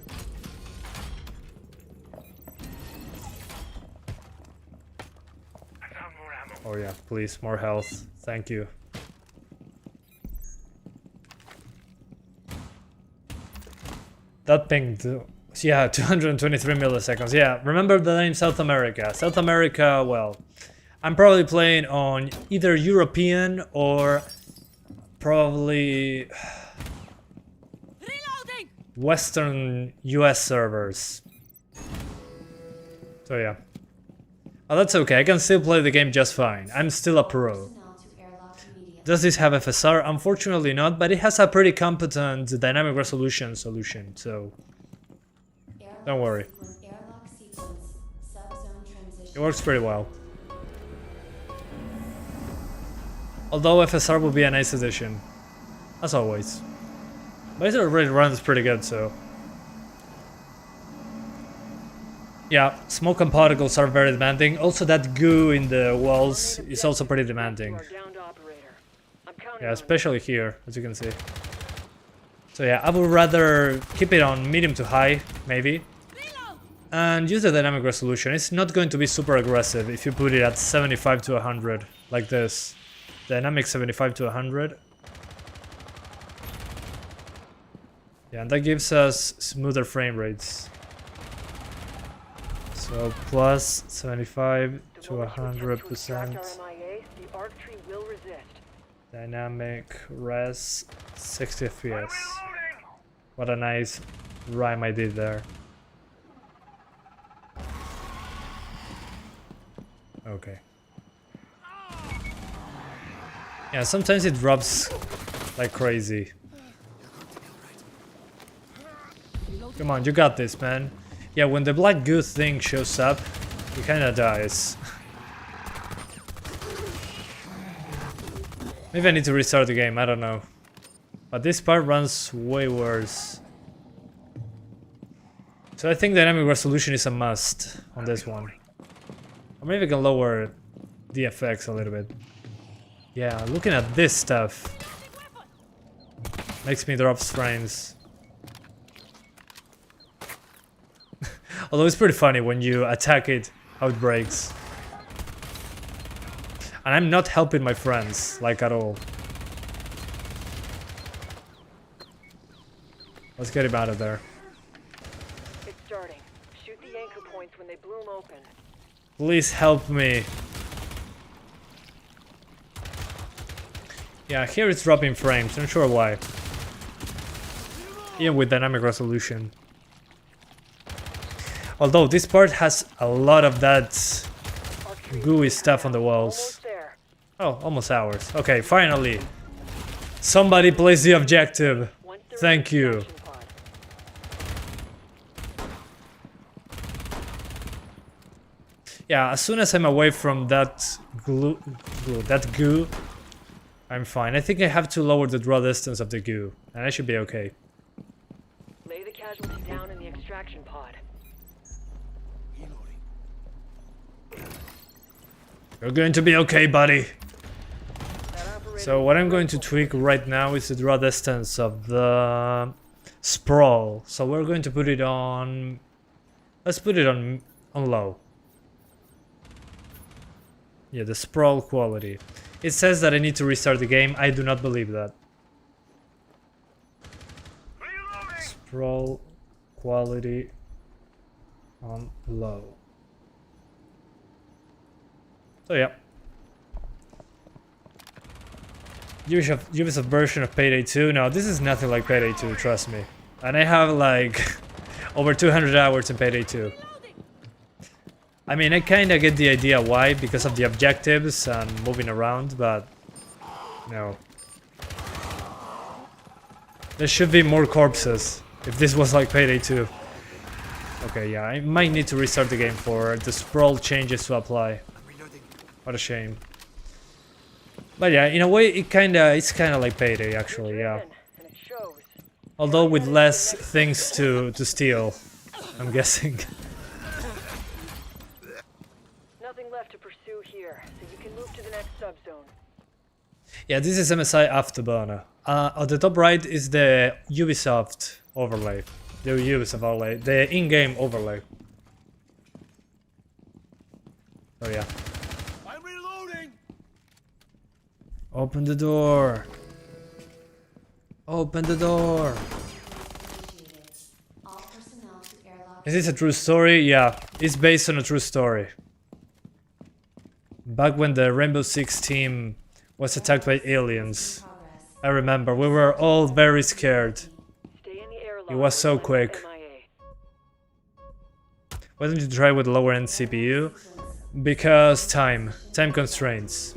Oh yeah, please, more health. Thank you. That ping, yeah, 223 milliseconds. Yeah, remember that in South America. South America, well, I'm probably playing on either European or probably Western US servers. So yeah. Oh, that's okay. I can still play the game just fine. I'm still a pro. Personnel to airlock immediately. Does this have FSR? Unfortunately not, but it has a pretty competent dynamic resolution solution, so Airlock don't worry. Airlock sequence. Subzone transition. It works pretty well. Although FSR will be a nice addition, as always. But it already runs pretty good, so. Yeah, smoke and particles are very demanding. Also, that goo in the walls is also pretty demanding. Yeah, especially here, as you can see. So yeah, I would rather keep it on medium to high, maybe. And use the dynamic resolution. It's not going to be super aggressive if you put it at 75 to 100, like this. Dynamic 75 to 100. Yeah, and that gives us smoother frame rates. So plus 75 to 100%. Dynamic res 60 FPS. What a nice rhyme I did there. okay. Yeah, sometimes it drops like crazy. Come on, you got this, man. Yeah, when the black goo thing shows up, he kinda dies. Maybe I need to restart the game, I don't know. But this part runs way worse. So I think dynamic resolution is a must on this one. Or maybe I can lower the effects a little bit. Yeah, looking at this stuff makes me drop frames. Although it's pretty funny when you attack it, how it breaks. And I'm not helping my friends, like at all. Let's get him out of there. It's starting. Shoot the anchor points when they bloom open. Please help me. Yeah, here it's dropping frames, not sure why. Even with dynamic resolution. Although this part has a lot of that gooey stuff on the walls. Almost there. Oh, almost ours. Okay, finally. Somebody plays the objective. Thank you. Extraction pod. Yeah, as soon as I'm away from that that goo, I'm fine. I think I have to lower the draw distance of the goo, and I should be okay. Lay the casualty down in the extraction pod. You're going to be okay, buddy. That operator So what I'm going to tweak right now is the draw distance of the sprawl. So we're going to put it on... Let's put it on low. Yeah, the sprawl quality. It says that I need to restart the game. I do not believe that. Sprawl quality on low. So yeah. Ubisoft version of Payday 2. No, this is nothing like Payday 2, trust me. And I have like over 200 hours in Payday 2. I mean, I kinda get the idea why, because of the objectives and moving around, but no. There should be more corpses if this was like Payday 2. Okay, yeah, I might need to restart the game for the sprawl changes to apply. What a shame. But yeah, in a way, it's kinda like Payday, actually, yeah. and it shows. Although with less things to steal, I'm guessing. Nothing left to pursue here, so you can move to the next subzone. Yeah, this is MSI Afterburner. On the top right is the Ubisoft overlay. The Ubisoft overlay. The in-game overlay. Oh yeah. I'm reloading. Open the door. Open the door. Initiated. All personnel to airlock. Is this a true story? Yeah, it's based on a true story. Back when the Rainbow Six team was attacked by aliens. Progress. I remember, we were all very scared. Stay in the airlock. It was so until quick. MIA. Why don't you try with lower end CPU? Because time constraints.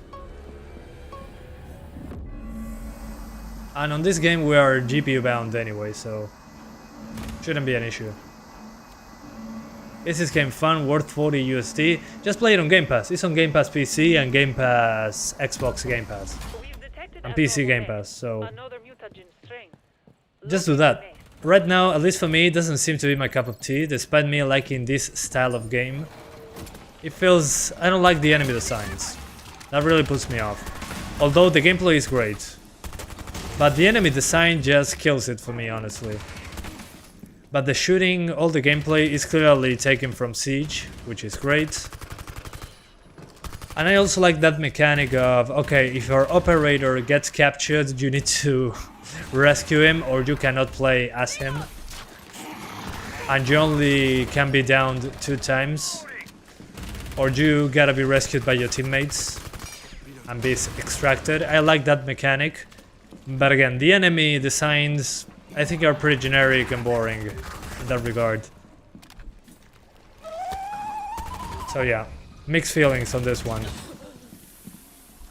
And on this game we are GPU bound anyway, so shouldn't be an issue. Is this game fun, worth 40 USD? Just play it on Game Pass. It's on Game Pass PC and Game Pass Xbox Game Pass. We've detected And PC abnormal Game nest, Pass, so another mutagen strain. just do that. Right now, at least for me, it doesn't seem to be my cup of tea, despite me liking this style of game. It feels... I don't like the enemy designs. That really puts me off. Although the gameplay is great. But the enemy design just kills it for me, honestly. But the shooting, all the gameplay is clearly taken from Siege, which is great. And I also like that mechanic of, okay, if your operator gets captured, you need to rescue him, or you cannot play as him. And you only can be downed 2 times. Or you gotta be rescued by your teammates and be extracted. I like that mechanic. But again, the enemy designs, I think, are pretty generic and boring in that regard. So yeah, Mixed feelings on this one.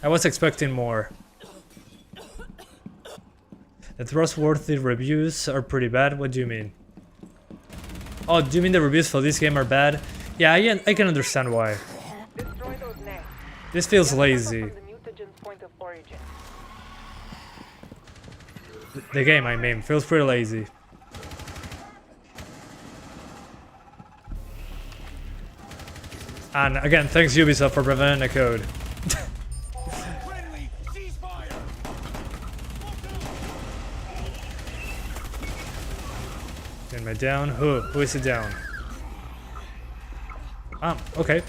I was expecting more. The trustworthy reviews are pretty bad. What do you mean? Oh, do you mean the reviews for this game are bad? Yeah, I can understand why. Destroy those nests. This feels Get lazy. from the mutagen's point of origin. The game, I mean, feels pretty lazy. And again, thanks Ubisoft for preventing the code. Friendly, ceasefire. Am I down? Who is it down? Ah, okay.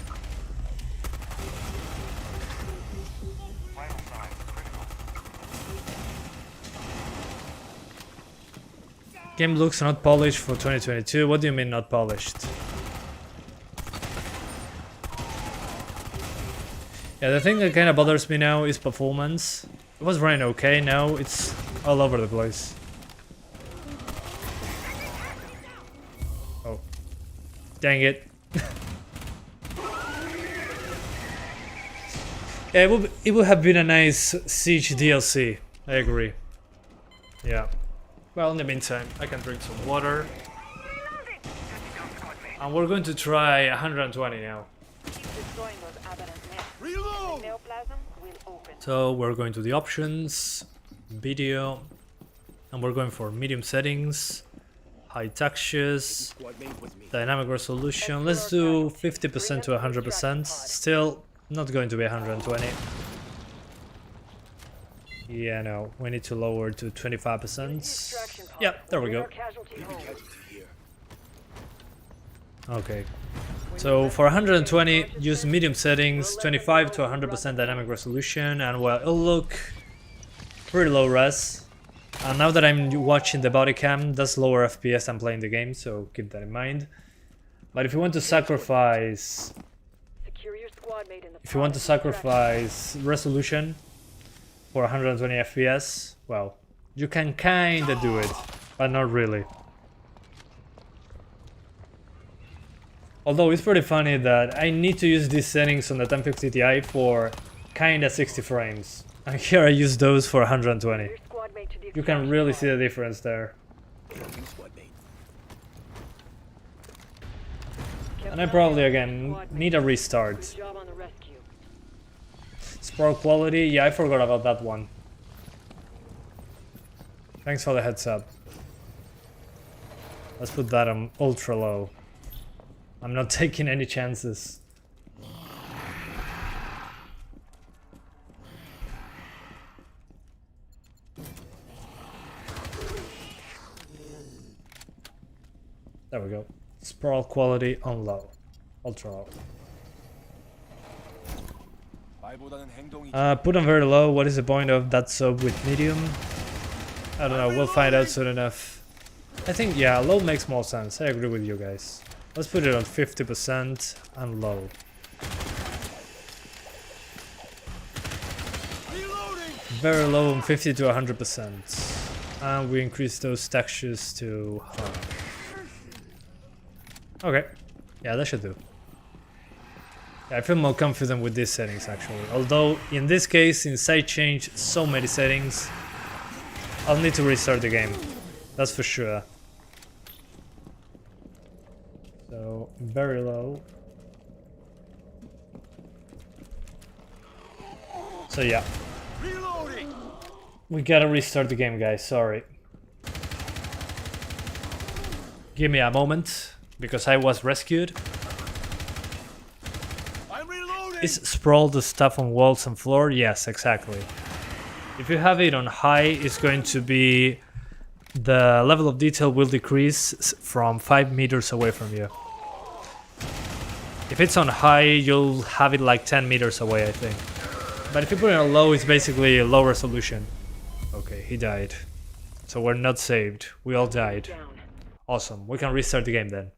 Game looks not polished for 2022. What do you mean not polished? Yeah, the thing that kind of bothers me now is performance. It was running okay, now it's all over the place. Oh. Dang it. Yeah, it would have been a nice Siege DLC. I agree. Yeah. Well, in the meantime, I can drink some water. And we're going to try 120 now. Keep destroying those aberrant nests. Reload. Neoplasm will open. So we're going to the options, video, and we're going for medium settings, high textures, dynamic resolution. Let's do 50% to 100%. Still not going to be 120. Yeah, no, we need to lower to 25%. Yeah, there we go. Okay. So for 120, use medium settings, 25 to 100% dynamic resolution, and well, it'll look pretty low res. And now that I'm watching the body cam, that's lower FPS than playing the game, so keep that in mind. But if you want to sacrifice, resolution for 120 FPS, well, you can kinda do it, but not really. Although it's pretty funny that I need to use these settings on the 1050 Ti for kinda 60 frames. And here I use those for 120. You can really see the difference there. And I probably again need a restart. Sprawl quality, yeah, I forgot about that one. Thanks for the heads up. Let's put that on ultra low. I'm not taking any chances. There we go. Sprawl quality on low. Ultra low. Put on very low. What is the point of that sub with medium? I don't know. We'll find out soon enough. I think, yeah, low makes more sense. I agree with you guys. Let's put it on 50% and low. Very low on 50 to 100%. And we increase those textures to high. Okay. Yeah, that should do. Yeah, I feel more confident with these settings actually. Although in this case, since I changed so many settings, I'll need to restart the game. That's for sure. So, very low. So yeah. We gotta restart the game, guys, sorry. Give me a moment, because I was rescued. Is sprawl the stuff on walls and floor? Yes, exactly. If you have it on high, it's going to be... the level of detail will decrease from 5 meters away from you. If it's on high, you'll have it like 10 meters away, I think. But if you put it on low, it's basically a low resolution. Okay, he died. So we're not saved. We all died. Awesome. We can restart the game then.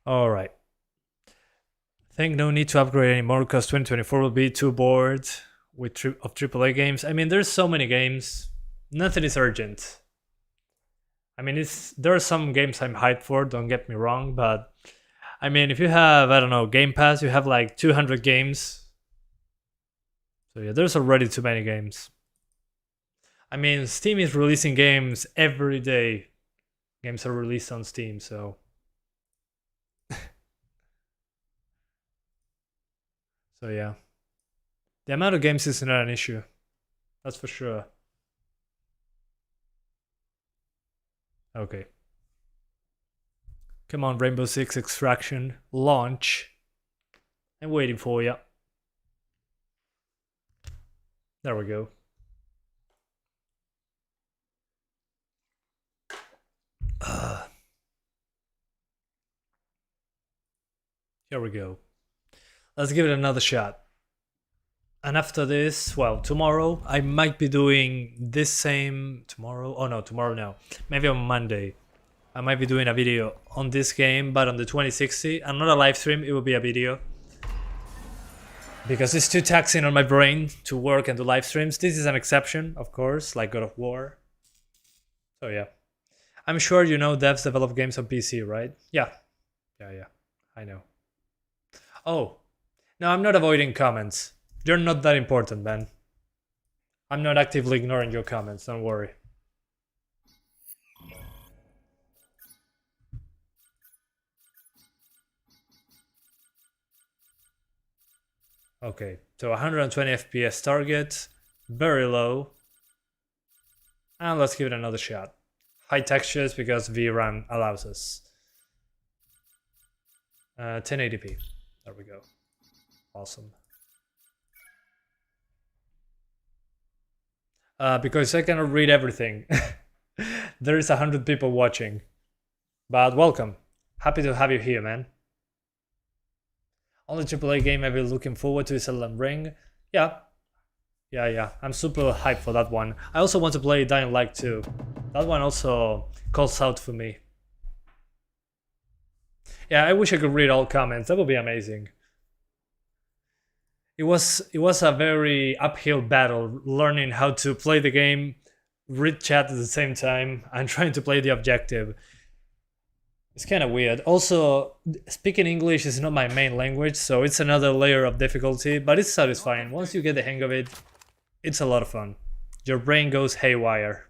Alright. I think no need to upgrade anymore because 2024 will be too bored. of AAA games. I mean, there's so many games. Nothing is urgent. I mean, there are some games I'm hyped for, don't get me wrong, but I mean, if you have, I don't know, Game Pass, you have like 200 games. So yeah, there's already too many games. I mean, Steam is releasing games every day. Games are released on Steam, so... So yeah. The amount of games is not an issue. That's for sure. Okay. Come on, Rainbow Six Extraction. Launch. I'm waiting for you. There we go. Here we go. Let's give it another shot. And after this, well, tomorrow I might be doing this same... Tomorrow? Oh no, tomorrow no. Maybe on Monday. I might be doing a video on this game, but on the 2060. And not a live stream, it will be a video. Because it's too taxing on my brain to work and do live streams. This is an exception, of course, like God of War. So yeah. I'm sure you know devs develop games on PC, right? Yeah. Yeah, I know. Oh. No, I'm not avoiding comments. You're not that important, man. I'm not actively ignoring your comments, don't worry. Okay, so 120 FPS target, very low. And let's give it another shot. High textures because VRAM allows us. 1080p, there we go. Awesome. Because I cannot read everything. There is 100 people watching. But welcome. Happy to have you here, man. Only AAA game I've been looking forward to is Elden Ring. Yeah. I'm super hyped for that one. I also want to play Dying Light 2. That one also calls out for me. Yeah, I wish I could read all comments. That would be amazing. It was a very uphill battle learning how to play the game, read chat at the same time, and trying to play the objective. It's kind of weird. Also, speaking English is not my main language, so it's another layer of difficulty, but it's satisfying. Once you get the hang of it, it's a lot of fun. Your brain goes haywire.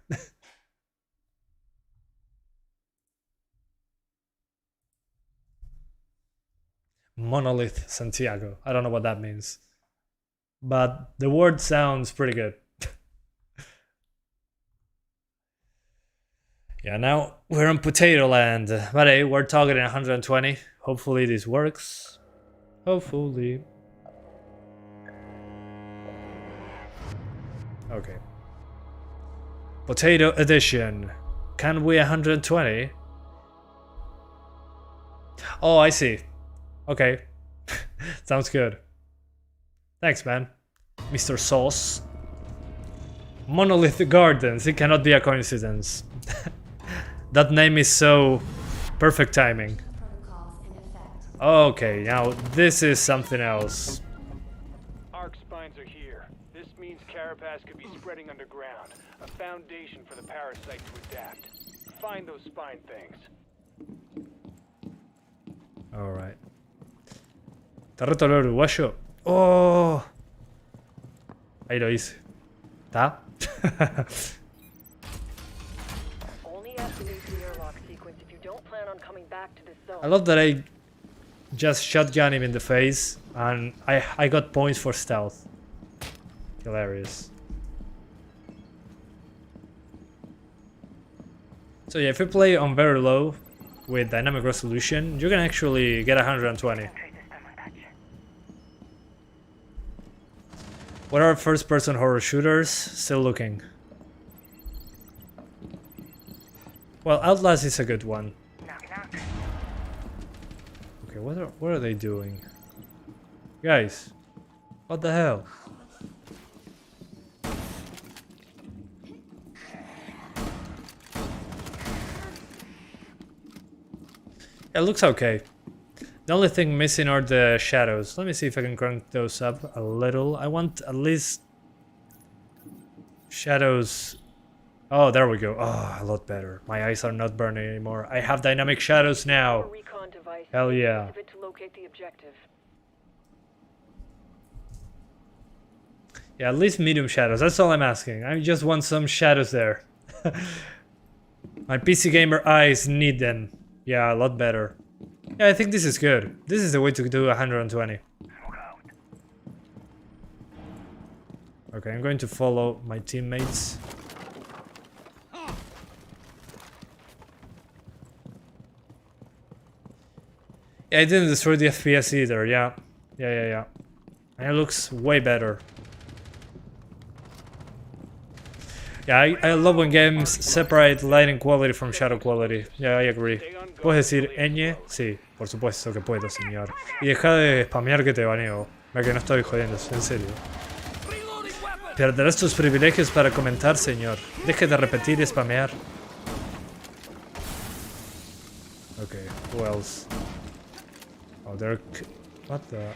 Monolith Santiago. I don't know what that means. But the word sounds pretty good. Yeah, now we're on Potato Land. But hey, we're targeting 120. Hopefully this works. Hopefully. Okay. Potato Edition. Can we 120? Oh, I see. Okay. Sounds good. Thanks, man. Mr. Sauce. Monolith Gardens. It cannot be a coincidence. That name is so perfect timing. Okay, now this is something else. Arc spines are here. This means carapace could be spreading underground. A foundation for the parasite to adapt. Find those spine things. Alright. Territorio uruguayo. Oh. Ahí lo hice. ¿Está? Only activate the airlock sequence if you don't plan on coming back to this zone. I love that I just shotgun him in the face and I got points for stealth. Hilarious. So yeah, if you play on very low with dynamic resolution, you can actually get 120. What are first-person horror shooters? Still looking. Well, Outlast is a good one. Okay, what are they doing? Guys, what the hell? It looks okay. The only thing missing are the shadows. Let me see if I can crank those up a little. I want at least Shadows. Oh, there we go. Oh, a lot better. My eyes are not burning anymore. I have dynamic shadows A now. recon device. Hell yeah. Use of it to locate the objective. Yeah, at least medium shadows. That's all I'm asking. I just want some shadows there. My PC gamer eyes need them. Yeah, a lot better. Yeah, I think this is good. This is the way to do 120. Okay, I'm going to follow my teammates. Yeah, I didn't destroy the FPS either. Yeah. And it looks way better. Yeah, I love when games separate lighting quality from shadow quality. Yeah, I agree. ¿Puedes decir ñ? Sí, por supuesto que puedo, señor. Y deja de spamear que te baneo. Ve que no estoy jodiendo, en serio. Perderás tus privilegios para comentar, señor. Deje de repetir y spamear. Okay, who else? Oh, they're... What the...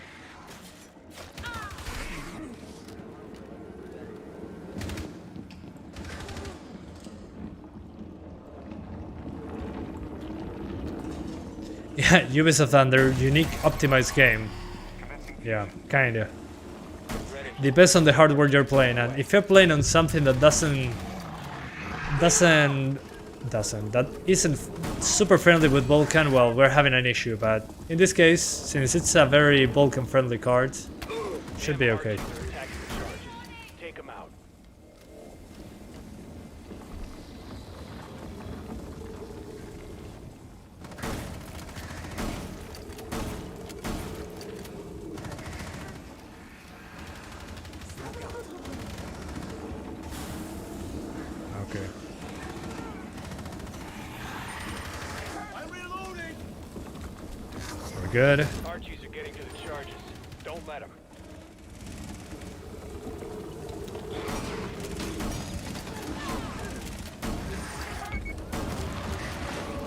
Yeah, Ubisoft and their unique optimized game. Yeah, kinda. Depends on the hardware you're playing, and if you're playing on something that that isn't super friendly with Vulkan, well, we're having an issue. But in this case, since it's a very Vulkan friendly card, should be okay. Take them out. Okay. I'm reloading. We're good. Archies are getting to the charges. Don't let them.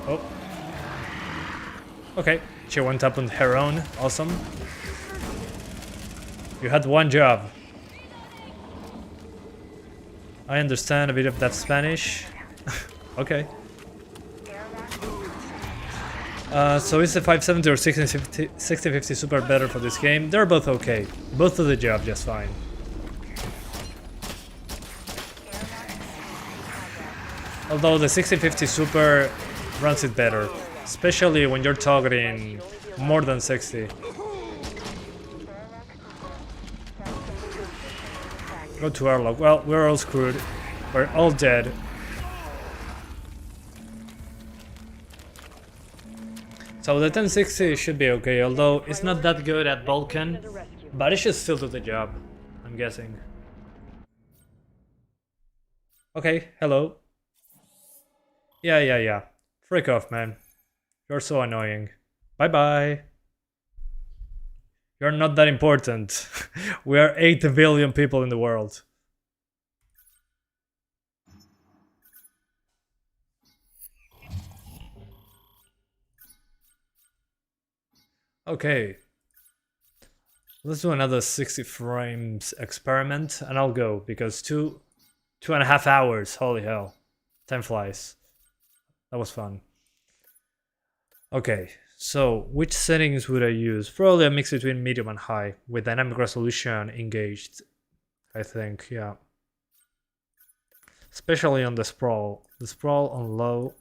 Oh. Okay, she went up on her own. Awesome. You had one job. I understand a bit of that Spanish. Okay. So is the 570 or 6050 Super better for this game? They're both okay. Both do the job just fine. Although the 6050 Super runs it better, especially when you're targeting more than 60. Go to airlock. Well, we're all screwed. We're all dead. So the 1060 should be okay, although it's not that good at Vulkan, but it should still do the job, I'm guessing. Okay, hello. Yeah. Freak off, man. You're so annoying. Bye-bye. You're not that important. We are 8 billion people in the world. Okay. Let's do another 60 frames experiment and I'll go because 2.5 hours. Holy hell. Time flies. That was fun. Okay, so which settings would I use? Probably a mix between medium and high with dynamic resolution engaged, I think, yeah. Especially on the sprawl. The sprawl on low.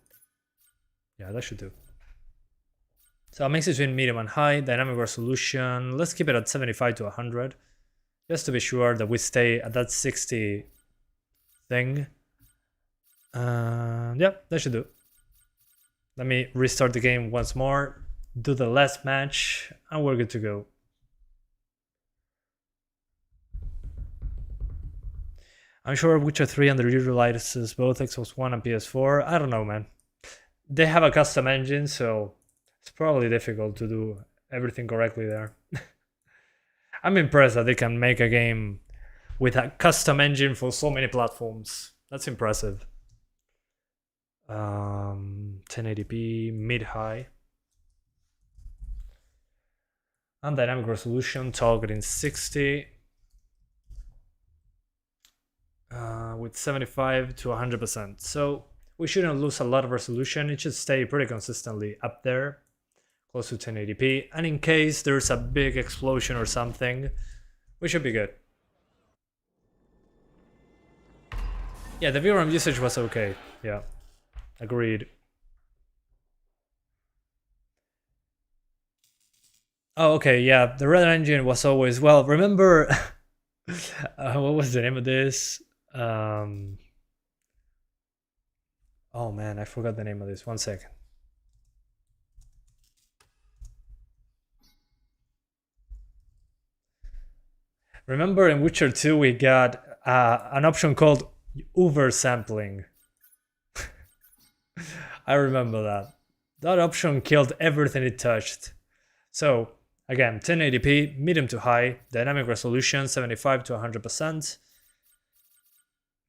Yeah, that should do. So a mix between medium and high, dynamic resolution. Let's keep it at 75 to 100. Just to be sure that we stay at that 60 thing. Yeah, that should do. Let me restart the game once more, do the last match, and we're good to go. I'm sure Witcher 3 underutilizes both Xbox One and PS4. I don't know, man. They have a custom engine, so it's probably difficult to do everything correctly there. I'm impressed that they can make a game with a custom engine for so many platforms. That's impressive. 1080p mid-high and dynamic resolution targeting 60. with 75 to 100%. So we shouldn't lose a lot of resolution. It should stay pretty consistently up there, close to 1080p. And in case there's a big explosion or something, we should be good. Yeah, the VRAM usage was okay. Yeah, agreed. Oh, okay, yeah, the Red Engine was always, well, remember, what was the name of this? Oh man, I forgot the name of this, 1 second. Remember in Witcher 2 we got an option called oversampling. I remember that. That option killed everything it touched. So, again, 1080p, medium to high, dynamic resolution 75 to 100%,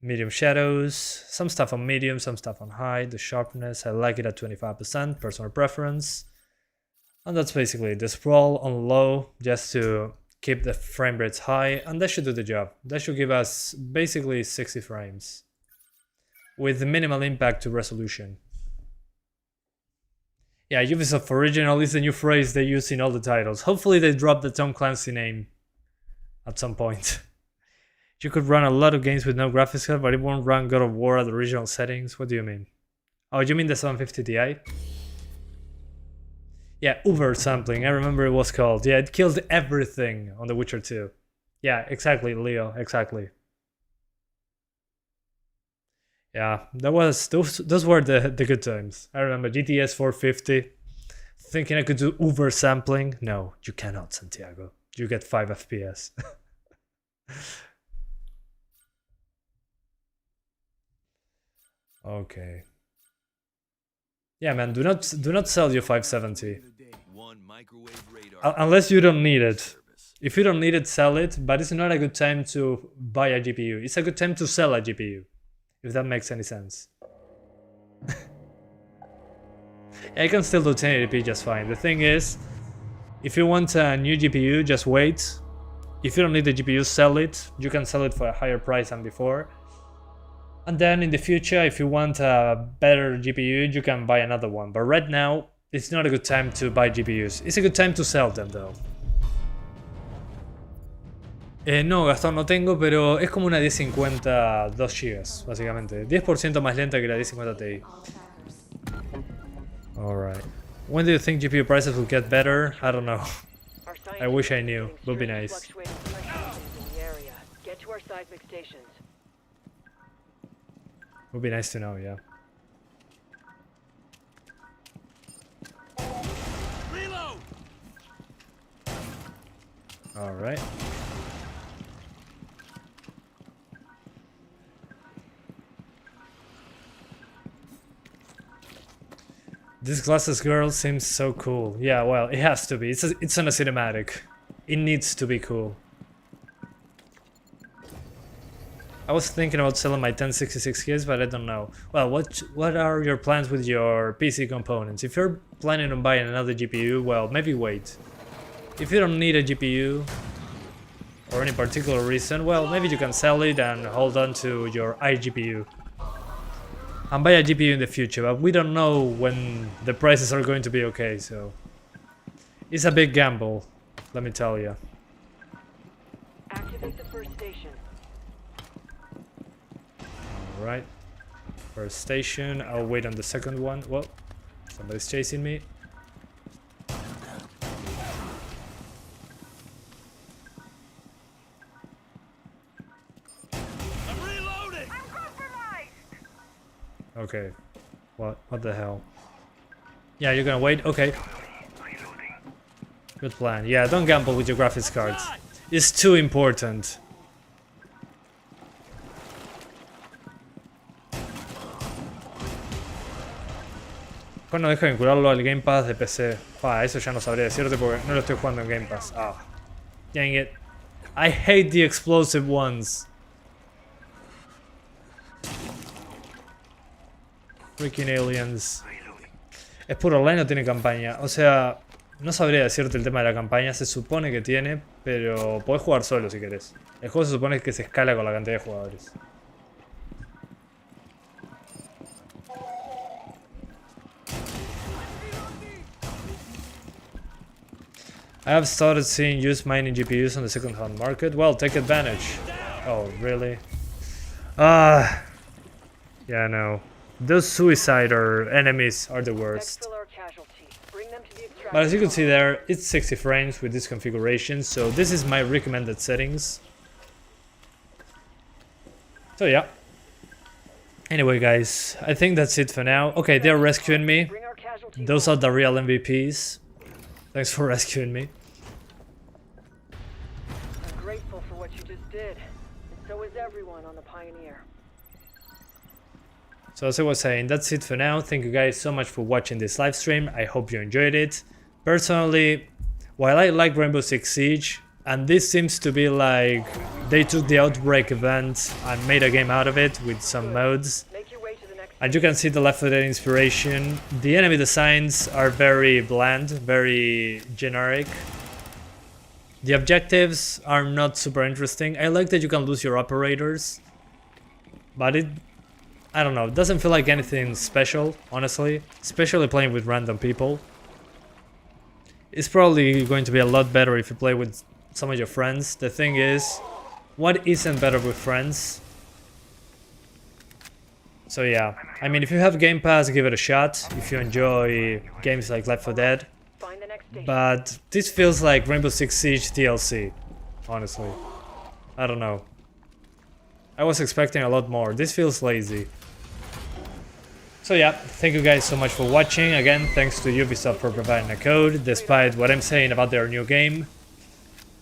medium shadows, some stuff on medium, some stuff on high, the sharpness, I like it at 25%, personal preference. And that's basically the sprawl on low, just to keep the frame rates high, and that should do the job. That should give us basically 60 frames, with minimal impact to resolution. Yeah, Ubisoft Original is the new phrase they use in all the titles. Hopefully they drop the Tom Clancy name at some point. You could run a lot of games with no graphics card, but it won't run God of War at the original settings. What do you mean? Oh, you mean the 750 Ti? Yeah, oversampling, I remember it was called. Yeah, it killed everything on The Witcher 2. Yeah, exactly, Leo, exactly. Yeah, those were the good times. I remember GTX 450, thinking I could do oversampling. No, you cannot, Santiago. You get 5 FPS. Okay. Yeah, man, do not sell your 570 unless you don't need it. If you don't need it, sell it. But it's not a good time to buy a GPU. It's a good time to sell a GPU, if that makes any sense. I can still do 1080p just fine. The thing is, if you want a new GPU, just wait. If you don't need the GPU, sell it. You can sell it for a higher price than before. And then in the future, if you want a better GPU, you can buy another one. But right now, it's not a good time to buy GPUs. It's a good time to sell them though. No, Gastón, no tengo, pero es como una 1050 2 GB, básicamente. 10% más lenta que la 1050 Ti. Alright. When do you think GPU prices will get better? I don't know. I wish I knew. Would be nice. Get to our seismic stations. Would be nice to know, yeah. Reload! Alright. This glasses girl seems so cool. Yeah, well, it has to be. It's on a cinematic. It needs to be cool. I was thinking about selling my 1066 keys, but I don't know. Well, what are your plans with your PC components? If you're planning on buying another GPU, well, maybe wait. If you don't need a GPU, or any particular reason, well, maybe you can sell it and hold on to your iGPU. And buy a GPU in the future, but we don't know when the prices are going to be okay, so... It's a big gamble, let me tell you. Activate the first station. Alright. First station, I'll wait on the second one. Whoa, somebody's chasing me. I'm reloading! Okay. What the hell? Yeah, you're gonna wait? Okay. Good plan. Yeah, don't gamble with your graphics cards. It's too important. No deja vincularlo al Game Pass de PC. Eso ya no sabría decirte porque no lo estoy jugando en Game Pass. Ah. Dang it. I hate the explosive ones. Freaking aliens. Es puro online, no tiene campaña. O sea, no sabría decirte el tema de la campaña. Se supone que tiene, pero podés jugar solo si querés. El juego se supone que se escala con la cantidad de jugadores. I have started seeing used mining GPUs on the second-hand market. Well, take advantage. Oh, really? Yeah, no. Those suicider enemies are the worst. Exfil our casualties. Bring them to the extraction. But as you can see there, it's 60 frames with this configuration, so this is my recommended settings. So yeah. Anyway guys, I think that's it for now. Okay, they're rescuing me. Bring our casualties. Those are the real MVPs. Thanks for rescuing me. I'm grateful for what you just did. And so is everyone on the Pioneer. So as I was saying, that's it for now. Thank you guys so much for watching this live stream. I hope you enjoyed it. Personally, while I like Rainbow Six Siege, and this seems to be like they took the Outbreak event and made a game out of it with some mods. Make your way to the next. And you can see the Left 4 Dead inspiration. The enemy designs are very bland, very generic. The objectives are not super interesting. I like that you can lose your operators, but I don't know, it doesn't feel like anything special, honestly, especially playing with random people. It's probably going to be a lot better if you play with some of your friends. The thing is, what isn't better with friends? So yeah, I mean, if you have Game Pass, give it a shot if you enjoy games like Left 4 Dead. Find the next station. But this feels like Rainbow Six Siege DLC, honestly. I don't know. I was expecting a lot more. This feels lazy. So yeah, thank you guys so much for watching. Again, thanks to Ubisoft for providing a code, despite what I'm saying about their new game.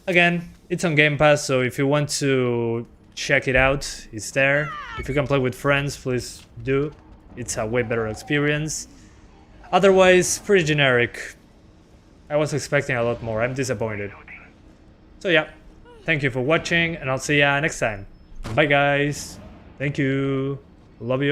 Again, it's on Game Pass, so if you want to check it out, it's there. If you can play with friends, please do. It's a way better experience. Otherwise, pretty generic. I was expecting a lot more. I'm disappointed. So yeah, thank you for watching, and I'll see ya next time. Bye guys. Thank you. Love you.